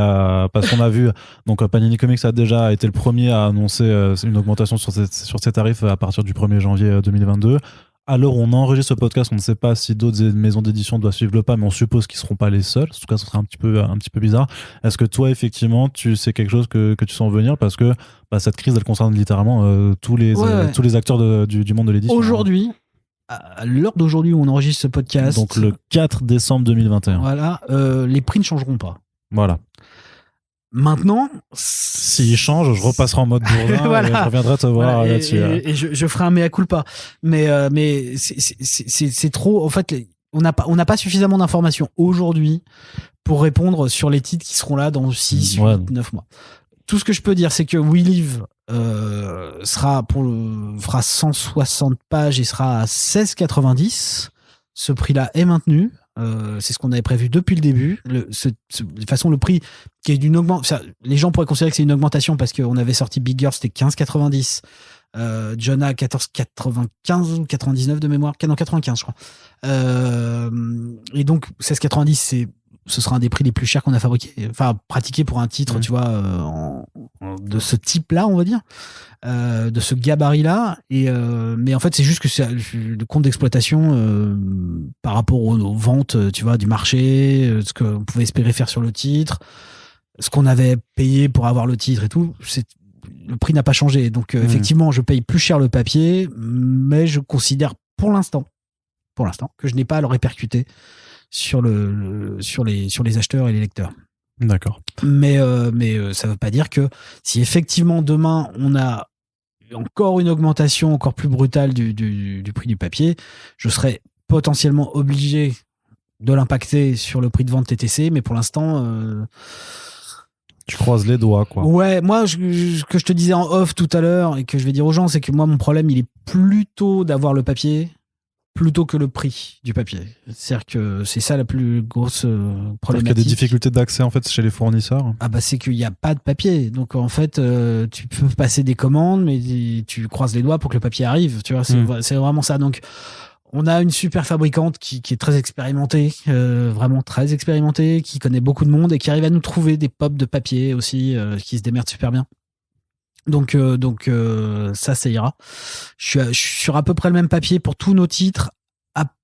Speaker 1: parce qu'on a vu, donc Panini Comics a déjà été le premier à annoncer une augmentation sur ses tarifs à partir du 1er janvier 2022. À l'heure où on enregistre ce podcast, on ne sait pas si d'autres maisons d'édition doivent suivre le pas, mais on suppose qu'ils ne seront pas les seuls. En tout cas, ce serait un petit peu bizarre. Est-ce que toi, effectivement, c'est quelque chose que tu sens venir, parce que cette crise, elle concerne littéralement tous les acteurs du monde de l'édition.
Speaker 2: Aujourd'hui, à l'heure d'aujourd'hui où on enregistre ce podcast,
Speaker 1: donc le 4 décembre 2021.
Speaker 2: Voilà, les prix ne changeront pas.
Speaker 1: Voilà.
Speaker 2: Maintenant,
Speaker 1: s'il change, je repasserai en mode bourdin
Speaker 2: voilà.
Speaker 1: et je reviendrai te voir
Speaker 2: voilà,
Speaker 1: là-dessus.
Speaker 2: Et je ferai un mea culpa. Mais c'est trop. En fait, on n'a pas suffisamment d'informations aujourd'hui pour répondre sur les titres qui seront là dans 6, 8, 9 mois. Tout ce que je peux dire, c'est que We Live fera 160 pages et sera à 16,90. Ce prix-là est maintenu. C'est ce qu'on avait prévu depuis le début. De toute façon, le prix qui est d'une augmentation, les gens pourraient considérer que c'est une augmentation parce qu'on avait sorti Big Girl, c'était 15,90. Jonah 14,95 ou 99 de mémoire, non 95 je crois. Et donc 16,90 ce sera un des prix les plus chers qu'on a fabriqué, enfin pratiqué pour un titre, tu vois, de ce type-là, on va dire, de ce gabarit-là. Mais en fait, c'est juste que c'est le compte d'exploitation par rapport aux ventes, tu vois, du marché, ce qu'on pouvait espérer faire sur le titre, ce qu'on avait payé pour avoir le titre et tout. Le prix n'a pas changé. Donc, effectivement, je paye plus cher le papier, mais je considère pour l'instant, que je n'ai pas à le répercuter sur les acheteurs et les lecteurs.
Speaker 1: D'accord.
Speaker 2: Mais ça ne veut pas dire que si effectivement demain on a encore une augmentation encore plus brutale du prix du papier, je serais potentiellement obligé de l'impacter sur le prix de vente TTC, mais pour l'instant
Speaker 1: tu croises les doigts, quoi.
Speaker 2: Ouais, moi ce que je te disais en off tout à l'heure et que je vais dire aux gens, c'est que moi mon problème il est plutôt d'avoir le papier plutôt que le prix du papier. C'est-à-dire que c'est ça la plus grosse problématique.
Speaker 1: Il y a des difficultés d'accès en fait chez les fournisseurs.
Speaker 2: Ah bah c'est qu'il n'y a pas de papier. Donc en fait, tu peux passer des commandes, mais tu croises les doigts pour que le papier arrive. Tu vois, c'est vraiment ça. Donc on a une super fabricante qui est très expérimentée, vraiment très expérimentée, qui connaît beaucoup de monde et qui arrive à nous trouver des pops de papier aussi, qui se démerdent super bien. Donc ça ira. Je suis sur à peu près le même papier pour tous nos titres.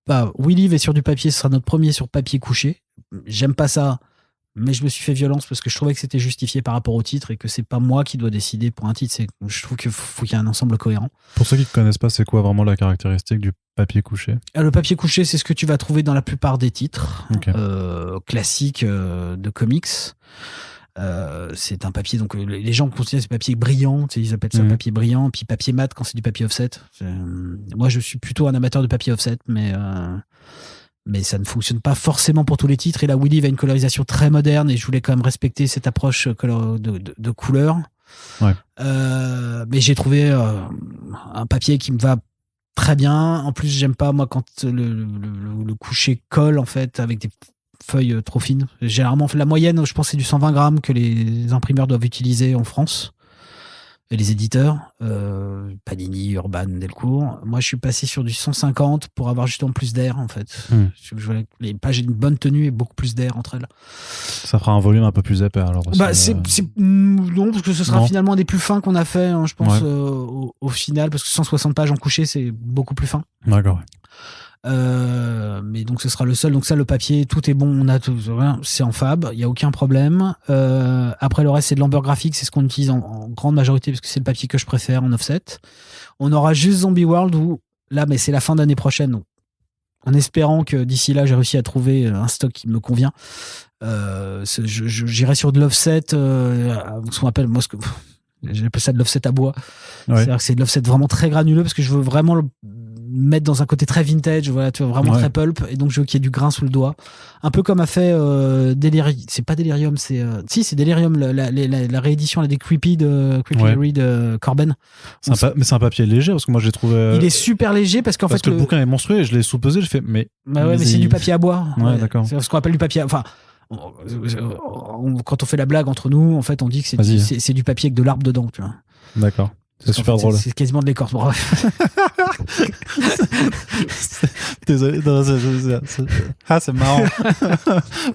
Speaker 2: We Live est sur du papier, ce sera notre premier sur papier couché. J'aime pas ça, mais je me suis fait violence parce que je trouvais que c'était justifié par rapport au titre et que c'est pas moi qui dois décider pour un titre. Je trouve qu'il faut qu'il y ait un ensemble cohérent.
Speaker 1: Pour ceux qui ne connaissent pas, c'est quoi vraiment la caractéristique du papier couché ?
Speaker 2: Le papier couché, c'est ce que tu vas trouver dans la plupart des titres classiques de comics. C'est un papier, donc les gens considèrent ce papier brillant, ils appellent ça papier brillant, puis papier mat quand c'est du papier offset. Moi je suis plutôt un amateur de papier offset, mais ça ne fonctionne pas forcément pour tous les titres. Et là, We Live a une colorisation très moderne et je voulais quand même respecter cette approche de couleur.
Speaker 1: Ouais.
Speaker 2: Mais j'ai trouvé un papier qui me va très bien. En plus, j'aime pas moi quand le coucher colle en fait avec des feuilles trop fines. Généralement, la moyenne, je pense, c'est du 120 grammes que les imprimeurs doivent utiliser en France. Et les éditeurs, Panini, Urban, Delcourt. Moi, je suis passé sur du 150 pour avoir justement plus d'air, en fait. Je voulais que les pages aient une bonne tenue et beaucoup plus d'air entre elles.
Speaker 1: Ça fera un volume un peu plus épais, alors aussi.
Speaker 2: Non, parce que ce sera finalement un des plus fins qu'on a fait, hein, je pense, au final, parce que 160 pages en couché, c'est beaucoup plus fin.
Speaker 1: D'accord.
Speaker 2: Mais donc ce sera le seul. Donc ça, le papier, tout est bon, on a tout, c'est en fab, il y a aucun problème. Après le reste, c'est de l'amber graphique, c'est ce qu'on utilise en grande majorité parce que c'est le papier que je préfère en offset. On aura juste Zombie World où là, mais c'est la fin d'année prochaine, donc, en espérant que d'ici là j'ai réussi à trouver un stock qui me convient. J'irai sur de l'offset, ce qu'on appelle moi j'appelle ça de l'offset à bois. C'est-à-dire que c'est de l'offset vraiment très granuleux parce que je veux vraiment le mettre dans un côté très vintage, voilà, tu vois, vraiment très pulp, et donc je veux qu'il y ait du grain sous le doigt, un peu comme a fait Delirium, c'est pas Delirium, c'est Delirium, la réédition des Creepy Larry de Corben.
Speaker 1: Mais c'est un papier léger parce que moi j'ai trouvé
Speaker 2: il est super léger parce qu'en fait
Speaker 1: le bouquin est monstrueux et je l'ai sous-pesé, je fais mais
Speaker 2: c'est du papier à bois.
Speaker 1: D'accord.
Speaker 2: C'est ce qu'on appelle du papier quand on fait la blague entre nous, en fait on dit que c'est du papier avec de l'arbre dedans, tu vois.
Speaker 1: D'accord. C'est super drôle.
Speaker 2: C'est quasiment de l'écorce.
Speaker 1: Désolé. C'est marrant.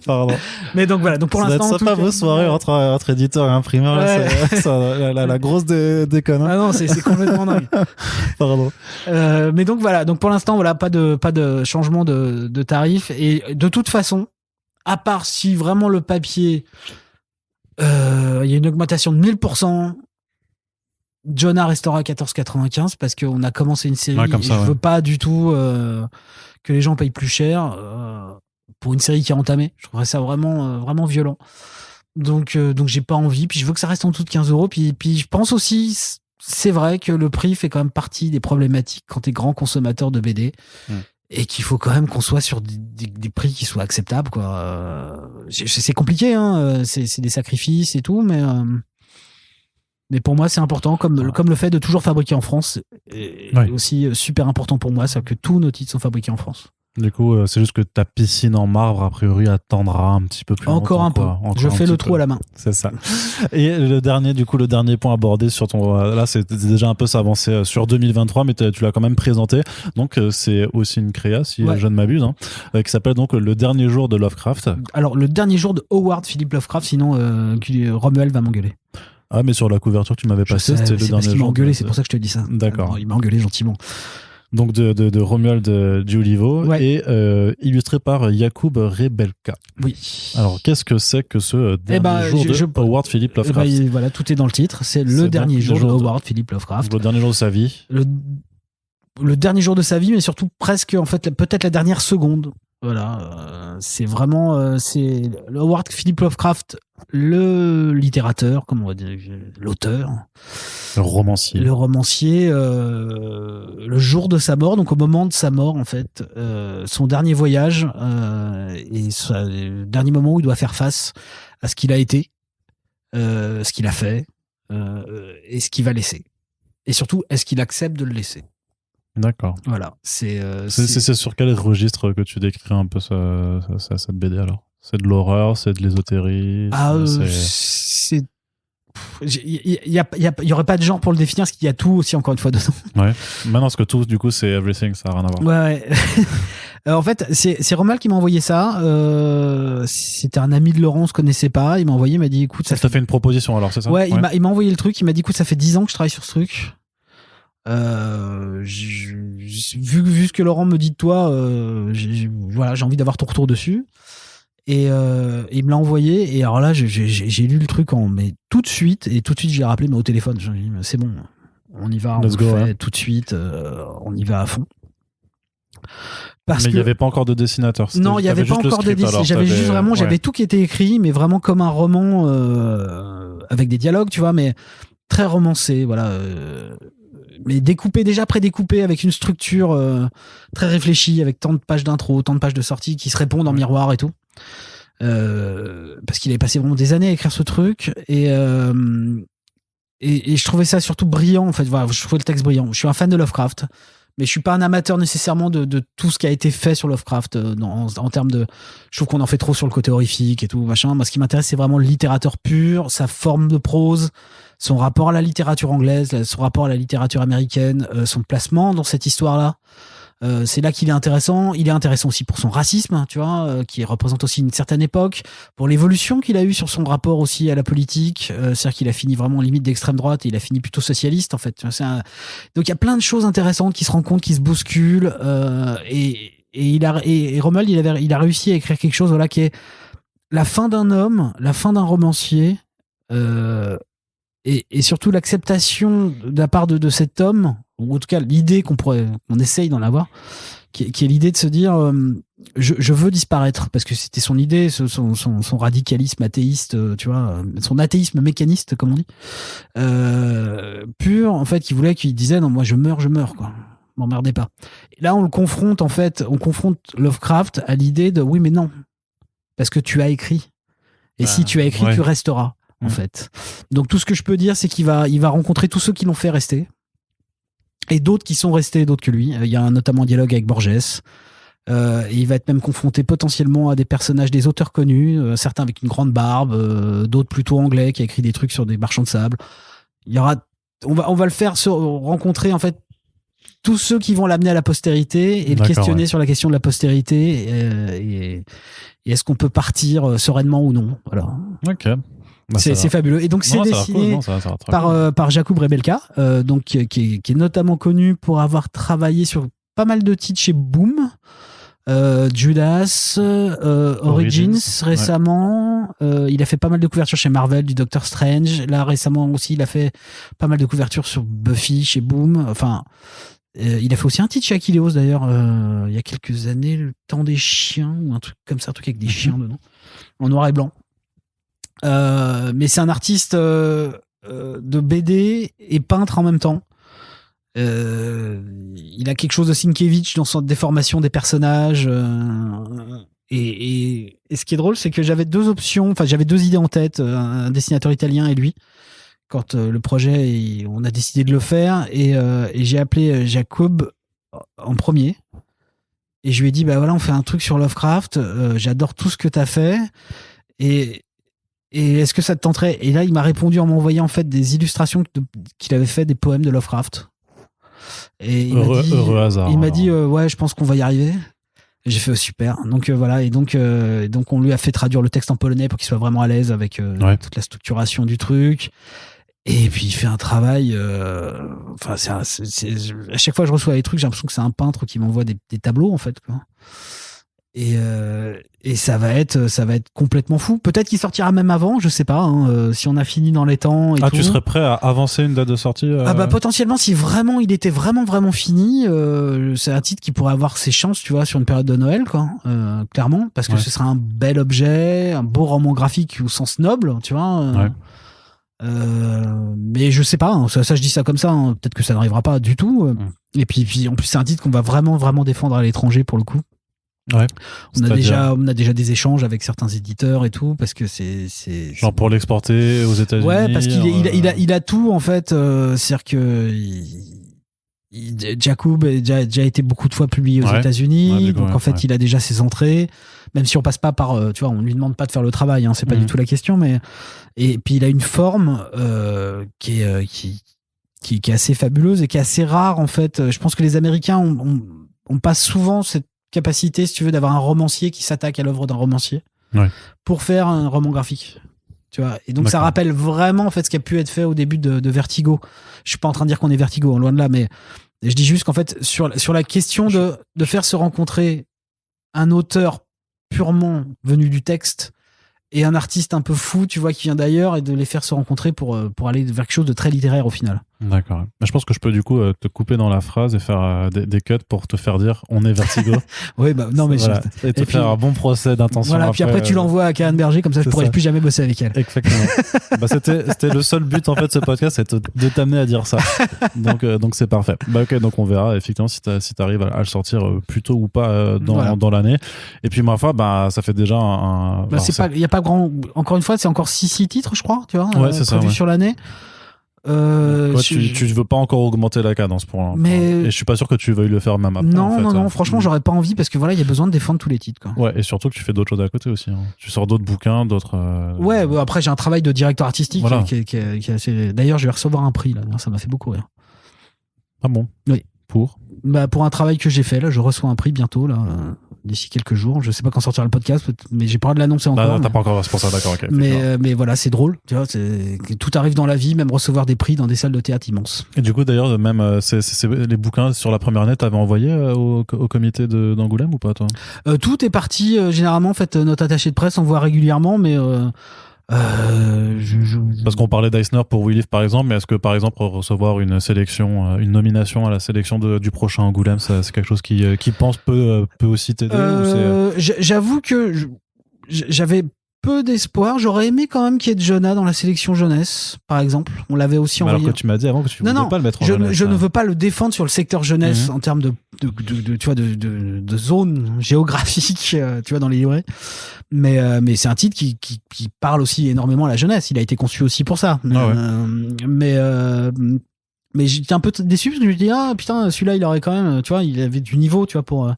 Speaker 1: Pardon.
Speaker 2: Mais donc voilà. Donc pour l'instant,
Speaker 1: ça sympa vos soirées entre éditeurs et imprimeurs. La grosse déconne.
Speaker 2: Ah non, c'est complètement dingue.
Speaker 1: Pardon.
Speaker 2: Mais donc voilà. Donc pour l'instant, voilà, pas de changement de tarif. Et de toute façon, à part si vraiment le papier, il y a une augmentation de 1000%. Jonah restera à 14,95 parce qu'on a commencé une série et je veux pas du tout que les gens payent plus cher pour une série qui est entamée. Je trouverais ça vraiment, vraiment violent. Donc j'ai pas envie. Puis je veux que ça reste en dessous de 15 €. Puis je pense aussi, c'est vrai que le prix fait quand même partie des problématiques quand t'es grand consommateur de BD. Et qu'il faut quand même qu'on soit sur des prix qui soient acceptables, quoi. C'est compliqué, hein. C'est des sacrifices et tout, mais pour moi, c'est important, comme le fait de toujours fabriquer en France est aussi super important pour moi, c'est que tous nos titres sont fabriqués en France.
Speaker 1: Du coup, c'est juste que ta piscine en marbre, a priori, attendra un petit peu plus
Speaker 2: encore
Speaker 1: longtemps.
Speaker 2: Je fais le trou à la main.
Speaker 1: C'est ça. Et le dernier point abordé sur ton... Là, c'est déjà un peu s'avancer sur 2023, mais tu l'as quand même présenté. Donc, c'est aussi une créa, si je ne m'abuse, hein, qui s'appelle donc Le Dernier Jour de Lovecraft.
Speaker 2: Alors, Le Dernier Jour de Howard Philip Lovecraft, sinon Romuald va m'engueuler.
Speaker 1: Ah, mais sur la couverture que tu m'avais passée, c'était Le Dernier Jour.
Speaker 2: Il m'a engueulé, c'est pour ça que je te dis ça.
Speaker 1: D'accord.
Speaker 2: Il m'a engueulé gentiment.
Speaker 1: Donc de Romuald Giulivo et illustré par Jakub Rebelka.
Speaker 2: Oui.
Speaker 1: Alors qu'est-ce que c'est que ce dernier jour de Howard Philip Lovecraft?
Speaker 2: Voilà, tout est dans le titre. C'est le dernier jour de Howard Philip Lovecraft.
Speaker 1: Le dernier jour de sa vie.
Speaker 2: Le dernier jour de sa vie, mais surtout presque, en fait, peut-être la dernière seconde. Voilà, c'est vraiment c'est Howard Philip Lovecraft, le littérateur, comme on va dire, l'auteur,
Speaker 1: le romancier,
Speaker 2: le jour de sa mort, donc au moment de sa mort en fait, son dernier voyage et le dernier moment où il doit faire face à ce qu'il a été, ce qu'il a fait et ce qu'il va laisser, et surtout est-ce qu'il accepte de le laisser.
Speaker 1: D'accord.
Speaker 2: Voilà, c'est
Speaker 1: sur quel registre que tu décris un peu cette BD alors? C'est de l'horreur, c'est de l'ésotérisme?
Speaker 2: Il y aurait pas de genre pour le définir, parce qu'il y a tout aussi, encore une fois, dedans.
Speaker 1: Ouais. Maintenant, parce que tout, du coup, c'est everything, ça n'a rien à voir.
Speaker 2: Ouais. En fait, c'est Romuald qui m'a envoyé ça. C'était un ami de Laurent, on se connaissait pas. Il m'a envoyé, il m'a dit, écoute,
Speaker 1: ça fait une proposition alors, c'est ça?
Speaker 2: Ouais, il m'a envoyé le truc. Il m'a dit, écoute, ça fait 10 ans que je travaille sur ce truc. Vu ce que Laurent me dit de toi, j'ai envie d'avoir ton retour dessus. Et il me l'a envoyé, et alors là j'ai lu le truc mais tout de suite je l'ai rappelé, mais au téléphone. J'ai dit c'est bon, on y va, tout de suite, on y va à fond.
Speaker 1: Mais il n'y avait pas encore de dessinateur.
Speaker 2: Non, il n'y avait pas encore de dessinateur. J'avais tout qui était écrit, mais vraiment comme un roman avec des dialogues, tu vois, mais très romancé, voilà. Mais prédécoupé avec une structure très réfléchie, avec tant de pages d'intro, tant de pages de sortie qui se répondent en miroir et tout. Parce qu'il avait passé vraiment des années à écrire ce truc, et je trouvais ça surtout brillant, en fait. Voilà, je trouvais le texte brillant. Je suis un fan de Lovecraft, mais je suis pas un amateur nécessairement de tout ce qui a été fait sur Lovecraft en termes de... Je trouve qu'on en fait trop sur le côté horrifique et tout, machin. Moi, ce qui m'intéresse, c'est vraiment le littérateur pur, sa forme de prose, son rapport à la littérature anglaise, son rapport à la littérature américaine, son placement dans cette histoire-là. C'est là qu'il est intéressant. Il est intéressant aussi pour son racisme, tu vois, qui représente aussi une certaine époque, pour l'évolution qu'il a eue sur son rapport aussi à la politique. C'est-à-dire qu'il a fini vraiment limite d'extrême droite, et il a fini plutôt socialiste, en fait. Donc il y a plein de choses intéressantes qui se rencontrent, qui se bousculent, et Romuald, il a réussi à écrire quelque chose, voilà, qui est la fin d'un homme, la fin d'un romancier, et surtout l'acceptation de la part de cet homme, ou en tout cas l'idée qu'on essaye d'en avoir, qui est l'idée de se dire je veux disparaître, parce que c'était son idée, son radicalisme athéiste, tu vois, son athéisme mécaniste, comme on dit, pur, en fait, qu'il disait non, moi je meurs, quoi, m'emmerdez pas. Et là on confronte Lovecraft à l'idée de oui mais non, parce que tu as écrit, et si tu as écrit, tu resteras. En fait. Donc tout ce que je peux dire, c'est qu'il va rencontrer tous ceux qui l'ont fait rester, et d'autres qui sont restés, d'autres que lui. Il y a notamment un dialogue avec Borges, et il va être même confronté potentiellement à des personnages, des auteurs connus, certains avec une grande barbe, d'autres plutôt anglais, qui a écrit des trucs sur des marchands de sable. On va le faire rencontrer, en fait, tous ceux qui vont l'amener à la postérité, et le questionner sur la question de la postérité, et est-ce qu'on peut partir sereinement ou non. Voilà.
Speaker 1: Ok.
Speaker 2: C'est fabuleux. Et donc c'est dessiné par Jakub Rebelka, donc qui est notamment connu pour avoir travaillé sur pas mal de titres chez Boom, Judas, Origins récemment. Il a fait pas mal de couvertures chez Marvel, du Doctor Strange. Là récemment aussi, il a fait pas mal de couvertures sur Buffy chez Boom. Enfin, il a fait aussi un titre chez Achilleos d'ailleurs, il y a quelques années, Le Temps des chiens, ou un truc comme ça, un truc avec des chiens dedans, en noir et blanc. Mais c'est un artiste de BD et peintre en même temps. Il a quelque chose de Sienkiewicz dans son déformation des personnages. Et ce qui est drôle, c'est que j'avais deux options, enfin j'avais deux idées en tête, un dessinateur italien et lui. Quand le projet, on a décidé de le faire, et j'ai appelé Jacob en premier. Et je lui ai dit, bah voilà, on fait un truc sur Lovecraft. J'adore tout ce que t'as fait. Et est-ce que ça te tenterait? Et là, il m'a répondu en m'envoyant en fait des illustrations qu'il avait fait des poèmes de Lovecraft. Et
Speaker 1: heureux hasard.
Speaker 2: Il m'a dit, ouais, je pense qu'on va y arriver. Et j'ai fait super. Donc voilà, et donc on lui a fait traduire le texte en polonais pour qu'il soit vraiment à l'aise avec toute la structuration du truc. Et puis il fait un travail. Enfin, à chaque fois que je reçois des trucs, j'ai l'impression que c'est un peintre qui m'envoie des tableaux en fait, quoi. Et ça va être complètement fou. Peut-être qu'il sortira même avant, je sais pas. Hein, si on a fini dans les temps. Et tout.
Speaker 1: Tu serais prêt à avancer une date de sortie
Speaker 2: Ah bah potentiellement, si vraiment il était vraiment fini, c'est un titre qui pourrait avoir ses chances, tu vois, sur une période de Noël, quoi. Clairement, parce que ce sera un bel objet, un beau roman graphique au sens noble, tu vois. Mais je sais pas, hein, ça je dis ça comme ça. Hein, peut-être que ça n'arrivera pas du tout. Et puis en plus c'est un titre qu'on va vraiment défendre à l'étranger pour le coup.
Speaker 1: Ouais.
Speaker 2: On a déjà des échanges avec certains éditeurs et tout, parce que c'est
Speaker 1: genre pour l'exporter aux États-Unis.
Speaker 2: Ouais, parce qu'il a tout en fait. C'est-à-dire que Jacob a déjà été beaucoup de fois publié aux États-Unis, donc en fait il a déjà ses entrées. Même si on passe pas par, tu vois, on lui demande pas de faire le travail, hein, c'est pas du tout la question, mais et puis il a une forme qui est assez fabuleuse et qui est assez rare en fait. Je pense que les Américains on passe souvent cette capacité, si tu veux, d'avoir un romancier qui s'attaque à l'œuvre d'un romancier pour faire un roman graphique, tu vois. Et donc ça rappelle vraiment en fait ce qui a pu être fait au début de Vertigo. Je suis pas en train de dire qu'on est Vertigo, loin de là, mais je dis juste qu'en fait sur la question de faire se rencontrer un auteur purement venu du texte et un artiste un peu fou, tu vois, qui vient d'ailleurs, et de les faire se rencontrer pour aller vers quelque chose de très littéraire au final.
Speaker 1: D'accord. Mais je pense que je peux du coup te couper dans la phrase et faire des cuts pour te faire dire on est Vertigo.
Speaker 2: Oui, bah non, mais
Speaker 1: voilà. Et te faire un bon procès d'intention.
Speaker 2: Voilà, puis après tu l'envoies à Karen Berger, comme ça je pourrais plus jamais bosser avec elle.
Speaker 1: Exactement. Bah, c'était le seul but en fait de ce podcast, c'est de t'amener à dire ça. Donc c'est parfait. Bah ok, donc on verra effectivement si t'arrives à le sortir plus tôt ou pas dans l'année. Et puis ma foi, bah ça fait déjà un.
Speaker 2: Bah, il y a pas grand. Encore une fois, c'est encore 6 titres, je crois, tu vois.
Speaker 1: Ouais, c'est ça.
Speaker 2: Sur l'année.
Speaker 1: Tu veux pas encore augmenter la cadence pour et je suis pas sûr que tu veuilles le faire même après.
Speaker 2: Non, franchement, j'aurais pas envie parce que voilà, il y a besoin de défendre tous les titres, quoi.
Speaker 1: Ouais, et surtout que tu fais d'autres choses à côté aussi. Hein. Tu sors d'autres bouquins, d'autres.
Speaker 2: Ouais, bah, après j'ai un travail de directeur artistique voilà. qui est assez. D'ailleurs, je vais recevoir un prix là. Ça m'a fait beaucoup rire.
Speaker 1: Ah bon?
Speaker 2: Oui.
Speaker 1: Pour
Speaker 2: un travail que j'ai fait là, je reçois un prix bientôt là. D'ici quelques jours, je sais pas quand sortira le podcast, mais j'ai pas le droit de l'annoncer encore.
Speaker 1: T'as pas encore, c'est pour ça, d'accord, ok.
Speaker 2: Mais voilà, c'est drôle, tu vois, tout arrive dans la vie, même recevoir des prix dans des salles de théâtre immenses.
Speaker 1: Et du coup, d'ailleurs, même les bouquins sur la première année, t'avais envoyé au comité d'Angoulême ou pas, toi?
Speaker 2: Tout est parti, généralement, en fait, notre attaché de presse envoie régulièrement, mais
Speaker 1: parce qu'on parlait d'Eisner pour We Live par exemple, mais est-ce que par exemple recevoir une sélection, une nomination à la sélection du prochain Angoulême, c'est quelque chose qui pense peut aussi t'aider
Speaker 2: J'avoue que j'avais peu d'espoir. J'aurais aimé quand même qu'il y ait Jonah dans la sélection jeunesse, par exemple. On l'avait aussi envoyé.
Speaker 1: Alors que tu m'as dit avant que tu voulais pas le mettre en jeunesse.
Speaker 2: Je ne veux pas le défendre sur le secteur jeunesse en termes de zone géographique, tu vois, dans les livrets. Mais c'est un titre qui parle aussi énormément à la jeunesse. Il a été conçu aussi pour ça. Mais j'étais un peu déçu parce que je me dis putain, celui-là il aurait quand même, tu vois, il avait du niveau, tu vois, pour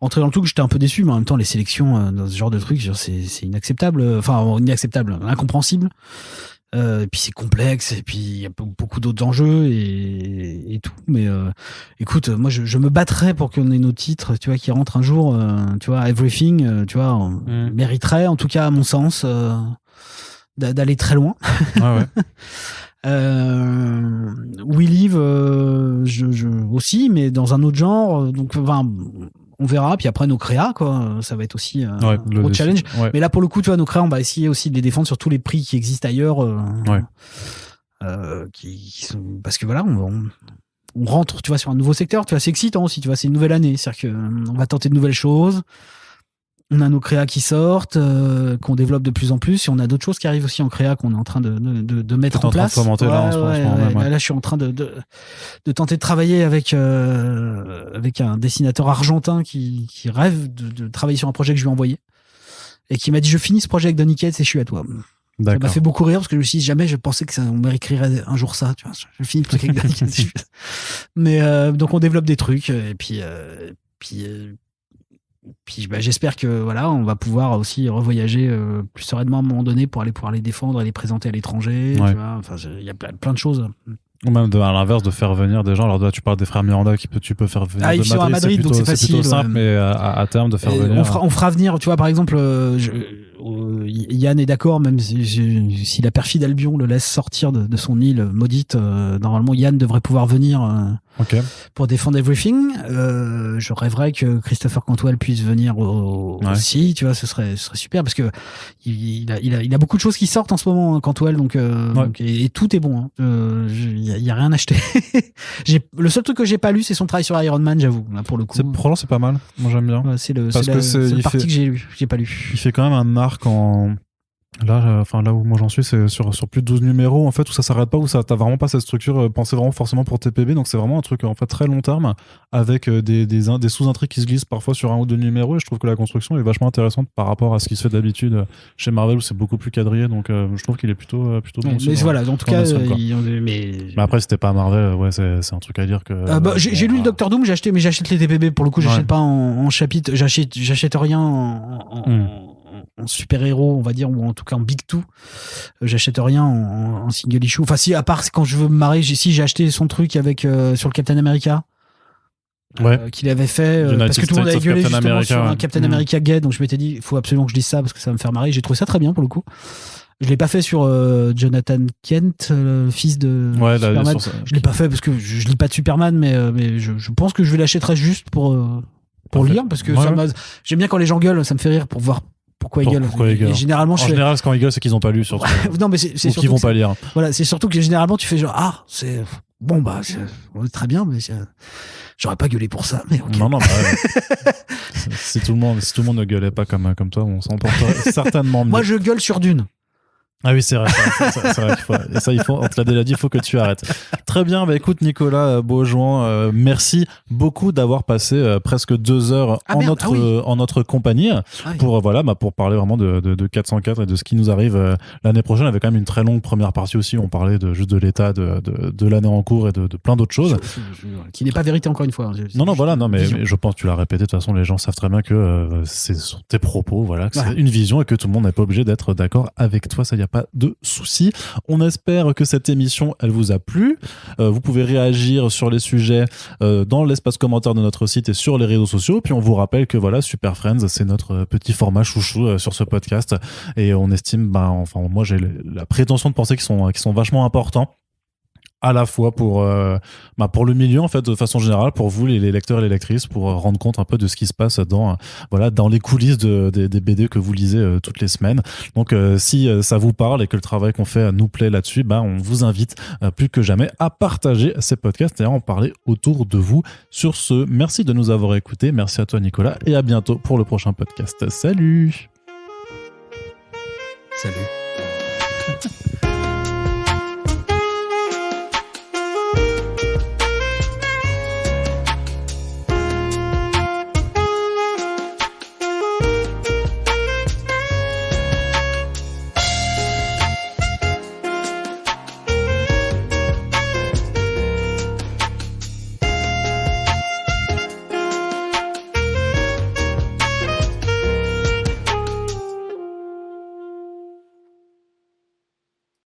Speaker 2: entrer dans le truc. J'étais un peu déçu, mais en même temps les sélections dans ce genre de truc, c'est inacceptable, incompréhensible. Et puis c'est complexe, et puis il y a beaucoup d'autres enjeux et tout. Mais écoute, moi je me battrais pour qu'on ait nos titres, tu vois, qui rentrent un jour, tu vois, Everything, tu vois, mériterait en tout cas à mon sens d'aller très loin.
Speaker 1: Ouais.
Speaker 2: We Live je aussi, mais dans un autre genre, donc enfin on verra, puis après nos créas, quoi, ça va être aussi un gros challenge. Mais là pour le coup, tu vois, nos créas, on va essayer aussi de les défendre sur tous les prix qui existent ailleurs, qui sont, parce que voilà, on rentre, tu vois, sur un nouveau secteur, tu vois, c'est excitant aussi, tu vois, c'est une nouvelle année, c'est-à-dire que on va tenter de nouvelles choses. On a nos créas qui sortent, qu'on développe de plus en plus, et on a d'autres choses qui arrivent aussi en créa qu'on est en train de mettre en place. Là, je suis en train de tenter de travailler avec un dessinateur argentin qui rêve de travailler sur un projet que je lui ai envoyé et qui m'a dit je finis ce projet avec Donny Cates et je suis à toi.
Speaker 1: D'accord.
Speaker 2: Ça m'a fait beaucoup rire parce que je me suis dit jamais je pensais que on m'écrirait un jour ça, tu vois. Je finis le truc avec Donny Cates. Mais donc on développe des trucs et puis j'espère que voilà, on va pouvoir aussi revoyager plus sereinement à un moment donné pour aller pouvoir les défendre et les présenter à l'étranger. Tu vois, enfin, il y a plein de choses.
Speaker 1: Ou même à l'inverse de faire venir des gens. Alors là, tu parles des frères Miranda tu peux faire venir
Speaker 2: ils
Speaker 1: de
Speaker 2: sont à Madrid, donc c'est facile.
Speaker 1: C'est plutôt simple, mais à terme de faire venir.
Speaker 2: On fera venir, tu vois, par exemple, Yann est d'accord, même si la perfide Albion le laisse sortir de son île maudite, normalement Yann devrait pouvoir venir pour défendre Everything. Je rêverais que Christopher Cantwell puisse venir aussi, tu vois, ce serait super parce que il a beaucoup de choses qui sortent en ce moment, hein, Cantwell, donc et tout est bon. Il y a rien acheté. Le seul truc que j'ai pas lu, c'est son travail sur Iron Man, j'avoue. Là, pour le coup,
Speaker 1: franchement, c'est pas mal. Moi, j'aime bien.
Speaker 2: Ouais, c'est la partie que j'ai pas lu.
Speaker 1: Il fait quand même un arc en là où moi j'en suis, c'est sur plus de 12 numéros en fait, où ça s'arrête pas, où ça t'as vraiment pas cette structure pensée vraiment forcément pour TPB, donc c'est vraiment un truc en fait très long terme avec des sous-intrigues qui se glissent parfois sur un ou deux numéros, et je trouve que la construction est vachement intéressante par rapport à ce qui se fait d'habitude chez Marvel où c'est beaucoup plus quadrillé, donc je trouve qu'il est plutôt bon.
Speaker 2: Mais voilà, en tout cas,
Speaker 1: mais après c'était pas Marvel, c'est un truc à dire que
Speaker 2: j'ai lu le Docteur Doom, j'achète les TPB pour le coup, j'achète pas en chapitre, j'achète rien en super-héros, on va dire, ou en tout cas en Big Two. J'achète rien en single issue. Enfin, si, à part quand je veux me marrer, j'ai acheté son truc avec sur le Captain America. Qu'il avait fait parce que tout le monde avait gueulé justement sur un Captain America gay, donc je m'étais dit il faut absolument que je dise ça parce que ça va me faire marrer. J'ai trouvé ça très bien pour le coup. Je l'ai pas fait sur Jonathan Kent, le fils de Superman. Je l'ai pas fait parce que je lis pas de Superman, mais je pense que je vais l'achèterai juste pour lire, parce que j'aime bien quand les gens gueulent, ça me fait rire pour voir pourquoi ils gueulent. Et généralement,
Speaker 1: quand ils gueulent, c'est qu'ils n'ont pas lu, surtout.
Speaker 2: Non, mais c'est surtout
Speaker 1: qu'ils vont pas lire.
Speaker 2: Voilà, c'est surtout que généralement tu fais genre c'est bon très bien, mais j'aurais pas gueulé pour ça, mais ok.
Speaker 1: Non, si tout le monde ne gueulait pas comme toi, on s'en porterait certainement mieux.
Speaker 2: Moi, je gueule sur Dune.
Speaker 1: Ah oui, c'est vrai, on te l'a déjà dit, il faut que tu arrêtes. Très bien, écoute Nicolas Beaujouan, merci beaucoup d'avoir passé presque 2 heures en notre compagnie pour parler vraiment de 404 et de ce qui nous arrive l'année prochaine, avec quand même une très longue première partie aussi où on parlait juste de l'état de l'année en cours et de plein d'autres choses.
Speaker 2: Qui n'est pas vérité encore une fois.
Speaker 1: Mais je pense que tu l'as répété, de toute façon les gens savent très bien que c'est sur tes propos, que c'est une vision et que tout le monde n'est pas obligé d'être d'accord avec toi, ça y a pas de soucis. On espère que cette émission elle vous a plu. Vous pouvez réagir sur les sujets dans l'espace commentaire de notre site et sur les réseaux sociaux. Puis on vous rappelle que Super Friends, c'est notre petit format chouchou sur ce podcast, et on estime, moi j'ai la prétention de penser qu'ils sont vachement importants, à la fois pour le milieu en fait de façon générale, pour vous les lecteurs et les lectrices, pour rendre compte un peu de ce qui se passe dans les coulisses des BD que vous lisez toutes les semaines. Donc si ça vous parle et que le travail qu'on fait nous plaît là-dessus, on vous invite plus que jamais à partager ces podcasts et à en parler autour de vous. Sur ce, merci de nous avoir écoutés, merci à toi Nicolas, et à bientôt pour le prochain podcast. Salut.